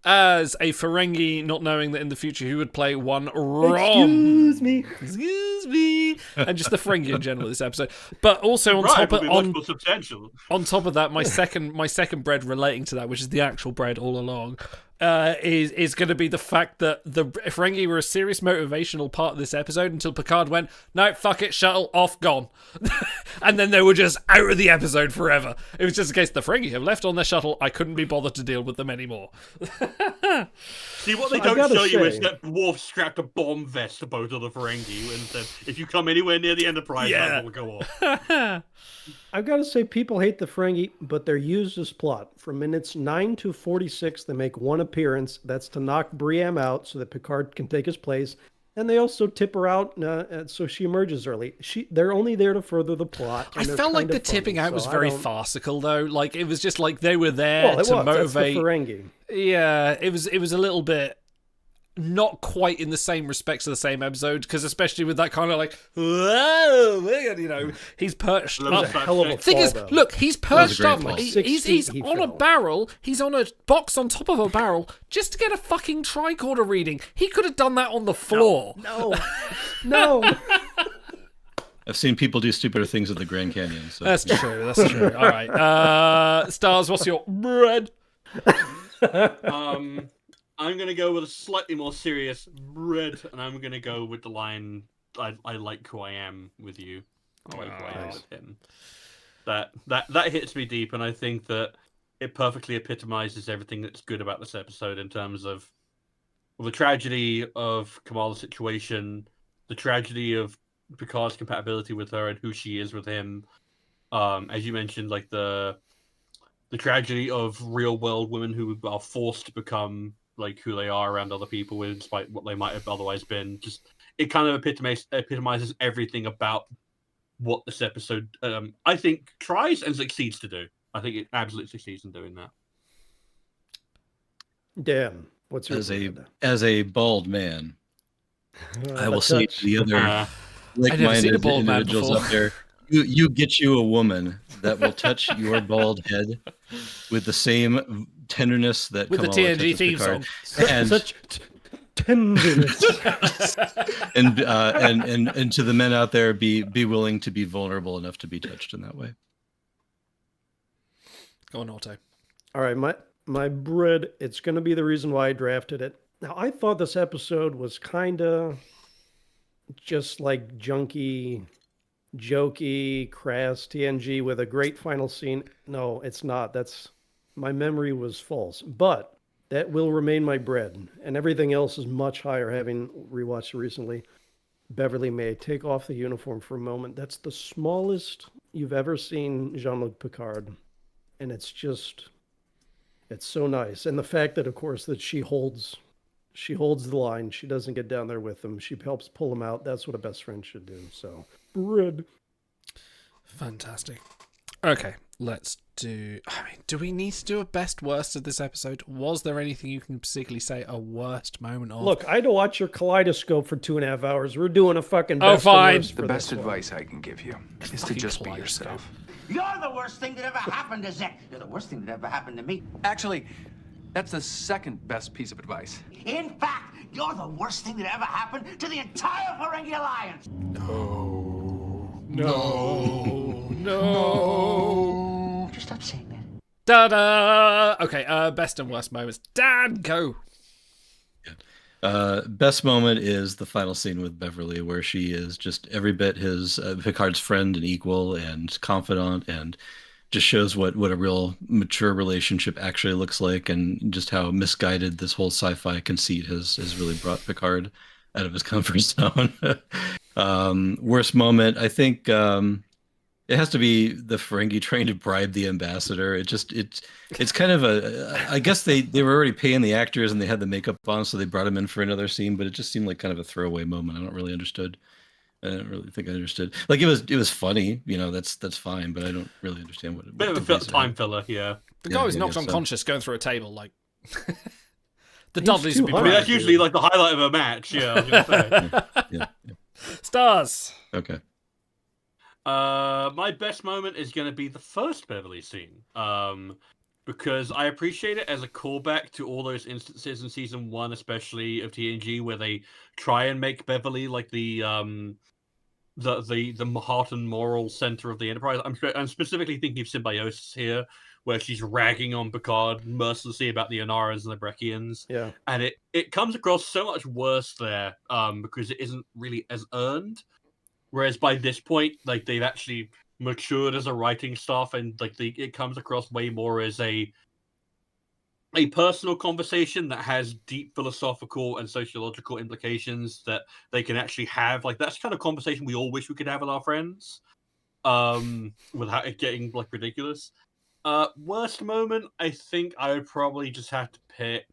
as a Ferengi, not knowing that in the future he would play one Rom. Excuse me. And just the Ferengi in general this episode. But also on top of that, my second bread relating to that, which is the actual bread all along, is going to be the fact that the Ferengi were a serious motivational part of this episode until Picard went, no, fuck it, shuttle, off, gone. And then they were just out of the episode forever. It was just a case the Ferengi have left on their shuttle. I couldn't be bothered to deal with them anymore. See, what they don't show you is that Worf strapped a bomb vest to both of the Ferengi and said, if you come anywhere near the Enterprise, that will go off. I've got to say, people hate the Ferengi, but they're used as plot. From minutes 9 to 46, they make one appearance. That's to knock Brienne out so that Picard can take his place. And they also tip her out so she emerges early. They're only there to further the plot. I felt like the tipping out was very farcical, though. Like, it was just like they were there to motivate. That's the Ferengi. Yeah, it was a little bit not quite in the same respects of the same episode, because especially with that kind of like, whoa, you know, he's perched up. Thing is, look, he's perched up. He's on a barrel. He's on a box on top of a barrel just to get a fucking tricorder reading. He could have done that on the floor. No. I've seen people do stupider things at the Grand Canyon. So. That's true. All right. Stars, what's your bread? I'm going to go with a slightly more serious bread, and I'm going to go with the line, I like who I am with you. I like who I am with him. That hits me deep, and I think that it perfectly epitomizes everything that's good about this episode in terms of the tragedy of Kamala's situation, the tragedy of Picard's compatibility with her and who she is with him. As you mentioned, like the tragedy of real-world women who are forced to become like who they are around other people with, despite what they might have otherwise been. Just it kind of epitomizes everything about what this episode, I think, tries and succeeds to do. I think it absolutely succeeds in doing that. Dan, what's your as a bald man? I will say to the other like-minded individuals up there, you get you a woman that will touch your bald head with the same tenderness that with Kamala the TNG theme Picard. song. And such tenderness. and to the men out there, be willing to be vulnerable enough to be touched in that way. Go on, Otto. All right, my bread. It's going to be the reason why I drafted it. Now, I thought this episode was kind of just like junky, jokey, crass TNG with a great final scene. No, it's not. My memory was false, but that will remain my bread. And everything else is much higher, having rewatched it recently. Beverly May, take off the uniform for a moment. That's the smallest you've ever seen Jean-Luc Picard. And it's so nice. And the fact that, of course, that she holds the line. She doesn't get down there with him. She helps pull him out. That's what a best friend should do. So, bread. Fantastic. Okay, let's do... I mean, do we need to do a best worst of this episode? Was there anything you can particularly say a worst moment of? Look, I had to watch your kaleidoscope for 2.5 hours. We're doing a fucking best fine. The best advice I can give you is to just be yourself. You're the worst thing that ever happened to Zek. You're the worst thing that ever happened to me. Actually, that's the second best piece of advice. In fact, you're the worst thing that ever happened to the entire Ferengi Alliance. No. Just stop saying that. Da-da! Okay, best and worst moments. Dan, go. Best moment is the final scene with Beverly, where she is just every bit his Picard's friend and equal and confidant, and just shows what a real mature relationship actually looks like, and just how misguided this whole sci-fi conceit has really brought Picard out of his comfort zone. Worst moment, I think it has to be the Ferengi trying to bribe the ambassador. It's kind of I guess they were already paying the actors and they had the makeup on, so they brought him in for another scene, but it just seemed like kind of a throwaway moment. I don't really think I understood. Like it was funny, that's fine, but I don't really understand what. Bit of a time filler, yeah. The guy was knocked unconscious going through a table, like the Dudleys would be. I mean, that's usually like the highlight of a match. Yeah, I was gonna say. yeah. Stars. Okay. My best moment is going to be the first Beverly scene, because I appreciate it as a callback to all those instances in season 1, especially of TNG, where they try and make Beverly like the heart and moral center of the Enterprise. I'm specifically thinking of Symbiosis here, where she's ragging on Picard mercilessly about the Onaras and the Breccians. Yeah, and it comes across so much worse there, because it isn't really as earned. Whereas by this point, like they've actually matured as a writing staff, and like it comes across way more as a personal conversation that has deep philosophical and sociological implications that they can actually have. Like that's the kind of conversation we all wish we could have with our friends, without it getting like ridiculous. Worst moment, I think I would probably just have to pick.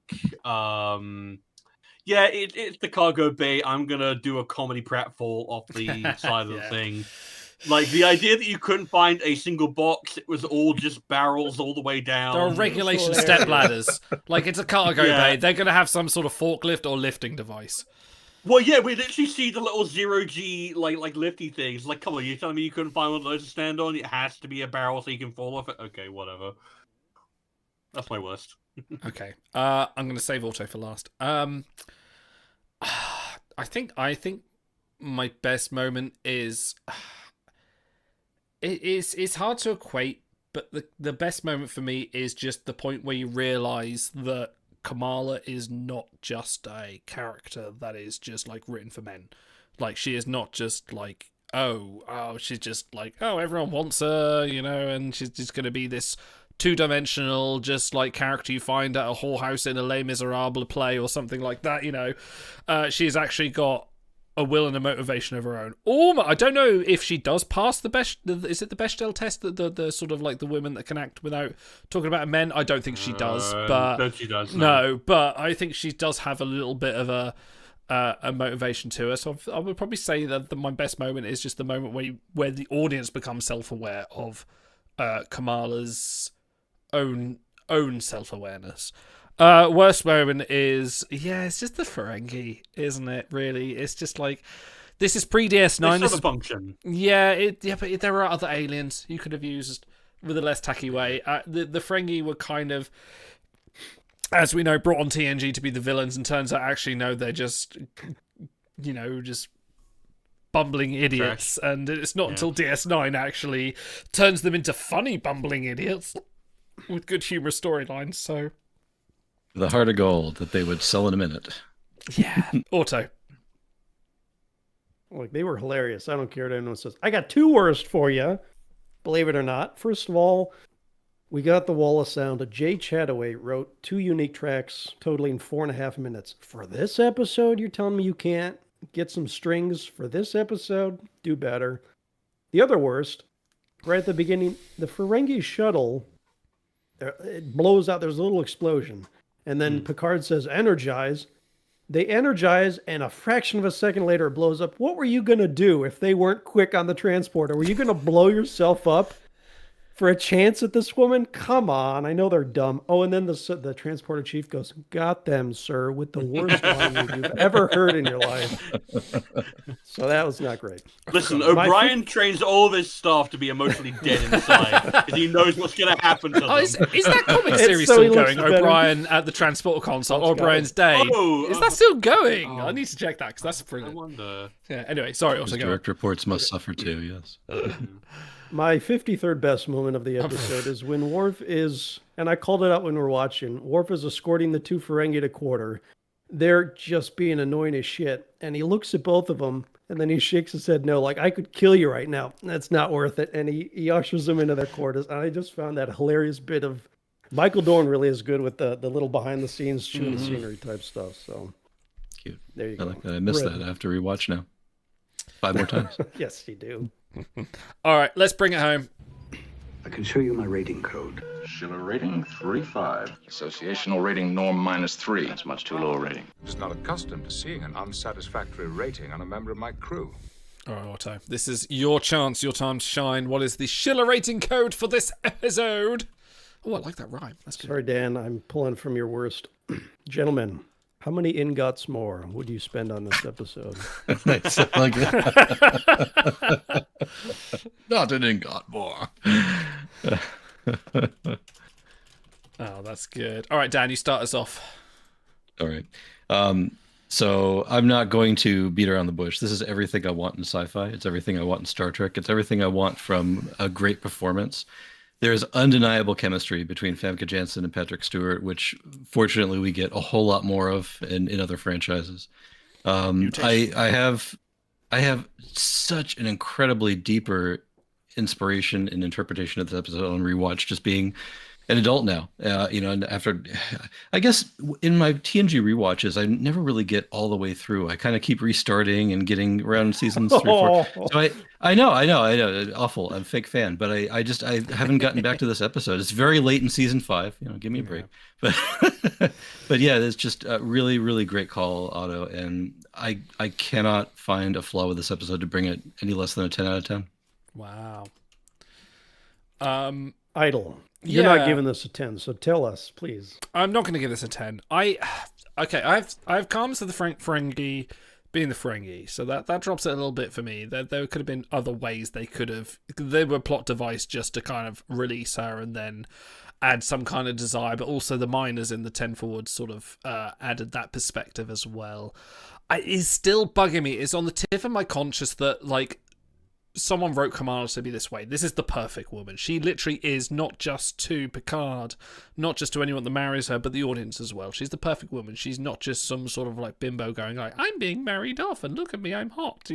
Yeah, it's the cargo bay. I'm gonna do a comedy pratfall off the side of the thing. Like, the idea that you couldn't find a single box, it was all just barrels all the way down. There are regulation step ladders. Like, it's a cargo bay. They're going to have some sort of forklift or lifting device. Well, yeah, we literally see the little zero-G, like lifty things. Like, come on, you're telling me you couldn't find one of those to stand on? It has to be a barrel so you can fall off it? Okay, whatever. That's my worst. Okay. I'm going to save auto for last. I think my best moment is... It's hard to equate, but the best moment for me is just the point where you realise that Kamala is not just a character that is just like written for men. Like, she is not just like, she's just like, everyone wants her, and she's just going to be this two-dimensional, just like character you find at a whorehouse in a Les Miserables play or something like that. She's actually got a will and a motivation of her own. I don't know if she does pass the is it the Bechdel test, the sort of like the women that can act without talking about men? I don't think she does, but she does. No, but I think she does have a little bit of a motivation to her. So I would probably say that my best moment is just the moment where the audience becomes self-aware of Kamala's own self-awareness. Worst moment is, it's just the Ferengi, isn't it? Really, it's just like, this is pre-DS9. This is a function. Yeah, but there are other aliens you could have used with a less tacky way. The Ferengi were kind of, as we know, brought on TNG to be the villains, and turns out actually no, they're just, just bumbling idiots. Trash. And it's not until DS9 actually turns them into funny bumbling idiots with good humorous storylines. So. The heart of gold that they would sell in a minute. Yeah, auto. Like, they were hilarious. I don't care what anyone says. I got two worst for you, believe it or not. First of all, we got the Wall of Sound. Jay Chataway wrote 2 unique tracks totaling 4.5 minutes. For this episode, you're telling me you can't get some strings for this episode? Do better. The other worst, right at the beginning, the Ferengi shuttle, it blows out. There's a little explosion. And then Picard says, energize. They energize, and a fraction of a second later, it blows up. What were you going to do if they weren't quick on the transporter? Were you going to blow yourself up for a chance at this woman? Come on. I know they're dumb. Oh, and then the transporter chief goes, got them, sir, with the worst language you've ever heard in your life. So that was not great. Listen, O'Brien trains all of his staff to be emotionally dead inside because he knows what's going to happen to them. Is that comic series still going? O'Brien at the transporter console, O'Brien's Day. Is that still going? I need to check that because that's brilliant. I wonder. Yeah. Anyway, sorry. Also, direct reports must suffer too. Yes. My 53rd best moment of the episode is when Worf is, and I called it out when we were watching, Worf is escorting the 2 Ferengi to quarter. They're just being annoying as shit. And he looks at both of them, and then he shakes his head no, like, I could kill you right now. That's not worth it. And he ushers them into their quarters. And I just found that hilarious bit of, Michael Dorn really is good with the little behind-the-scenes chewing the scenery type stuff. So cute. There you I go. like that. I missed that. I have to rewatch now. 5 more times. Yes, you do. All right, let's bring it home. I can show you my rating code. Schiller rating 3.5. Associational rating norm -3. That's much too low a rating. I'm just not accustomed to seeing an unsatisfactory rating on a member of my crew. All right, Otto. This is your chance, your time to shine. What is the Schiller rating code for this episode? Oh, I like that rhyme. That's good. Sorry, Dan. I'm pulling from your worst. Gentlemen, how many ingots more would you spend on this episode? Nice. Like not an ingot more. Oh, that's good. All right, Dan, you start us off. All right. So I'm not going to beat around the bush. This is everything I want in sci-fi. It's everything I want in Star Trek. It's everything I want from a great performance. There's undeniable chemistry between Famke Jansson and Patrick Stewart, which fortunately we get a whole lot more of in other franchises. I have such an incredibly deeper inspiration and interpretation of this episode on rewatch, just being an adult now, and after, I guess in my TNG rewatches, I never really get all the way through. I kind of keep restarting and getting around seasons 3, 4. So I know, awful. I'm a fake fan, but I haven't gotten back to this episode. It's very late in season 5. Give me a break. But but yeah, it's just a really, really great call, Otto, and I cannot find a flaw with this episode to bring it any less than a 10 out of 10. Wow. Idle. You're not giving this a 10, so tell us, please. I'm not going to give this a 10. I have comments of the Ferengi being the Ferengi, so that drops it a little bit for me. There could have been other ways they were a plot device just to kind of release her and then add some kind of desire, but also the miners in the 10 forward sort of added that perspective as well. It's still bugging me. It's on the tip of my conscience that, like, someone wrote Kamala to be this way. This is the perfect woman. She literally is, not just to Picard, not just to anyone that marries her, but the audience as well. She's the perfect woman. She's not just some sort of like bimbo going like, I'm being married off and look at me, I'm hot.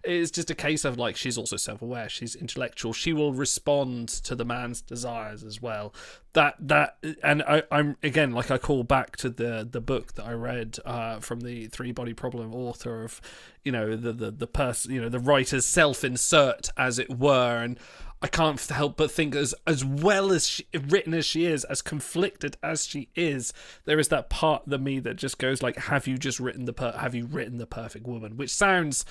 It's just a case of like, she's also self-aware. She's intellectual. She will respond to the man's desires as well. And I'm again, like, I call back to the book that I read from the Three Body Problem author of, the person, the writer's self-insert, as it were, and I can't help but think as well as written as she is, as conflicted as she is, there is that part of me that just goes like, have you written the perfect woman? Which sounds,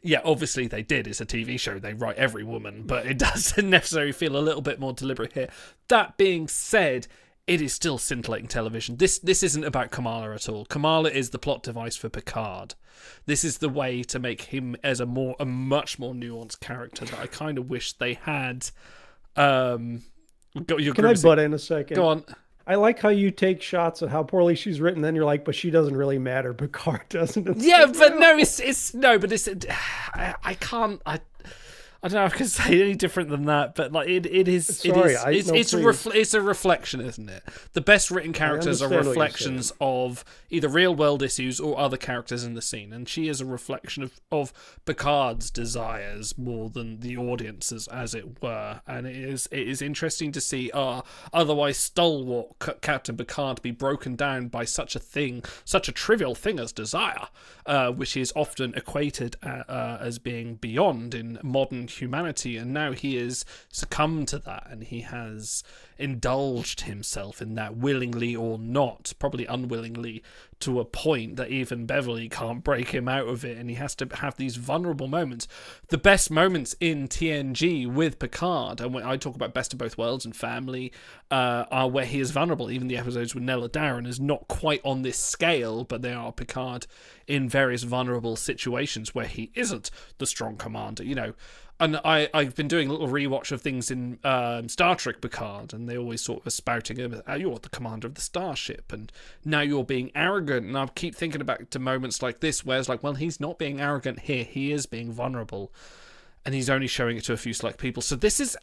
yeah, obviously they did. It's a TV show. They write every woman, but it doesn't necessarily feel a little bit more deliberate here. That being said, it is still scintillating television. This isn't about Kamala at all. Kamala is the plot device for Picard. This is the way to make him as a much more nuanced character that I kind of wish they had. Can I butt in a second? Go on. I like how you take shots at how poorly she's written, then you're like, but she doesn't really matter. Picard doesn't. I can't. I don't know if I can say any different than that, but like it is. It's a reflection, isn't it? The best written characters are reflections of either real world issues or other characters in the scene, and she is a reflection of Picard's desires more than the audience's, as it were. And it is interesting to see our otherwise stalwart Captain Picard be broken down by such a trivial thing as desire, which is often equated as being beyond in modern humanity, and now he has succumbed to that, and he has indulged himself in that, willingly or not, probably unwillingly, to a point that even Beverly can't break him out of it, and he has to have these vulnerable moments. The best moments in TNG with Picard, and when I talk about Best of Both Worlds and Family, are where he is vulnerable. Even the episodes with Nella Darren is not quite on this scale, but they are Picard in various vulnerable situations where he isn't the strong commander, And I've been doing a little rewatch of things in Star Trek Picard, and they always sort of spouting him, you're the commander of the starship, and now you're being arrogant. And I keep thinking back to moments like this, where it's like, well, he's not being arrogant here. He is being vulnerable, and he's only showing it to a few select people. So this is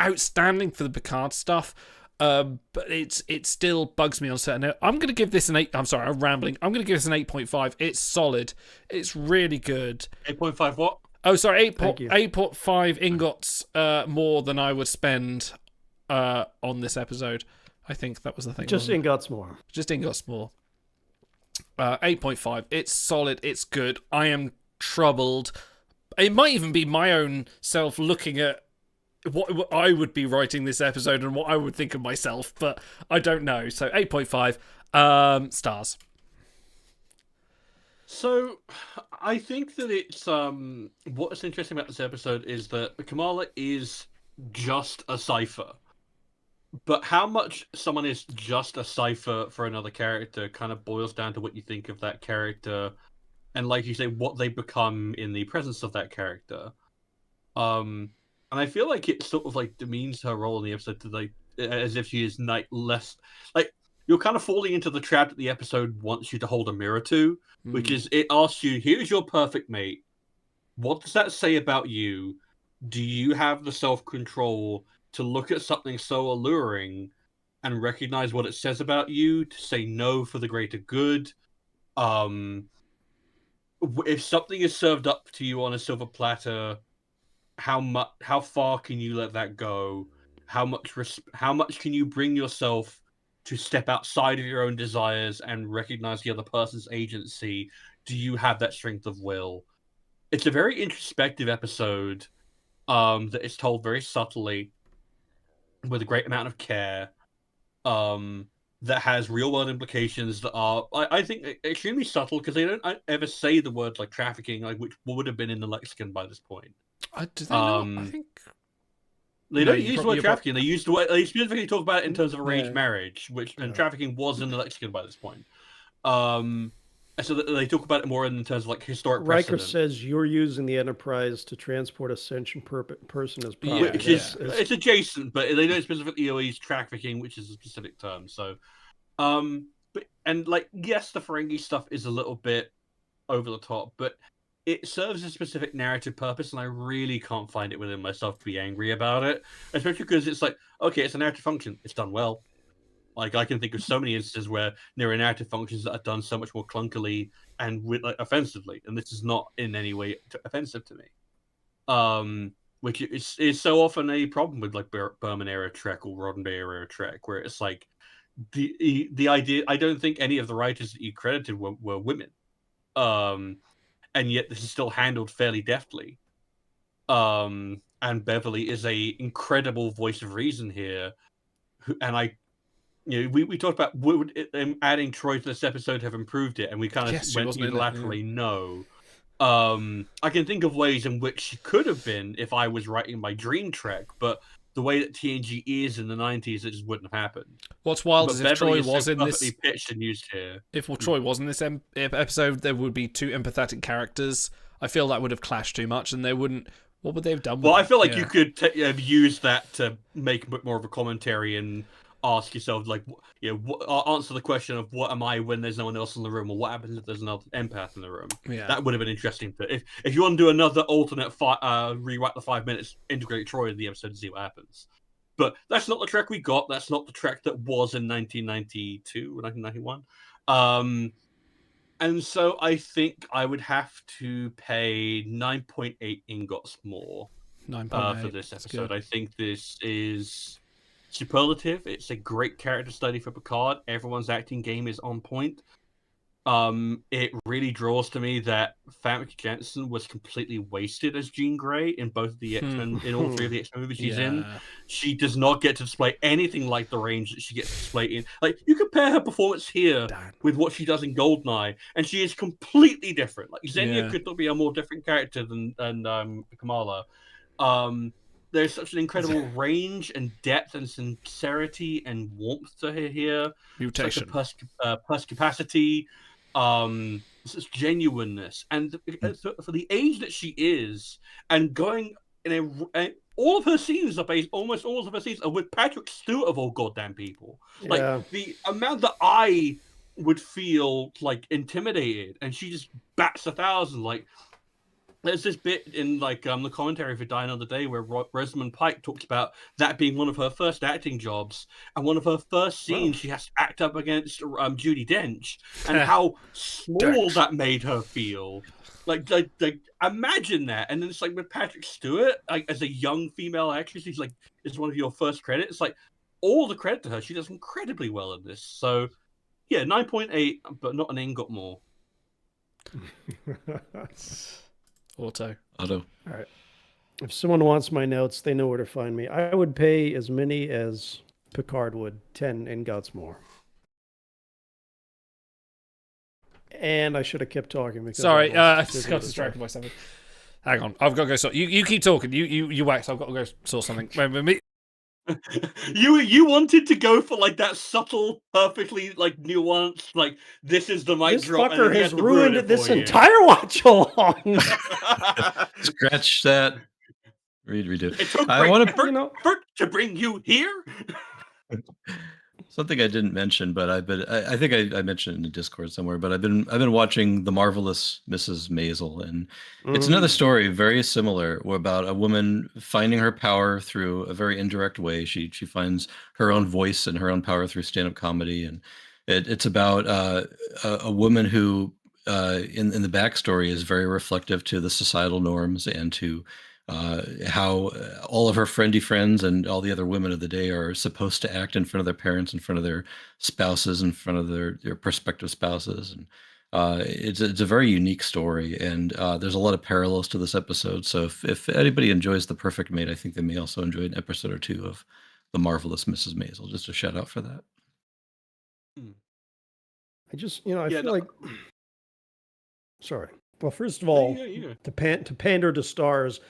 outstanding for the Picard stuff, but it still bugs me on certain note. I'm going to give this an 8. I'm sorry, I'm rambling. I'm going to give this an 8.5. It's solid. It's really good. 8.5 what? Oh, sorry, 8.5 ingots more than I would spend on this episode. I think that was the thing. Just ingots more. 8.5. It's solid. It's good. I am troubled. It might even be my own self looking at what I would be writing this episode and what I would think of myself, but I don't know. So 8.5 stars. So, I think that it's what's interesting about this episode is that Kamala is just a cipher, but how much someone is just a cipher for another character kind of boils down to what you think of that character, and like you say, what they become in the presence of that character. And I feel like it sort of like demeans her role in the episode to like as if she is less like. You're kind of falling into the trap that the episode wants you to hold a mirror to, which is it asks you, here's your perfect mate. What does that say about you? Do you have the self-control to look at something so alluring and recognize what it says about you, to say no for the greater good? If something is served up to you on a silver platter, how far can you let that go? how much can you bring yourself to step outside of your own desires and recognize the other person's agency? Do you have that strength of will? It's a very introspective episode that is told very subtly with a great amount of care, that has real-world implications that are, I think, extremely subtle, because they don't ever say the word like trafficking, like which would have been in the lexicon by this point. Do they not? I think they don't use the word trafficking. They use the word. They specifically talk about it in terms of arranged marriage, and trafficking was in the lexicon by this point. So they talk about it more in terms of like historic Riker precedent. says you're using the Enterprise to transport a sentient person as property. Which is it's adjacent, but they don't specifically use trafficking, which is a specific term. So, but like yes, the Ferengi stuff is a little bit over the top, but it serves a specific narrative purpose, and I really can't find it within myself to be angry about it. Especially because it's like, okay, it's a narrative function, it's done well. Like I can think of so many instances where there are narrative functions that are done so much more clunkily and offensively, and this is not in any way offensive to me. Which is so often a problem with like Berman era Trek or Roddenberry era Trek, where it's like the idea. I don't think any of the writers that you credited were women, and yet this is still handled fairly deftly. And Beverly is a incredible voice of reason here, and we talked about would adding Troy to this episode have improved it, and we kind of went unilaterally no. I can think of ways in which she could have been if I was writing my dream Trek, but the way that TNG is in the 90s, it just wouldn't have happened. What's wild is if Troy was in this, pitched and used here. If Troy was in this episode, there would be two empathetic characters. I feel that would have clashed too much, and they wouldn't. What would they have done? Well, I feel like you could have used that to make a bit more of a commentary and ask yourself, like, answer the question of what am I when there's no one else in the room, or what happens if there's another empath in the room. Yeah, that would have been interesting. If you want to do another alternate rewrite the 5 minutes, integrate Troy in the episode to see what happens. But that's not the Trek we got. That's not the Trek that was in 1992 or 1991. And so I think I would have to pay 9.8 ingots more 9.8 for this episode. I think this is superlative. It's a great character study for Picard. Everyone's acting game is on point. It really draws to me that Famke Jansson was completely wasted as Jean Grey in both of the X-Men, in all three of the X-Men movies she's in. She does not get to display anything like the range that she gets to display in. Like, you compare her performance here with what she does in Goldeneye, and she is completely different. Like, Xenia could not be a more different character than Kamala. There's such an incredible range and depth and sincerity and warmth to her here. Mutation. Such a perspicacity, such genuineness. And for the age that she is, and going in all of her scenes are based, almost all of her scenes are with Patrick Stewart of all goddamn people. Like, the amount that I would feel, like, intimidated, and she just bats 1,000, like... There's this bit in like the commentary for Die Another Day where Rosamund Pike talks about that being one of her first acting jobs, and one of her first scenes she has to act up against Judi Dench, and how small that made her feel. Like imagine that, and then it's like with Patrick Stewart, like as a young female actress, he's like it's one of your first credits. Like all the credit to her, she does incredibly well in this. So yeah, 9.8, but not an ingot more. Auto. All right. If someone wants my notes, they know where to find me. I would pay as many as Picard would, 10 ingots more. And I should have kept talking because sorry, I just got distracted by something. Hang on, I've got to go sort. You keep talking. You wax. I've got to go sort something. Remember me. You wanted to go for like that subtle, perfectly like nuanced, like this is the mic drop. This fucker has ruined this entire watch along. Scratch that. Redo. It took I want to bring you here. Something I didn't mention, but I think I mentioned it in the Discord somewhere. But I've been watching The Marvelous Mrs. Maisel, and it's another story very similar about a woman finding her power through a very indirect way. She finds her own voice and her own power through stand-up comedy, and it's about a woman who in the backstory is very reflective to the societal norms and to how all of her friendly friends and all the other women of the day are supposed to act in front of their parents, in front of their spouses, in front of their prospective spouses. And it's a very unique story, and there's a lot of parallels to this episode. So if anybody enjoys The Perfect Mate, I think they may also enjoy an episode or two of The Marvelous Mrs. Maisel. Just a shout out for that. I just, I feel like. Sorry. Well, first of all, to pander to stars,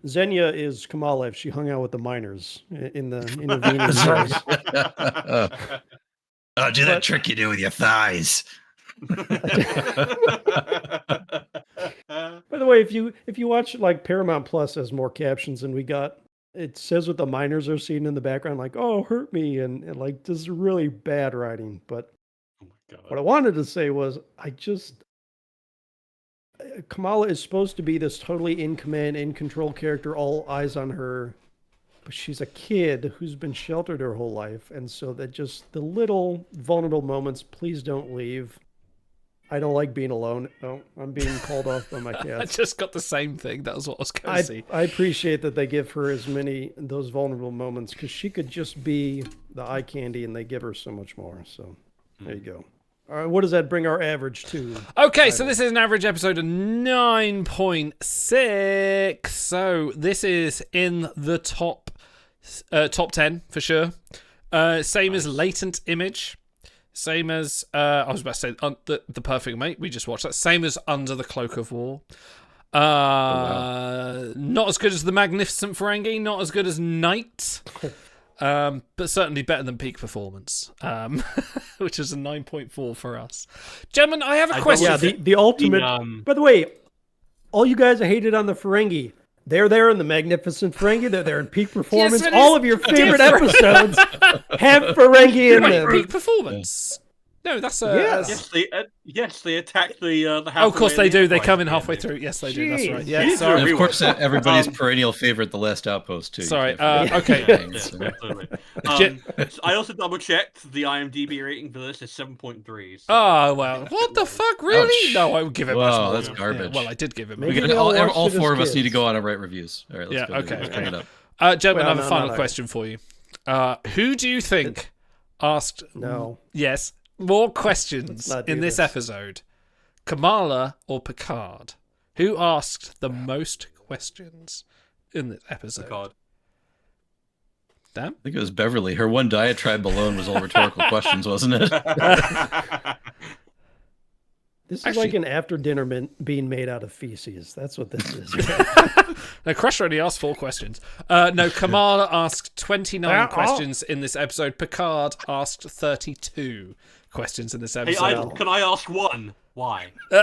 Xenia is Kamala if she hung out with the miners in the intervening years. Oh, do that trick you do with your thighs. By the way, if you watch like Paramount Plus has more captions than we got, it says what the miners are seeing in the background, like, oh, hurt me, and like this is really bad writing. But what I wanted to say was Kamala is supposed to be this totally in command, in control character, all eyes on her, but she's a kid who's been sheltered her whole life, and so that just the little vulnerable moments, please don't leave. I don't like being alone. Oh, I'm being called off by my cats. I just got the same thing. That was what I was going to say. I appreciate that they give her as many those vulnerable moments, because she could just be the eye candy, and they give her so much more. So there you go. All right, what does that bring our average to? Okay, so this is an average episode of 9.6. So this is in the top 10 for sure. Same as Latent Image. Same as, I was about to say, the Perfect Mate. We just watched that. Same as Under the Cloak of War. Not as good as The Magnificent Ferengi. Not as good as Night. But certainly better than Peak Performance, which is a 9.4 for us. Gentlemen, I have a question. Yeah, the ultimate. By the way, all you guys that hated on the Ferengi, they're there in The Magnificent Ferengi. They're there in Peak Performance. Yes, all of your favorite episodes have Ferengi in them. Peak Performance. No, that's a... Yes, they attack the oh, of course they do. They come in halfway through. Yes, they do. That's right. Yeah, sorry. And of course, everybody's perennial favorite, The Last Outpost, too. Sorry. Okay. Absolutely. I also double-checked. The IMDb rating for this is 7.3. So. Oh, well. What the fuck? Really? Ouch. No, I would give it much more. That's garbage. Yeah, well, I did give it more. Maybe all four of us need to go on and write reviews. All right, let's go. Okay. Let's bring it up. Gentlemen, I have a final question for you. Who do you think asked... No. Yes. More questions in this episode, Kamala or Picard? Who asked the most questions in this episode? Picard. Damn. I think it was Beverly. Her one diatribe alone was all rhetorical questions, wasn't it? This is like an after dinner being made out of feces. That's what this is. No, Crusher only asked 4 questions. No, Kamala asked 29 questions in this episode. Picard asked 32 questions in this episode. Can I ask one? Why? Who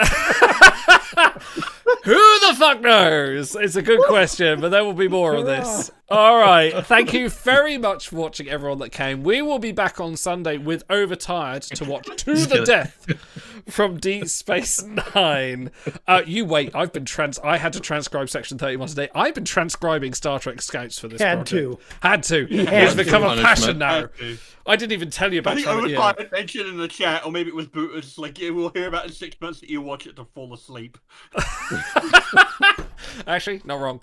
the fuck knows? It's a good question, but there will be more of this. All right. Thank you very much for watching, everyone that came. We will be back on Sunday with Overtired to watch To the Death from Deep Space Nine. You wait. I had to transcribe Section 31 today. I've been transcribing Star Trek Scouts for this project. Had to. It's become a passion now. I didn't even tell you about I think Overtired mentioned in the chat, or maybe it was Booter's, like, we'll hear about in 6 months that you watch it to fall asleep. Actually, not wrong.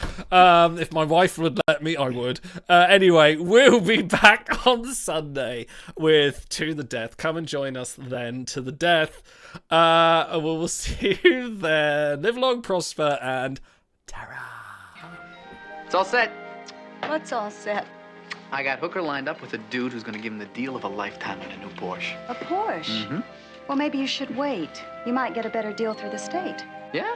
If my wife would let me, I would. Anyway, we'll be back on Sunday with To the Death. Come and join us then, To the Death. We'll see you then. Live long, prosper, and Tara. It's all set. What's all set? I got Hooker lined up with a dude who's going to give him the deal of a lifetime in a new Porsche. A Porsche? Mm-hmm. Well, maybe you should wait. You might get a better deal through the state. Yeah?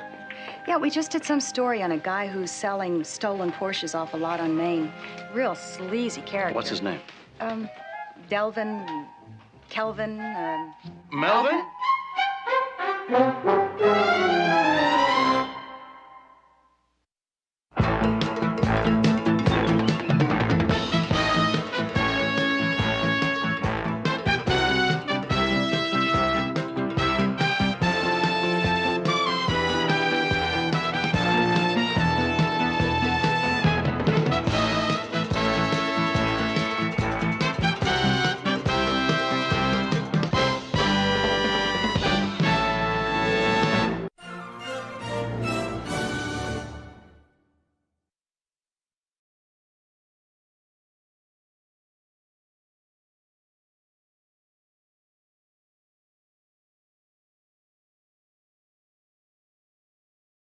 Yeah, we just did some story on a guy who's selling stolen Porsches off a lot on Main. Real sleazy character. What's his name? Delvin, Kelvin, Melvin?